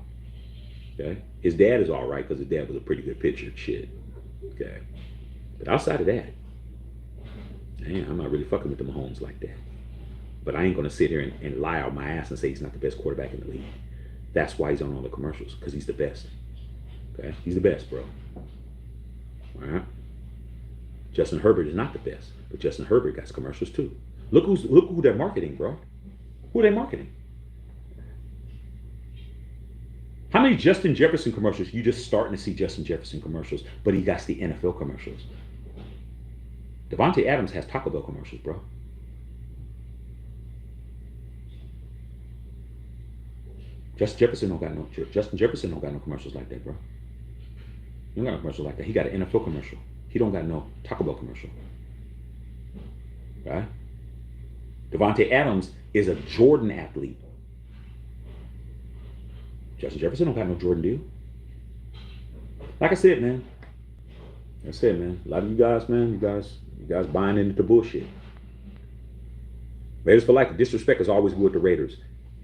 Okay? His dad is all right because his dad was a pretty good pitcher and shit. Okay? But outside of that, man, I'm not really fucking with the Mahomes like that. But I ain't going to sit here and lie out my ass and say he's not the best quarterback in the league. That's why he's on all the commercials, because he's the best. Okay? He's the best, bro. All right? Justin Herbert is not the best, but Justin Herbert got commercials too. Look who they're marketing, bro. Who are they marketing? How many Justin Jefferson commercials? You just starting to see Justin Jefferson commercials, but he got the NFL commercials. Devontae Adams has Taco Bell commercials, bro. Justin Jefferson don't got no commercials like that, bro. He don't got no commercial like that. He got an NFL commercial. He don't got no Taco Bell commercial. Right? Devontae Adams is a Jordan athlete. Justin Jefferson don't got no Jordan deal. Like I said, man. A lot of you guys, man, you guys buying into the bullshit. Raiders for life. Disrespect is always with the Raiders.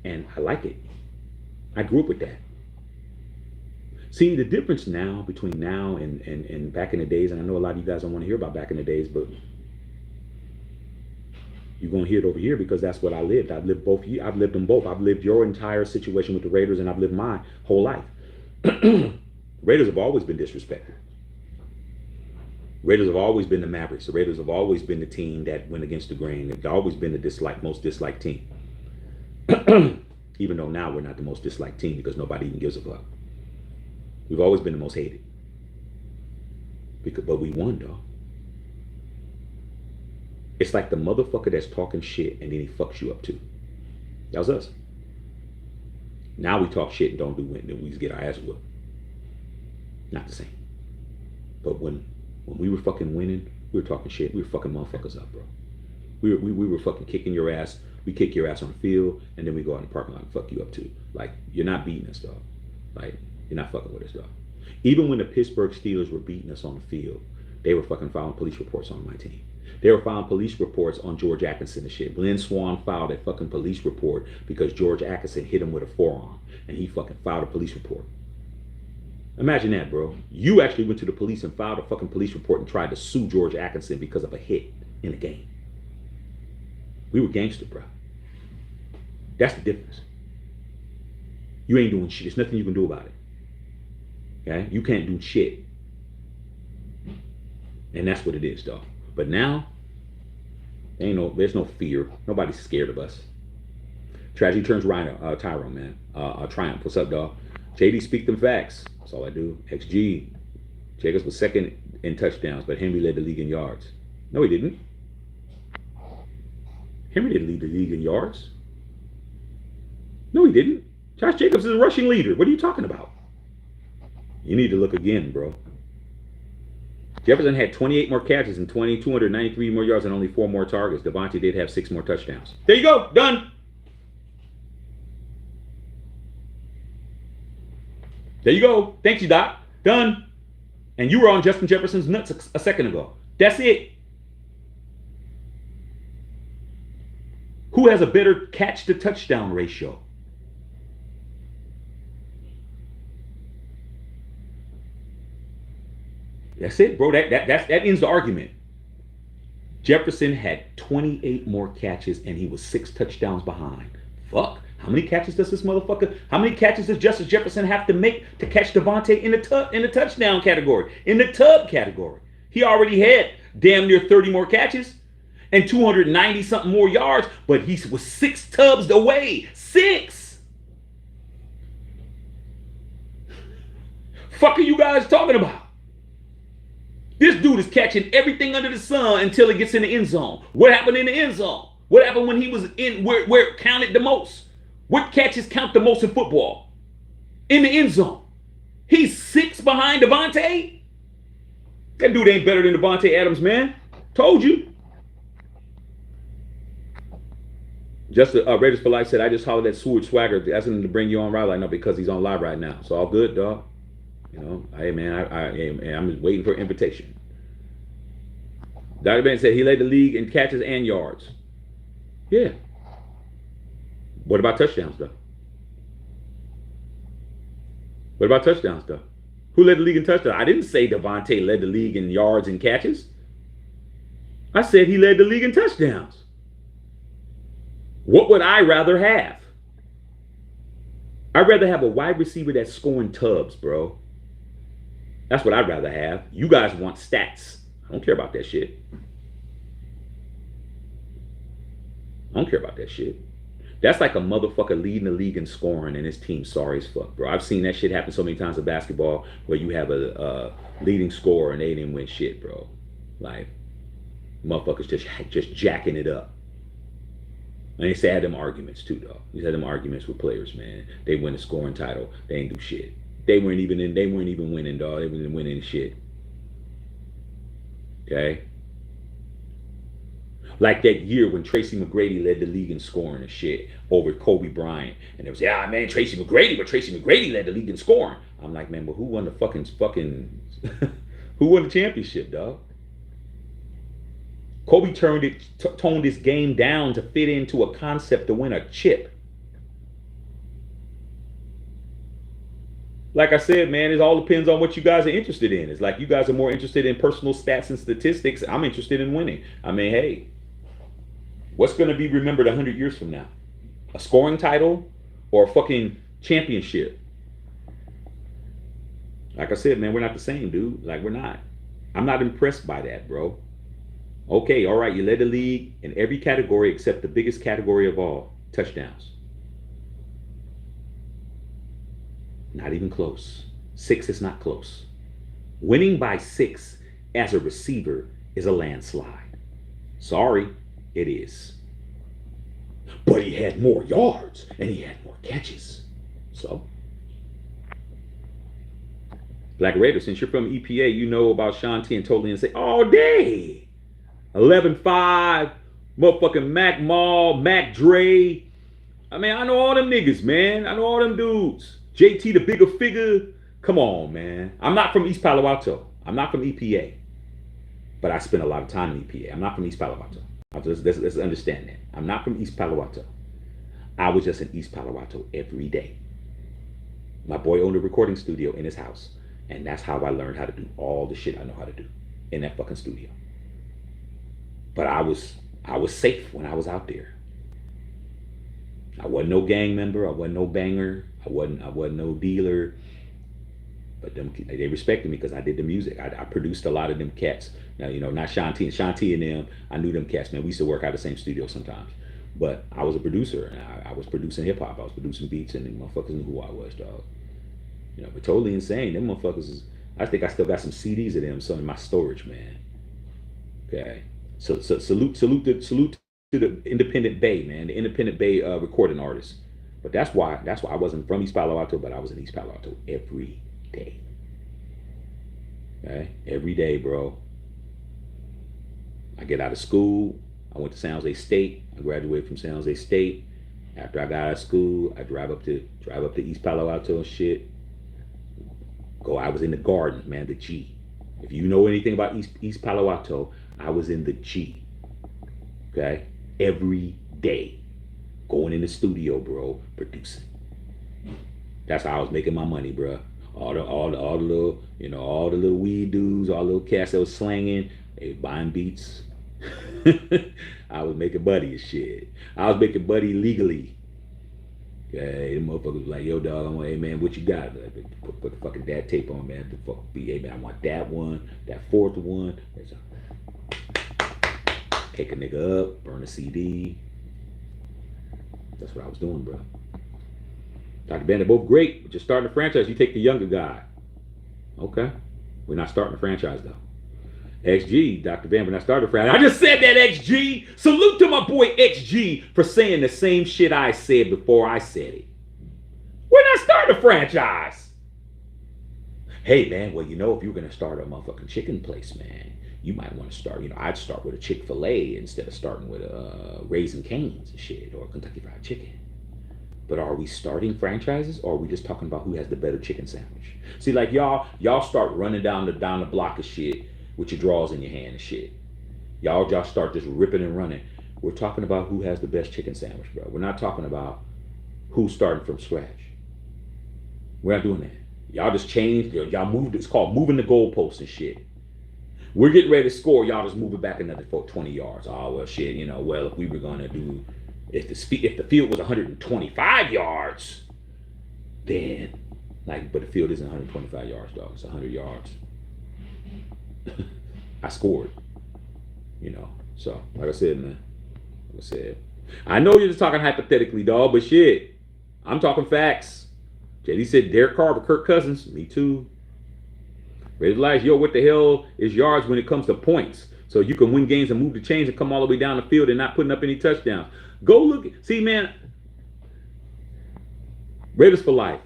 And I like it. I grew up with that. See, the difference now between now and back in the days, and I know a lot of you guys don't want to hear about back in the days, but you're going to hear it over here because that's what I lived. I've lived both. I've lived them both. I've lived your entire situation with the Raiders, and I've lived my whole life. Raiders have always been disrespected. Raiders have always been the Mavericks. The Raiders have always been the team that went against the grain. They've always been the most disliked team. Even though now we're not the most disliked team because nobody even gives a fuck. We've always been the most hated. But we won, though. It's like the motherfucker that's talking shit and then he fucks you up too. That was us. Now we talk shit and don't do it, and then we just get our ass whooped. Not the same. But when we were fucking winning, we were talking shit. We were fucking motherfuckers up, bro. We were fucking kicking your ass. We kick your ass on the field, and then we go out in the parking lot and fuck you up too. Like, you're not beating us, dog. Like, you're not fucking with us, dog. Even when the Pittsburgh Steelers were beating us on the field, They were fucking filing police reports on my team. They were filing police reports on George Atkinson and shit. Glenn Swan filed a fucking police report because George Atkinson hit him with a forearm, and he fucking filed a police report. Imagine that, bro. You actually went to the police and filed a fucking police report and tried to sue George Atkinson because of a hit in a game. We were gangster, bro. That's the difference. You ain't doing shit. There's nothing you can do about it. Okay? You can't do shit. And that's what it is, dog. But now, there's no fear. Nobody's scared of us. Tragedy turns Tyrone, man. Triumph. What's up, dog? JD, speak them facts. That's all I do. XG. Jacobs was second in touchdowns, but Henry led the league in yards. No, he didn't. Henry didn't lead the league in yards. No, he didn't. Josh Jacobs is a rushing leader. What are you talking about? You need to look again, bro. Jefferson had 28 more catches and 293 more yards and only 4 more targets. Devontae did have 6 more touchdowns. There you go. Done. There you go. Thank you, Doc. Done. And you were on Justin Jefferson's nuts a second ago. That's it. Who has a better catch to touchdown ratio? That's it, bro. That ends the argument. Jefferson had 28 more catches and he was 6 touchdowns behind. Fuck. How many catches does this motherfucker? How many catches does Justin Jefferson have to make to catch Devontae in the touchdown category? In the tub category. He already had damn near 30 more catches and 290 something more yards, but he was 6 tubs away. 6. Fuck are you guys talking about? This dude is catching everything under the sun until it gets in the end zone. What happened in the end zone? What happened when he was in where it counted the most? What catches count the most in football? In the end zone. He's 6 behind Devontae? That dude ain't better than Devontae Adams, man. Told you. Just Raiders for Life said, I just hollered at Seward Swagger asking him to bring you on live. I know because he's on live right now. It's all good, dog. You know, hey man, I'm just waiting for an invitation. Dr. Ben said he led the league in catches and yards. Yeah. What about touchdowns, though? What about touchdowns, though? Who led the league in touchdowns? I didn't say Devontae led the league in yards and catches. I said he led the league in touchdowns. What would I rather have? I'd rather have a wide receiver that's scoring tubs, bro. That's what I'd rather have. You guys want stats. I don't care about that shit. I don't care about that shit. That's like a motherfucker leading the league in scoring and his team sorry as fuck, bro. I've seen that shit happen so many times in basketball where you have a leading scorer and they didn't win shit, bro. Like, motherfuckers just jacking it up. And they used to have them arguments too, though. You had them arguments with players, man. They win a scoring title. They ain't do shit. They weren't even winning, dog. They weren't winning shit. Okay? Like that year when Tracy McGrady led the league in scoring and shit over Kobe Bryant. And they was, yeah, man, Tracy McGrady led the league in scoring. I'm like, man, but who won the fucking who won the championship, dog? Kobe toned his game down to fit into a concept to win a chip. Like I said, man, it all depends on what you guys are interested in. It's like you guys are more interested in personal stats and statistics. I'm interested in winning. I mean, hey, what's going to be remembered 100 years from now? A scoring title or a fucking championship? Like I said, man, we're not the same, dude. Like, we're not. I'm not impressed by that, bro. Okay, all right, you led the league in every category except the biggest category of all, touchdowns. Not even close. 6 is not close. Winning by 6 as a receiver is a landslide. Sorry, it is. But he had more yards and he had more catches. So, Black Raider, since you're from EPA, you know about Sean T and Totally Insane all day. 11-5, motherfucking Mac Mall, Mac Dre. I mean, I know all them niggas, man. I know all them dudes. JT the bigger figure. Come on, man. I'm not from East Palo Alto. I'm not from EPA. but I spent a lot of time in EPA. I'm not from East Palo Alto. Let's understand that. I'm not from East Palo Alto. I was just in East Palo Alto every day. My boy owned a recording studio in his house, and that's how I learned how to do all the shit I know how to do in that fucking studio. But I was safe when I was out there. I wasn't no gang member. I wasn't no banger. I wasn't no dealer. But they respected me because I did the music. I produced a lot of them cats. Now, not Shanti and them. I knew them cats, man. We used to work out of the same studio sometimes. But I was a producer, and I was producing hip hop. I was producing beats, and them motherfuckers knew who I was, dog. But totally insane. Them motherfuckers I think I still got some CDs of them, some in my storage, man. Okay. So salute to the Independent Bay, man. The Independent Bay recording artists. But that's why I wasn't from East Palo Alto, but I was in East Palo Alto every day. Okay? Every day, bro. I get out of school. I went to San Jose State. I graduated from San Jose State. After I got out of school, I drive up to East Palo Alto and shit. I was in the Garden, man, the G. If you know anything about East Palo Alto, I was in the G. Okay? Every day. Going in the studio, bro, producing. That's how I was making my money, bro. All the little, all the little weed dudes, all the little cats that was slanging, they was buying beats. I was making money and shit. I was making money legally. Okay, the motherfucker was like, yo, dog, I'm like, hey, man, what you got? Like, put the fucking dad tape on, man. The fuck beat, hey, man, I want that one, that fourth one. Take a nigga up, burn a CD. That's what I was doing, bro. Dr. Ben, they're both great, but you're starting a franchise. You take the younger guy. Okay. We're not starting a franchise, though. XG, Dr. Van, when I started Friday, I just said that, XG. Salute to my boy XG for saying the same shit I said before I said it. We're not starting a franchise. Hey, man, well, if you were going to start a motherfucking chicken place, man, you might want to start, I'd start with a Chick-fil-A instead of starting with a Raising Cane's and shit, or Kentucky Fried Chicken. But are we starting franchises, or are we just talking about who has the better chicken sandwich? See, like y'all start running down the block of shit with your drawers in your hand and shit. Y'all start just ripping and running. We're talking about who has the best chicken sandwich, bro. We're not talking about who's starting from scratch. We're not doing that. Y'all just changed. Y'all moved. It's called moving the goalposts and shit. We're getting ready to score. Y'all just move it back another 20 yards. Oh, well, shit. Well, if we were going to do, if the field was 125 yards, then, but the field isn't 125 yards, dog. It's 100 yards. I scored, So, like I said, I know you're just talking hypothetically, dog, but shit, I'm talking facts. JD said Derek Carr, Kirk Cousins. Me too. Ray Elias, yo, what the hell is yards when it comes to points? So you can win games and move the chains and come all the way down the field and not putting up any touchdowns. Go look. See, man, Raiders for life.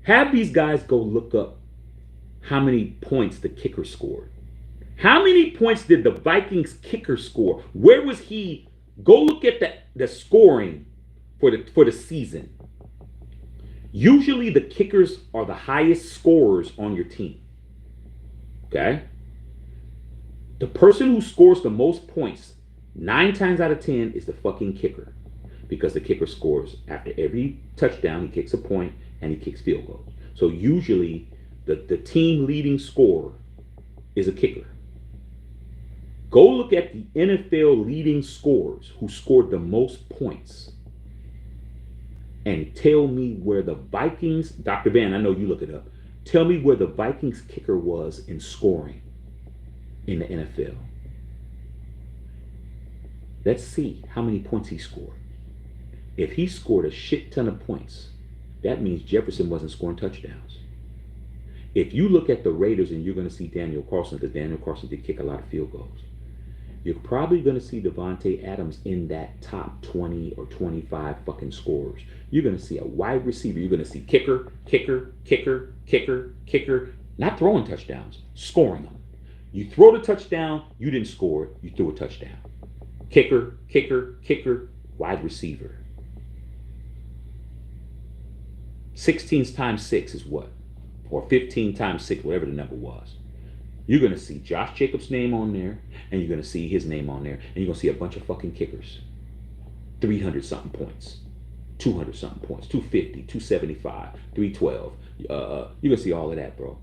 Have these guys go look up how many points the kicker scored. How many points did the Vikings kicker score? Where was he? Go look at the scoring for the season. Usually the kickers are the highest scorers on your team. Okay? The person who scores the most points 9 times out of 10 is the fucking kicker. Because the kicker scores after every touchdown, he kicks a point and he kicks field goals. So usually the team leading scorer is a kicker. Go look at the NFL leading scorers who scored the most points and tell me where the Vikings, Dr. Van, I know you look it up, tell me where the Vikings kicker was in scoring in the NFL. Let's see how many points he scored. If he scored a shit ton of points, that means Jefferson wasn't scoring touchdowns. If you look at the Raiders and you're going to see Daniel Carlson, because Daniel Carlson did kick a lot of field goals, you're probably going to see Devontae Adams in that top 20 or 25 fucking scorers. You're going to see a wide receiver. You're going to see kicker, not throwing touchdowns, scoring them. You throw the touchdown, you didn't score, you threw a touchdown. Kicker, wide receiver. 16 times 6 is what? Or 15 times 6, whatever the number was. You're going to see Josh Jacobs' name on there, and you're going to see his name on there, and you're going to see a bunch of fucking kickers. 300 something points, 200 something points, 250, 275, 312. You're going to see all of that, bro.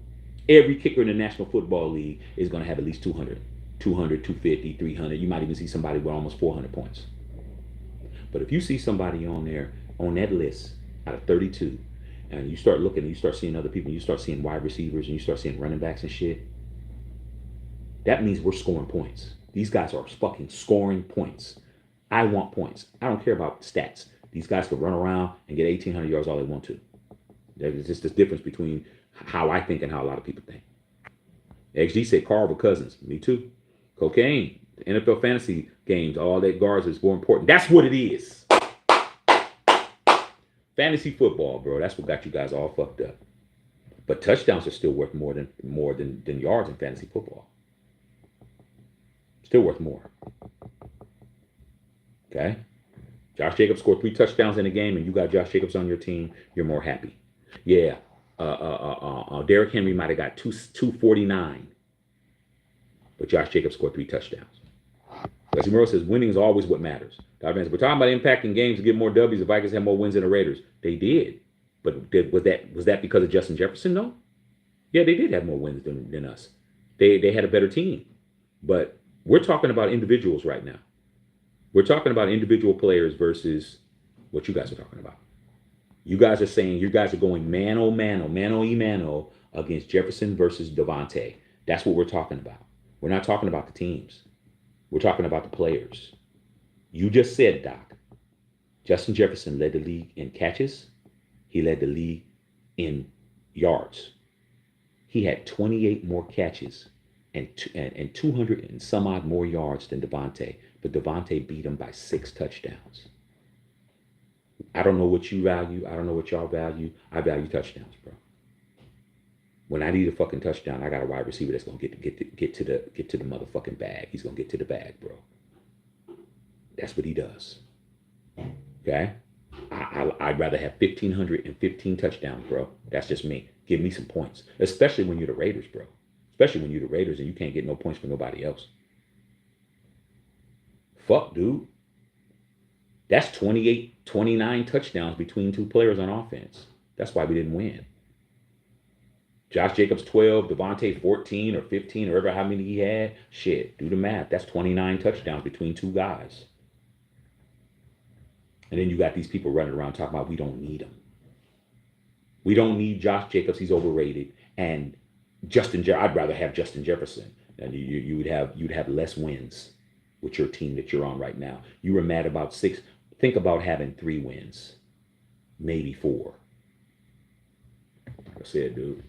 Every kicker in the National Football League is going to have at least 200, 250, 300. You might even see somebody with almost 400 points. But if you see somebody on there, on that list, out of 32, and you start looking and you start seeing other people, you start seeing wide receivers and you start seeing running backs and shit, that means we're scoring points. These guys are fucking scoring points. I want points. I don't care about stats. These guys can run around and get 1,800 yards all they want to. There's just this difference between how I think and how a lot of people think. XG said Carl over Cousins. Me too. Cocaine. The NFL fantasy games, all that guards is more important. That's what it is. Fantasy football, bro. That's what got you guys all fucked up. But touchdowns are still worth more than yards in fantasy football. Still worth more. Okay? Josh Jacobs scored 3 touchdowns in a game, and you got Josh Jacobs on your team. You're more happy. Yeah. Derrick Henry might have got 249, but Josh Jacobs scored 3 touchdowns. Wesley Monroe says winning is always what matters. We're talking about impacting games to get more W's. The Vikings have more wins than the Raiders. They did, but was that because of Justin Jefferson? No. Yeah, they did have more wins than us. They had a better team, but we're talking about individuals right now. We're talking about individual players versus what you guys are talking about. You guys are saying you guys are going mano against Jefferson versus Devontae. That's what we're talking about. We're not talking about the teams. We're talking about the players. You just said, Doc, Justin Jefferson led the league in catches. He led the league in yards. He had 28 more catches and 200 and some odd more yards than Devontae. But Devontae beat him by 6 touchdowns. I don't know what you value. I don't know what y'all value. I value touchdowns, bro. When I need a fucking touchdown, I got a wide receiver that's gonna get to the motherfucking bag. He's gonna get to the bag, bro. That's what he does. Okay? I'd rather have 1,515 touchdowns, bro. That's just me. Give me some points, especially when you're the Raiders, bro. Especially when you're the Raiders and you can't get no points from nobody else. Fuck, dude. That's 28, 29 touchdowns between 2 players on offense. That's why we didn't win. Josh Jacobs 12, Devontae 14 or 15 or ever how many he had. Shit, do the math. That's 29 touchdowns between 2 guys. And then you got these people running around talking about we don't need him. We don't need Josh Jacobs. He's overrated. And I'd rather have Justin Jefferson. And you'd have less wins with your team that you're on right now. You were mad about 6. Think about having 3 wins, maybe 4. Like I said, dude,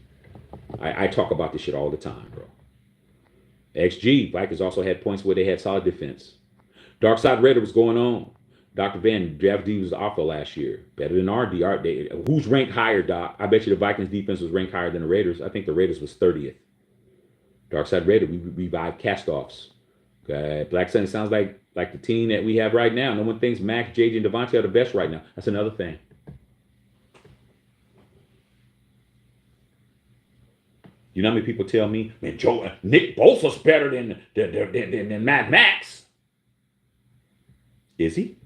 I talk about this shit all the time, bro. XG, Vikings also had points where they had solid defense. Dark Side Raider was going on. Dr. Van, draft D was alpha last year. Better than our D. Who's ranked higher, Doc? I bet you the Vikings defense was ranked higher than the Raiders. I think the Raiders was 30th. Dark Side Raider, we revived castoffs. Okay, Black Sun sounds like the team that we have right now. No one thinks Max, JJ, and Devontae are the best right now. That's another thing. You know how many people tell me, man, Nick Bosa's better than Mad Max? Is he?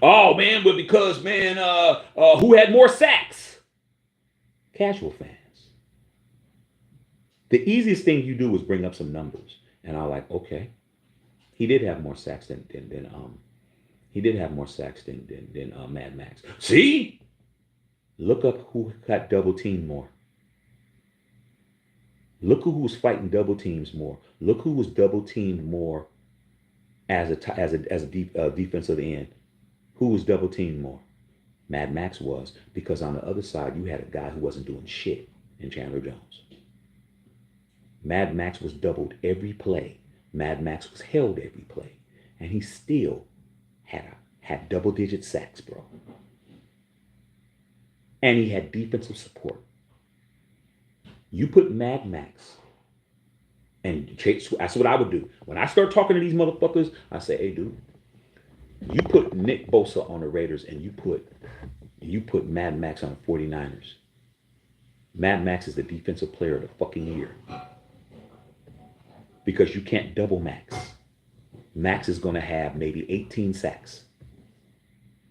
Oh man, but because who had more sacks? Casual fans. The easiest thing you do is bring up some numbers. And I'm like, okay, he did have more sacks than Mad Max. See, look up who got double teamed more. Look who was fighting double teams more. Look who was double teamed more as a defensive end. Who was double teamed more? Mad Max was, because on the other side you had a guy who wasn't doing shit in Chandler Jones. Mad Max was doubled every play. Mad Max was held every play. And he still had double-digit sacks, bro. And he had defensive support. You put Mad Max, and that's what I would do. When I start talking to these motherfuckers, I say, hey, dude, you put Nick Bosa on the Raiders, and you put Mad Max on the 49ers. Mad Max is the defensive player of the fucking year. because you can't double Max. Max is going to have maybe 18 sacks.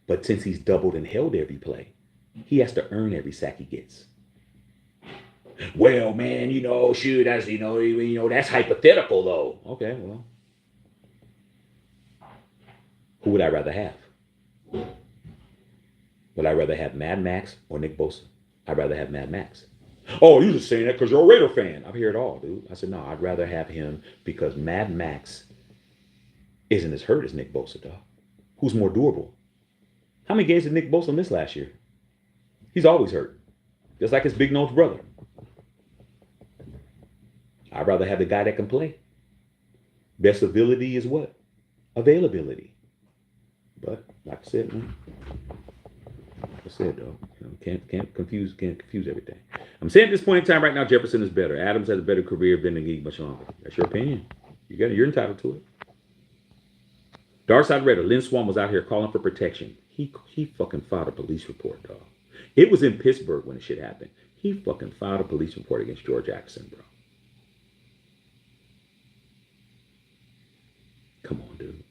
But since he's doubled and held every play, he has to earn every sack he gets. Well, man, shoot, that's, that's hypothetical though. Okay, well, who would I rather have? Would I rather have Mad Max or Nick Bosa? I'd rather have Mad Max. Oh, you just saying that because you're a Raider fan. I hear it all, dude. I said, no, I'd rather have him because Mad Max isn't as hurt as Nick Bosa, dog. Who's more durable? How many games did Nick Bosa miss last year? He's always hurt. Just like his big nose brother. I'd rather have the guy that can play. Best ability is what? Availability. But like I said, man, like I said, though, can't confuse everything. I'm saying at this point in time right now, Jefferson is better. Adams has a better career, been in the league much longer. That's your opinion. You're entitled to it. Darkside Raider, Lynn Swan was out here calling for protection. He fucking filed a police report, dog. It was in Pittsburgh when the shit happened. He fucking filed a police report against George Jackson, bro. Come on, dude.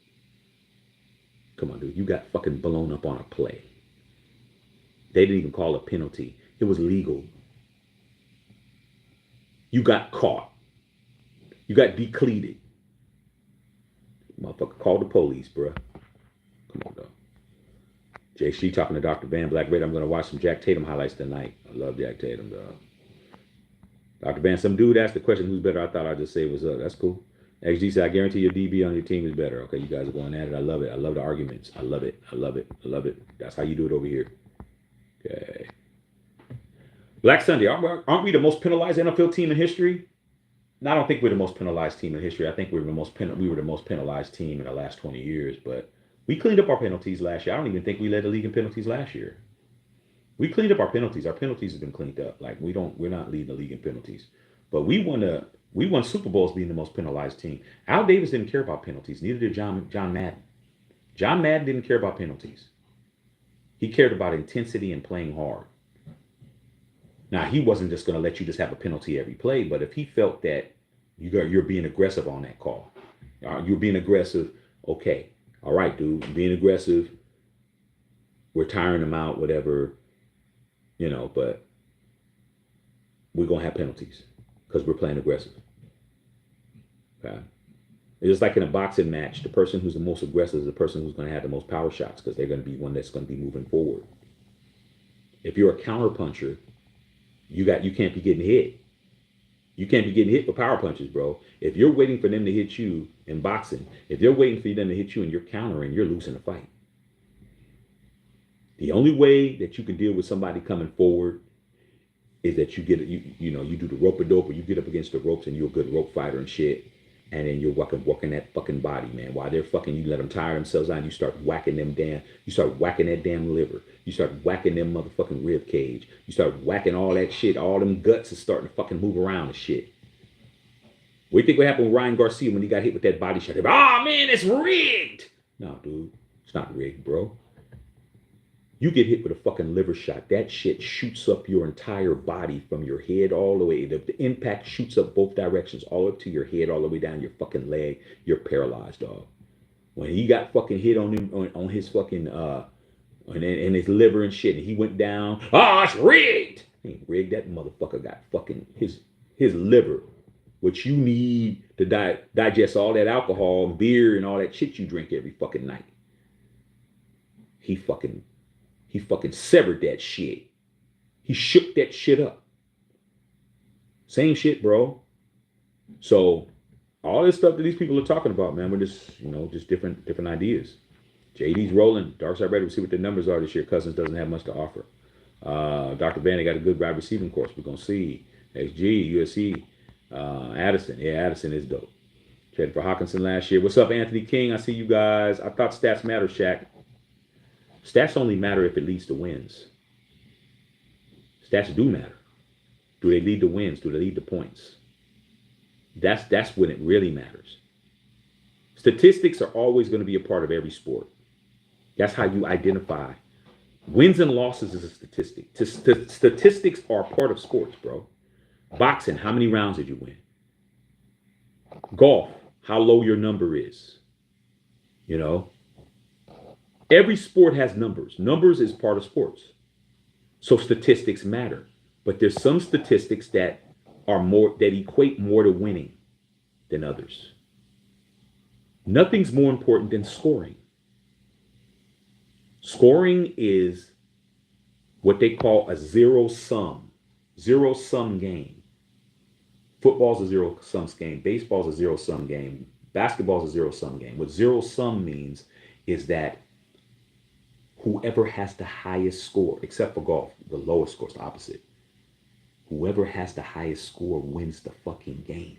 Come on, dude. You got fucking blown up on a play. They didn't even call a penalty. It was legal. You got caught. You got decleated. Motherfucker, call the police, bro. Come on, dog. JC talking to Dr. Van Black Red. I'm going to watch some Jack Tatum highlights tonight. I love Jack Tatum, dog. Dr. Van, some dude asked the question, who's better? I thought I'd just say what's up. That's cool. XG said, I guarantee your DB on your team is better. Okay, you guys are going at it. I love it. I love the arguments. I love it. I love it. I love it. That's how you do it over here. Okay. Black Sunday, aren't we the most penalized NFL team in history? No, I don't think we're the most penalized team in history. I think we were the most penalized team in the last 20 years. But we cleaned up our penalties last year. I don't even think we led the league in penalties last year. We cleaned up our penalties. Our penalties have been cleaned up. Like we're not leading the league in penalties. But we won Super Bowls being the most penalized team. Al Davis didn't care about penalties. Neither did John Madden. John Madden didn't care about penalties. He cared about intensity and playing hard. Now, he wasn't just going to let you just have a penalty every play, but if he felt that you're being aggressive on that call, you're being aggressive, okay, all right, dude, being aggressive, we're tiring them out, whatever, but we're going to have penalties because we're playing aggressive. Okay? It's just like in a boxing match, the person who's the most aggressive is the person who's going to have the most power shots because they're going to be one that's going to be moving forward. If you're a counter puncher, you can't be getting hit. You can't be getting hit with power punches, bro. If you're waiting for them to hit you in boxing, if they're waiting for them to hit you and you're countering, you're losing the fight. The only way that you can deal with somebody coming forward is that you do the rope-a-dope, or you get up against the ropes and you're a good rope fighter and shit. And then you're walking that fucking body, man. While they're fucking, you let them tire themselves out. You start whacking them down. You start whacking that damn liver. You start whacking them motherfucking rib cage. You start whacking all that shit. All them guts is starting to fucking move around and shit. What do you think what happened with Ryan Garcia when he got hit with that body shot? Oh man, it's rigged. No, dude, it's not rigged, bro. You get hit with a fucking liver shot. That shit shoots up your entire body from your head all the way. The impact shoots up both directions, all up to your head, all the way down your fucking leg. You're paralyzed, dog. When he got fucking hit on his fucking and his liver and shit, and he went down. Oh, it's rigged. He ain't rigged. That motherfucker got fucking his liver, which you need to digest all that alcohol and beer and all that shit you drink every fucking night. He fucking severed that shit. He shook that shit up. Same shit, bro. So all this stuff that these people are talking about, man, we're just different ideas. JD's rolling. Darkside Red, we'll see what the numbers are this year. Cousins doesn't have much to offer. Dr. Van, they got a good wide receiving course. We're going to see. XG, USC, Addison. Yeah, Addison is dope. Traded for Hawkinson last year. What's up, Anthony King? I see you guys. I thought stats matter, Shaq. Stats only matter if it leads to wins. Stats do matter. Do they lead to wins? Do they lead to points? That's when it really matters. Statistics are always going to be a part of every sport. That's how you identify. Wins and losses is a statistic. Statistics are a part of sports, bro. Boxing, how many rounds did you win? Golf, how low your number is. You know, every sport has numbers. Numbers is part of sports. So statistics matter. But there's some statistics that are more that equate more to winning than others. Nothing's more important than scoring. Scoring is what they call a zero sum game. Football's a zero sum game. Baseball's a zero sum game. Basketball's a zero sum game. What zero sum means is that whoever has the highest score, except for golf, the lowest score is the opposite. Whoever has the highest score wins the fucking game.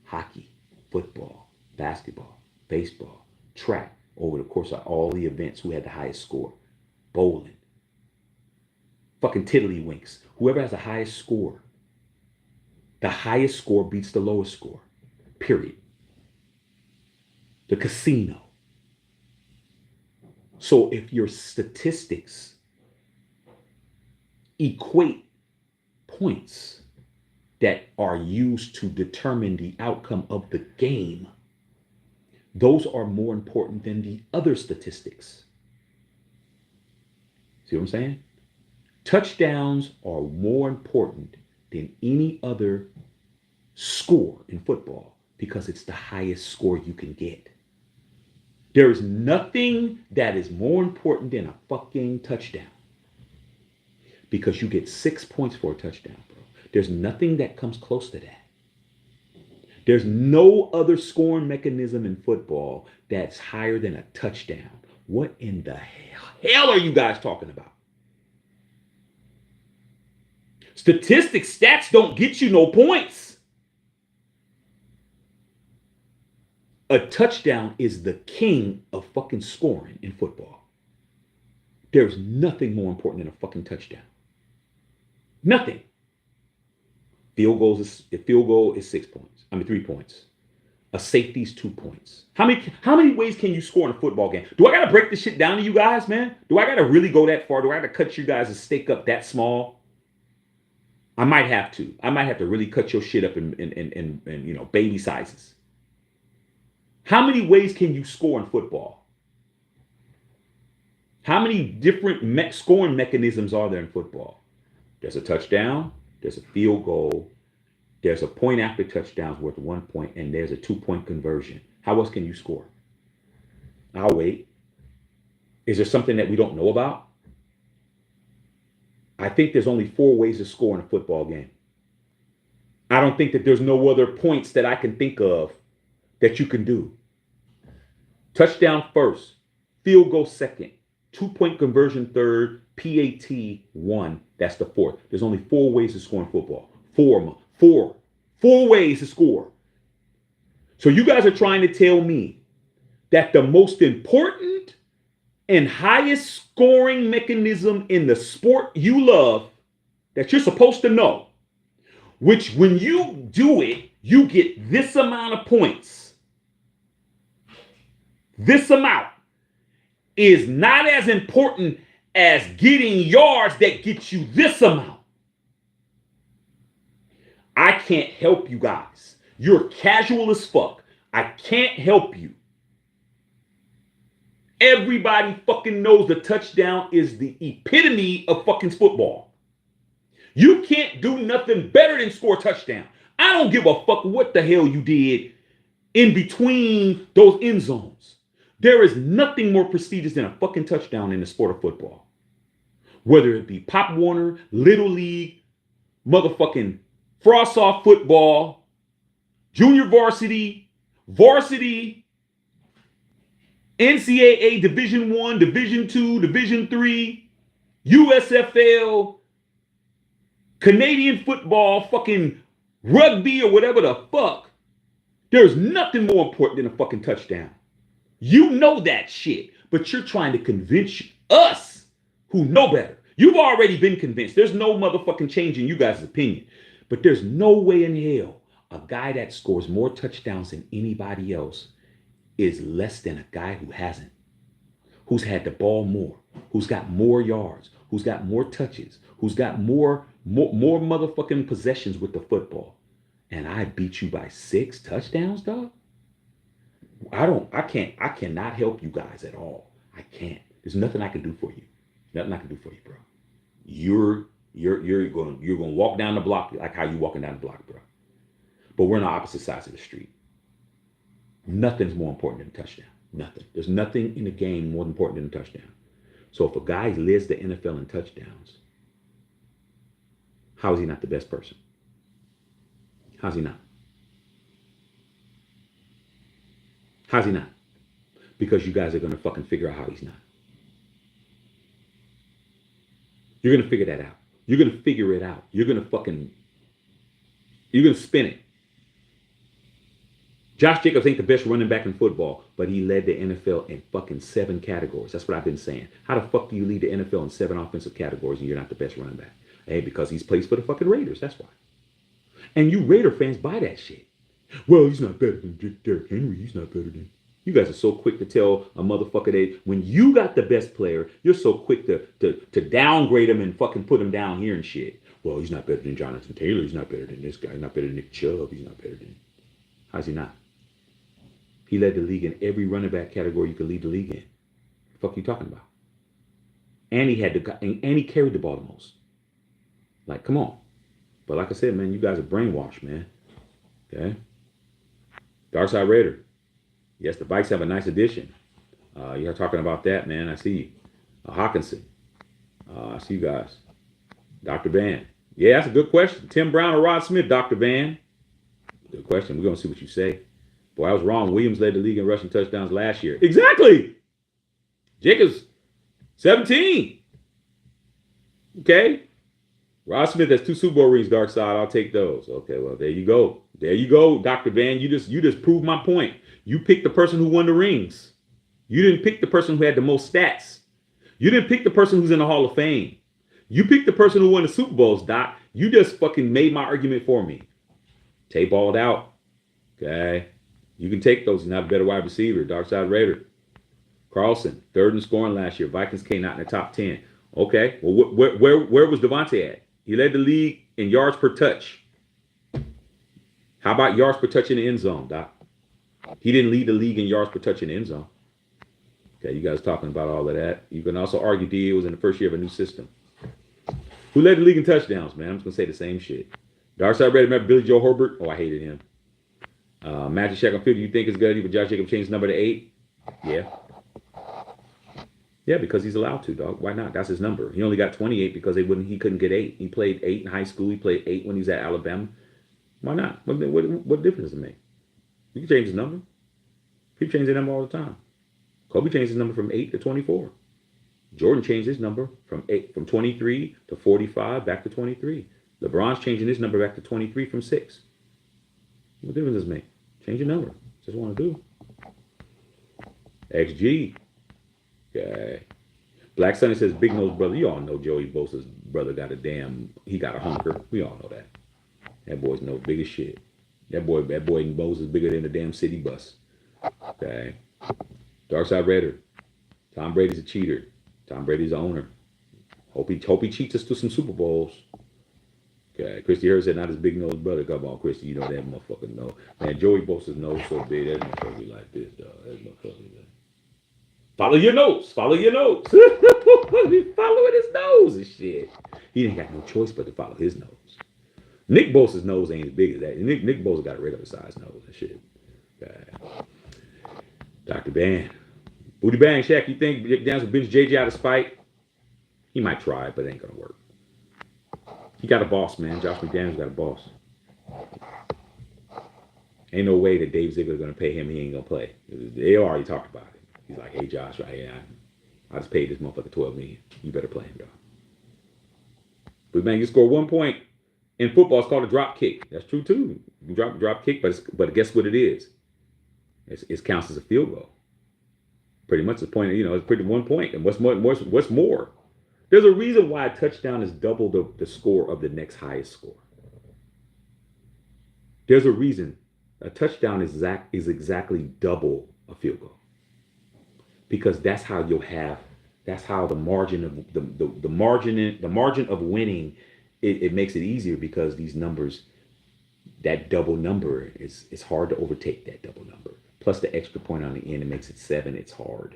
Hockey, football, basketball, baseball, track, over the course of all the events, who had the highest score. Bowling, fucking tiddlywinks. Whoever has the highest score beats the lowest score. Period. The casino. So if your statistics equate points that are used to determine the outcome of the game, those are more important than the other statistics. See what I'm saying? Touchdowns are more important than any other score in football because it's the highest score you can get. There is nothing that is more important than a fucking touchdown because you get 6 points for a touchdown, bro. There's nothing that comes close to that. There's no other scoring mechanism in football that's higher than a touchdown. What in the hell are you guys talking about? Statistics, stats don't get you no points. A touchdown is the king of fucking scoring in football. There's nothing more important than a fucking touchdown. Nothing. Field goal is 6 points. 3 points. A safety is 2 points. How many ways can you score in a football game? Do I gotta break this shit down to you guys, man? Do I gotta really go that far? Do I gotta cut you guys' steak up that small? I might have to. I might have to really cut your shit up in baby sizes. How many ways can you score in football? How many different scoring mechanisms are there in football? There's a touchdown, there's a field goal, there's a point after touchdowns worth 1 point, and there's a 2-point conversion. How else can you score? I'll wait. Is there something that we don't know about? I think there's only 4 ways to score in a football game. I don't think that there's no other points that I can think of that you can do. Touchdown first, field goal second, 2-point conversion third, PAT 1. That's the fourth. There's only 4 ways to score in football. Four ways to score. So you guys are trying to tell me that the most important and highest scoring mechanism in the sport you love, that you're supposed to know, which when you do it, you get this amount of points. This amount is not as important as getting yards that get you this amount. I can't help you guys. You're casual as fuck. I can't help you. Everybody fucking knows the touchdown is the epitome of fucking football. You can't do nothing better than score a touchdown. I don't give a fuck what the hell you did in between those end zones. There is nothing more prestigious than a fucking touchdown in the sport of football. Whether it be Pop Warner, Little League, motherfucking Frost-Off football, junior varsity, NCAA Division I, Division II, Division III, USFL, Canadian football, fucking rugby or whatever the fuck. There's nothing more important than a fucking touchdown. You know that shit, but you're trying to convince us who know better. You've already been convinced. There's no motherfucking change in you guys' opinion. But there's no way in hell a guy that scores more touchdowns than anybody else is less than a guy who hasn't, who's had the ball more, who's got more yards, who's got more touches, who's got more motherfucking possessions with the football. and I beat you by 6 touchdowns, dog. I cannot help you guys at all. I can't. There's nothing I can do for you. Nothing I can do for you, bro. You're gonna walk down the block like how you walking down the block, bro. But we're on the opposite sides of the street. Nothing's more important than a touchdown. Nothing. There's nothing in the game more important than a touchdown. So if a guy leads the NFL in touchdowns, how is he not the best person? How's he not? How's he not? Because you guys are going to fucking figure out how he's not. You're going to figure that out. You're going to figure it out. You're going to spin it. Josh Jacobs ain't the best running back in football, but he led the NFL in fucking 7 categories. That's what I've been saying. How the fuck do you lead the NFL in 7 offensive categories and you're not the best running back? Hey, because he's plays for the fucking Raiders. That's why. And you Raider fans buy that shit. Well, he's not better than Derrick Henry. He's not better than... You guys are so quick to tell a motherfucker that when you got the best player, you're so quick to downgrade him and fucking put him down here and shit. Well, he's not better than Jonathan Taylor. He's not better than this guy. He's not better than Nick Chubb. He's not better than... How's he not? He led the league in every running back category you could lead the league in. What the fuck are you talking about? And he carried the ball the most. Like, come on. But like I said, man, you guys are brainwashed, man. Okay? Dark Side Raider. Yes, the Vikes have a nice addition. You're talking about that, man. I see you. Hawkinson. I see you guys. Dr. Van. Yeah, that's a good question. Tim Brown or Rod Smith, Dr. Van? Good question. We're going to see what you say. Boy, I was wrong. Williams led the league in rushing touchdowns last year. Exactly. Jacobs, 17. Okay. Rod Smith has 2 Super Bowl rings, Dark Side. I'll take those. Okay, well, there you go. There you go, Dr. Van. You just proved my point. You picked the person who won the rings. You didn't pick the person who had the most stats. You didn't pick the person who's in the Hall of Fame. You picked the person who won the Super Bowls, Doc. You just fucking made my argument for me. Tay balled out. Okay. You can take those. He's not a better wide receiver. Dark Side Raider. Carlson, 3rd in scoring last year. Vikings came out in the top 10. Okay. Well, where was Devontae at? He led the league in yards per touch. How about yards per touch in the end zone, Doc? He didn't lead the league in yards per touch in the end zone. Okay, you guys talking about all of that. You can also argue D was in the first year of a new system. Who led the league in touchdowns, man? I'm just going to say the same shit. Dark Side Raider, remember Billy Joe Herbert? Oh, I hated him. Magic Shack on 50, you think it's good even Josh Jacobs changed his number to 8? Yeah. Yeah, because he's allowed to, dog. Why not? That's his number. He only got 28 because he couldn't get 8. He played 8 in high school. He played 8 when he was at Alabama. Why not? What difference does it make? You can change his number. People change their number all the time. Kobe changed his number from 8 to 24. Jordan changed his number from 23 to 45 back to 23. LeBron's changing his number back to 23 from 6. What difference does it make? Change your number. Just want to do. XG. Okay. Black Sunny says, Big Nose Brother. You all know Joey Bosa's brother he got a hunker. We all know that. That boy's no big as shit. That boy in Bosa's bigger than the damn city bus. Okay. Dark Side Raider. Tom Brady's a cheater. Tom Brady's the owner. Hope he cheats us to some Super Bowls. Okay. Christy Harris said, not his big nose brother. Come on, Christy. You know that motherfucker know. Man, Joey Bosa's nose so big. That motherfucker be like this, dog. That motherfucker be like... Follow your nose. Follow your nose. He's following his nose and shit. He ain't got no choice but to follow his nose. Nick Bosa's nose ain't as big as that. Nick Bosa got a regular size nose and shit. Okay. Dr. Ban. Booty Bang Shaq, you think Dick Daniels will bench JJ out of spite? He might try, but it ain't going to work. He got a boss, man. Josh McDaniels got a boss. Ain't no way that Dave Ziegler's going to pay him. He ain't going to play. They already talked about it. He's like, hey, Josh, right here. I just paid this motherfucker $12 million. You better play him, dog. But, man, you score 1 point in football. It's called a drop kick. That's true, too. You drop kick, but guess what it is? It counts as a field goal. Pretty much the point, it's pretty 1 point. And what's more? There's a reason why a touchdown is double the score of the next highest score. There's a reason. A touchdown is exactly double a field goal. Because that's how the margin of the margin of winning, it makes it easier because these numbers, That double number is it's hard to overtake that double number. Plus the extra point on the end, it makes it 7. It's hard.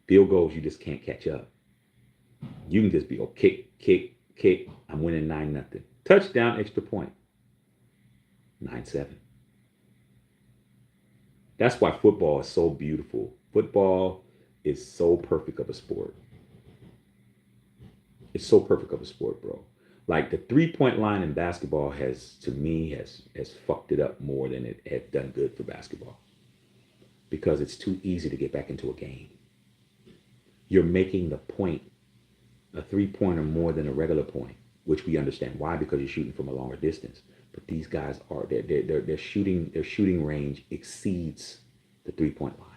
Field goals, you just can't catch up. You can just be, oh, kick, kick, kick. I'm winning 9-0. Touchdown, extra point. 9-7. That's why football is so beautiful. Football is so perfect of a sport. It's so perfect of a sport, bro. Like the 3-point line in basketball has, to me, has fucked it up more than it had done good for basketball. Because it's too easy to get back into a game. You're making the point a 3-pointer more than a regular point, which we understand why, because you're shooting from a longer distance. But these guys are their shooting range exceeds the 3-point line.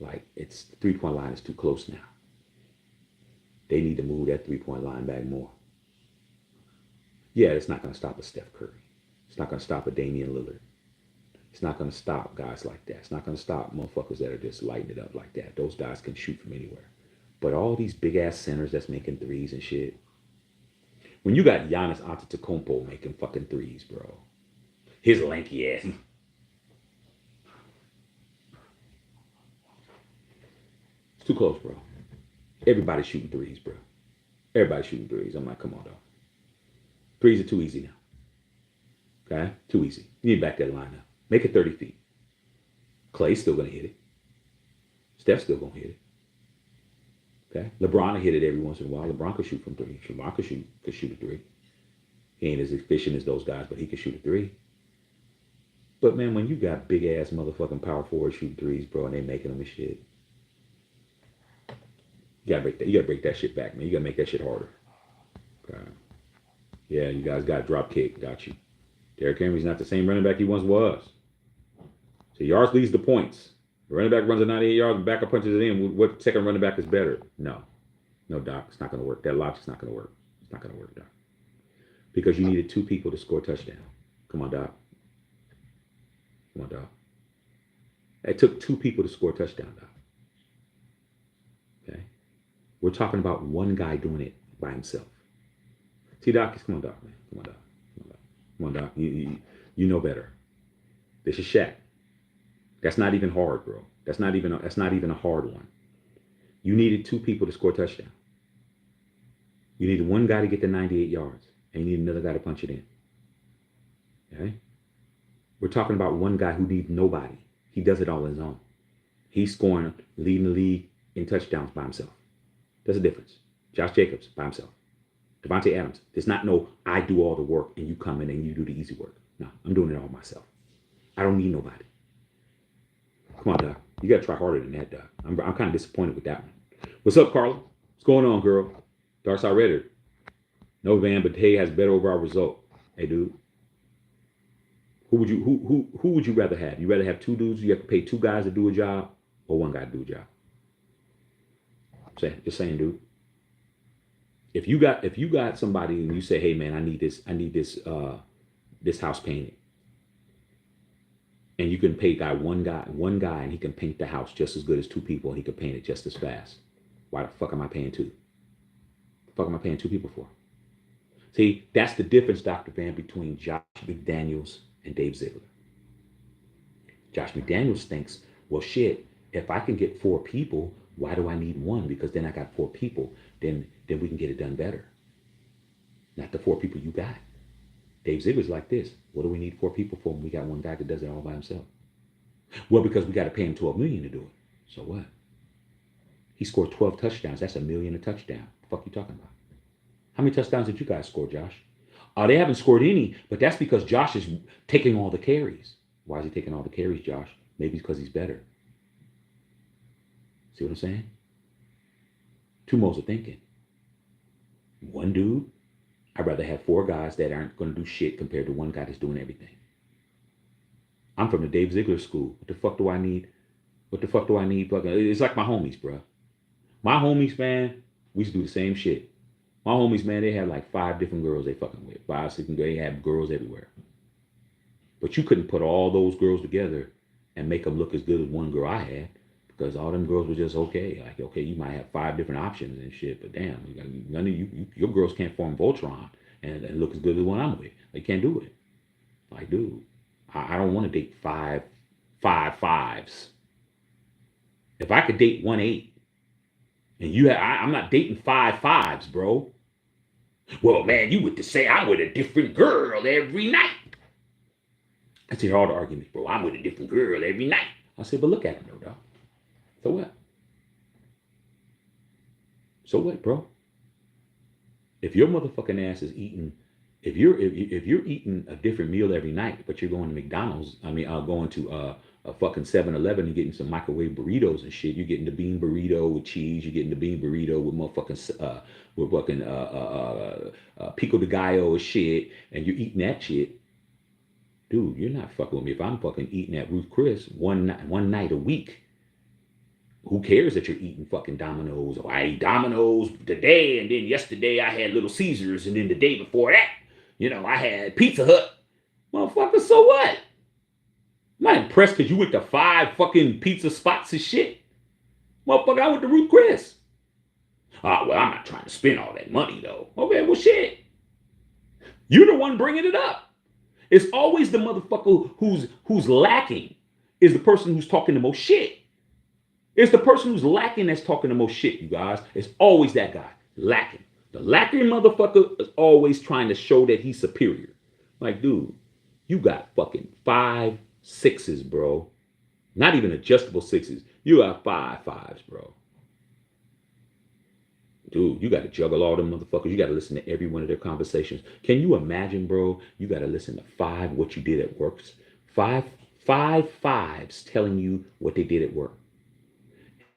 Like it's the 3-point line is too close now. They need to move that 3-point line back more. Yeah, it's not going to stop a Steph Curry. It's not going to stop a Damian Lillard. It's not going to stop guys like that. It's not going to stop motherfuckers that are just lighting it up like that. Those guys can shoot from anywhere. But all these big ass centers that's making threes and shit. When you got Giannis Antetokounmpo making fucking threes, bro. His lanky ass. It's too close, bro. Everybody's shooting threes, bro. Everybody's shooting threes. I'm like, come on, dog. Threes are too easy now. Okay? Too easy. You need to back that line up. Make it 30 feet. Clay's still going to hit it. Steph's still going to hit it. Okay? LeBron will hit it every once in a while. LeBron could shoot from 3. LeBron could shoot a 3. He ain't as efficient as those guys, but he could shoot a 3. But, man, when you got big-ass motherfucking power forwards shooting threes, bro, and they making them and shit, you gotta break that shit back, man. You gotta make that shit harder. Okay. Yeah, you guys got drop kick. Got you. Derrick Henry's not the same running back he once was. So yards leads the points. The running back runs a 98 yards, the backup punches it in. What second running back is better? No. No, Doc. It's not going to work. That logic's not going to work. It's not going to work, Doc. Because you needed 2 people to score a touchdown. Come on, Doc. Come on, Doc. It took 2 people to score a touchdown, Doc. Okay? We're talking about one guy doing it by himself. See, Doc, come on, Doc, man. Come on, Doc. Come on, Doc. You know better. This is Shaq. That's not even hard, bro. That's not even a hard one. You needed 2 people to score a touchdown. You needed one guy to get the 98 yards, and you need another guy to punch it in. Okay? We're talking about one guy who needs nobody. He does it all on his own. He's scoring, leading the league in touchdowns by himself. There's a difference. Josh Jacobs by himself. Devontae Adams. There's not no, I do all the work and you come in and you do the easy work. No, I'm doing it all myself. I don't need nobody. Come on, Doc. You got to try harder than that, Doc. I'm kind of disappointed with that one. What's up, Carla? What's going on, girl? Darkside Redder. No, Van, but Hay has better overall result. Hey, dude. Who would you rather have? You rather have 2 dudes, you have to pay 2 guys to do a job, or 1 guy to do a job? Just saying, dude. If you got somebody and you say, hey man, I need this house painted. And you can pay one guy, and he can paint the house just as good as 2 people, and he can paint it just as fast. Why the fuck am I paying 2? The fuck am I paying 2 people for? See, that's the difference, Dr. Van, between Josh McDaniels and Dave Ziegler. Josh McDaniels thinks, well, shit, if I can get 4 people, why do I need 1? Because then I got 4 people. Then we can get it done better. Not the 4 people you got. Dave Ziegler's like this. What do we need 4 people for when we got 1 guy that does it all by himself? Well, because we got to pay him $12 million to do it. So what? He scored 12 touchdowns. That's $1 million a touchdown. The fuck you talking about? How many touchdowns did you guys score, Josh? They haven't scored any, but that's because Josh is taking all the carries. Why is he taking all the carries, Josh? Maybe it's because he's better. See what I'm saying? 2 modes of thinking. 1 dude, I'd rather have 4 guys that aren't going to do shit compared to 1 guy that's doing everything. I'm from the Dave Ziegler school. What the fuck do I need? It's like my homies, bro. My homies, man, we used to do the same shit. My homies, man, they had like 5 different girls they fucking with. 5, 6, they had girls everywhere. But you couldn't put all those girls together and make them look as good as 1 girl I had. Because all them girls were just okay. Like, okay, you might have 5 different options and shit, but damn, none of your girls can't form Voltron and look as good as the one I'm with. They can't do it. Like, dude, I don't want to date five fives. If I could date 1 8, and I'm not dating five fives, bro. Well, man, you would say I'm with a different girl every night. I see all the arguments, bro. I'm with a different girl every night. I said, but look at him, though, dog. So what? So what, bro? If your motherfucking ass is eating, if you're eating a different meal every night, but you're going to McDonald's, going to a fucking 7-Eleven and getting some microwave burritos and shit. You're getting the bean burrito with cheese. You're getting the bean burrito with motherfucking pico de gallo and shit, and you're eating that shit. Dude, you're not fucking with me. If I'm fucking eating at Ruth Chris one night a week, who cares that you're eating fucking Domino's? Oh, I ate Domino's today, and then yesterday I had Little Caesars, and then the day before that, I had Pizza Hut. Motherfucker, so what? I'm not impressed because you went to 5 fucking pizza spots and shit. Motherfucker, I went to Ruth Chris. Well, I'm not trying to spend all that money, though. Okay, well, shit. You're the one bringing it up. It's always the motherfucker who's lacking is the person who's talking the most shit. It's the person who's lacking that's talking the most shit, you guys. It's always that guy, lacking. The lacking motherfucker is always trying to show that he's superior. Like, dude, you got fucking 5 6s, bro. Not even adjustable 6s. You got 5 5s, bro. Dude, you got to juggle all them motherfuckers. You got to listen to every one of their conversations. Can you imagine, bro? You got to listen to 5 what you did at work. 5 5s telling you what they did at work.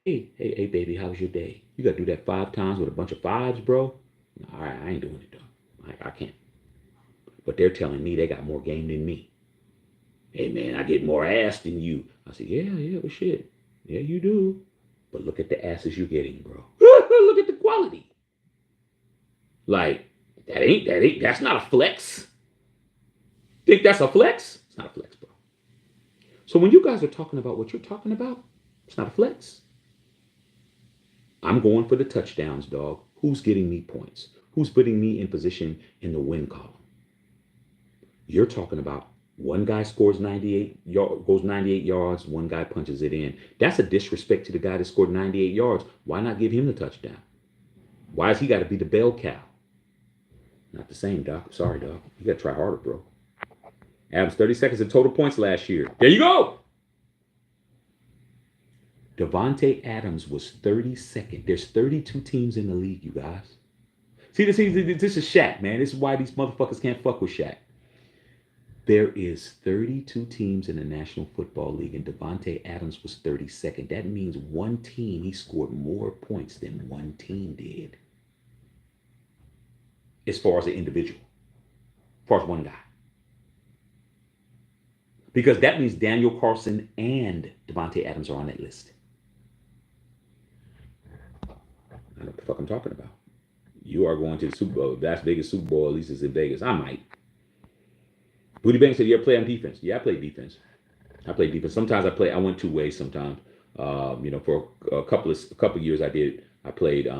Hey, baby, how was your day? You got to do that 5 times with a bunch of 5s, bro? All right, I ain't doing it, though. I can't. But they're telling me they got more game than me. Hey, man, I get more ass than you. I said, yeah, well, shit. Yeah, you do. But look at the asses you're getting, bro. Look at the quality. Like, that's not a flex. Think that's a flex? It's not a flex, bro. So when you guys are talking about what you're talking about, it's not a flex. I'm going for the touchdowns, dog. Who's getting me points? Who's putting me in position in the win column? You're talking about one guy scores 98 yards, one guy punches it in. That's a disrespect to the guy that scored 98 yards. Why not give him the touchdown? Why has he got to be the bell cow? Not the same, Doc. Sorry, Doc. You got to try harder, bro. Adams, 30 seconds in total points last year. There you go. Devontae Adams was 32nd. There's 32 teams in the league, you guys. See, this is Shaq, man. This is why these motherfuckers can't fuck with Shaq. There is 32 teams in the National Football League, and Devontae Adams was 32nd. That means one team, he scored more points than one team did. As far as an individual. As far as one guy. Because that means Daniel Carlson and Devontae Adams are on that list. I know what the fuck I'm talking about. You are going to the Super Bowl. Las Vegas Super Bowl, at least it's in Vegas. I might. Booty Bang said, you ever play on defense? Yeah, I play defense. I play defense. Sometimes I went 2 ways sometimes. For a couple of years I played,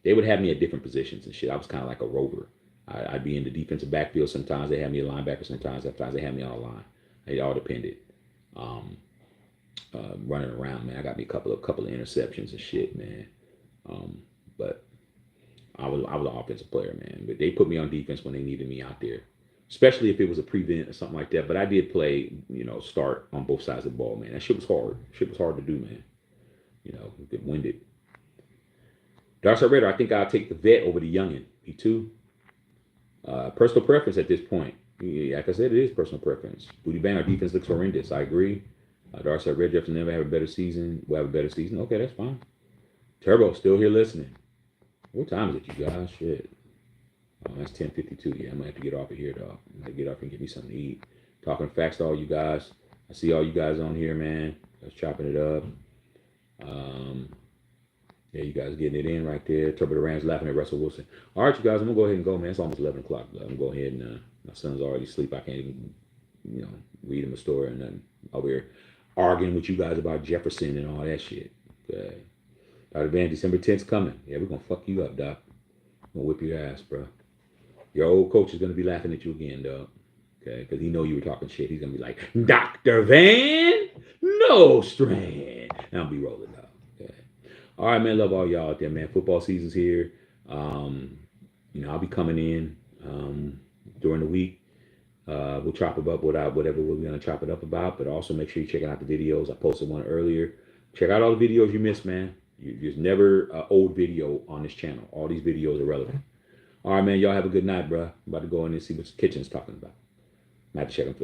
they would have me at different positions and shit. I was kind of like a rover. I'd be in the defensive backfield sometimes. They had me a linebacker sometimes. Sometimes they had me on a line. It all depended. Running around, man. I got me a couple of interceptions and shit, man. But I was an offensive player, man. But they put me on defense when they needed me out there, especially if it was a prevent or something like that. But I did play, start on both sides of the ball, man. That shit was hard. Shit was hard to do, man. Get winded. Darcy Raider, I think I'll take the vet over the youngin. Me too. Personal preference at this point. Yeah, like I said, it is personal preference. Booty Bang, our defense looks horrendous. I agree. Darcy Red Jeff will never have a better season. We'll have a better season. Okay, that's fine. Turbo, still here listening. What time is it, you guys? Shit. Oh, that's 10:52. Yeah, I'm going to have to get off of here, dog. I'm going to get off and get me something to eat. Talking facts to all you guys. I see all you guys on here, man. Just chopping it up. Yeah, you guys getting it in right there. Turbo the Rams laughing at Russell Wilson. All right, you guys, I'm going to go ahead and go, man. It's almost 11 o'clock. I'm going to go ahead and my son's already asleep. I can't even, read him a story and then over here arguing with you guys about Jefferson and all that shit. Okay. Dr. Van, December 10th's coming. Yeah, we're going to fuck you up, Doc. We're going to whip your ass, bro. Your old coach is going to be laughing at you again, dog. Okay, because he know you were talking shit. He's gonna be like, Dr. Van, no strand. And I'll be rolling up. Okay. All right, man. Love all y'all out there, man. Football season's here. Um, I'll be coming in during the week. We'll chop it up whatever we're gonna chop it up about. But also make sure you're checking out the videos. I posted one earlier. Check out all the videos you missed, man. There's never an old video on this channel. All these videos are relevant. All right, man. Y'all have a good night, bro. I'm about to go in and see what the kitchen's talking about. I have to check them.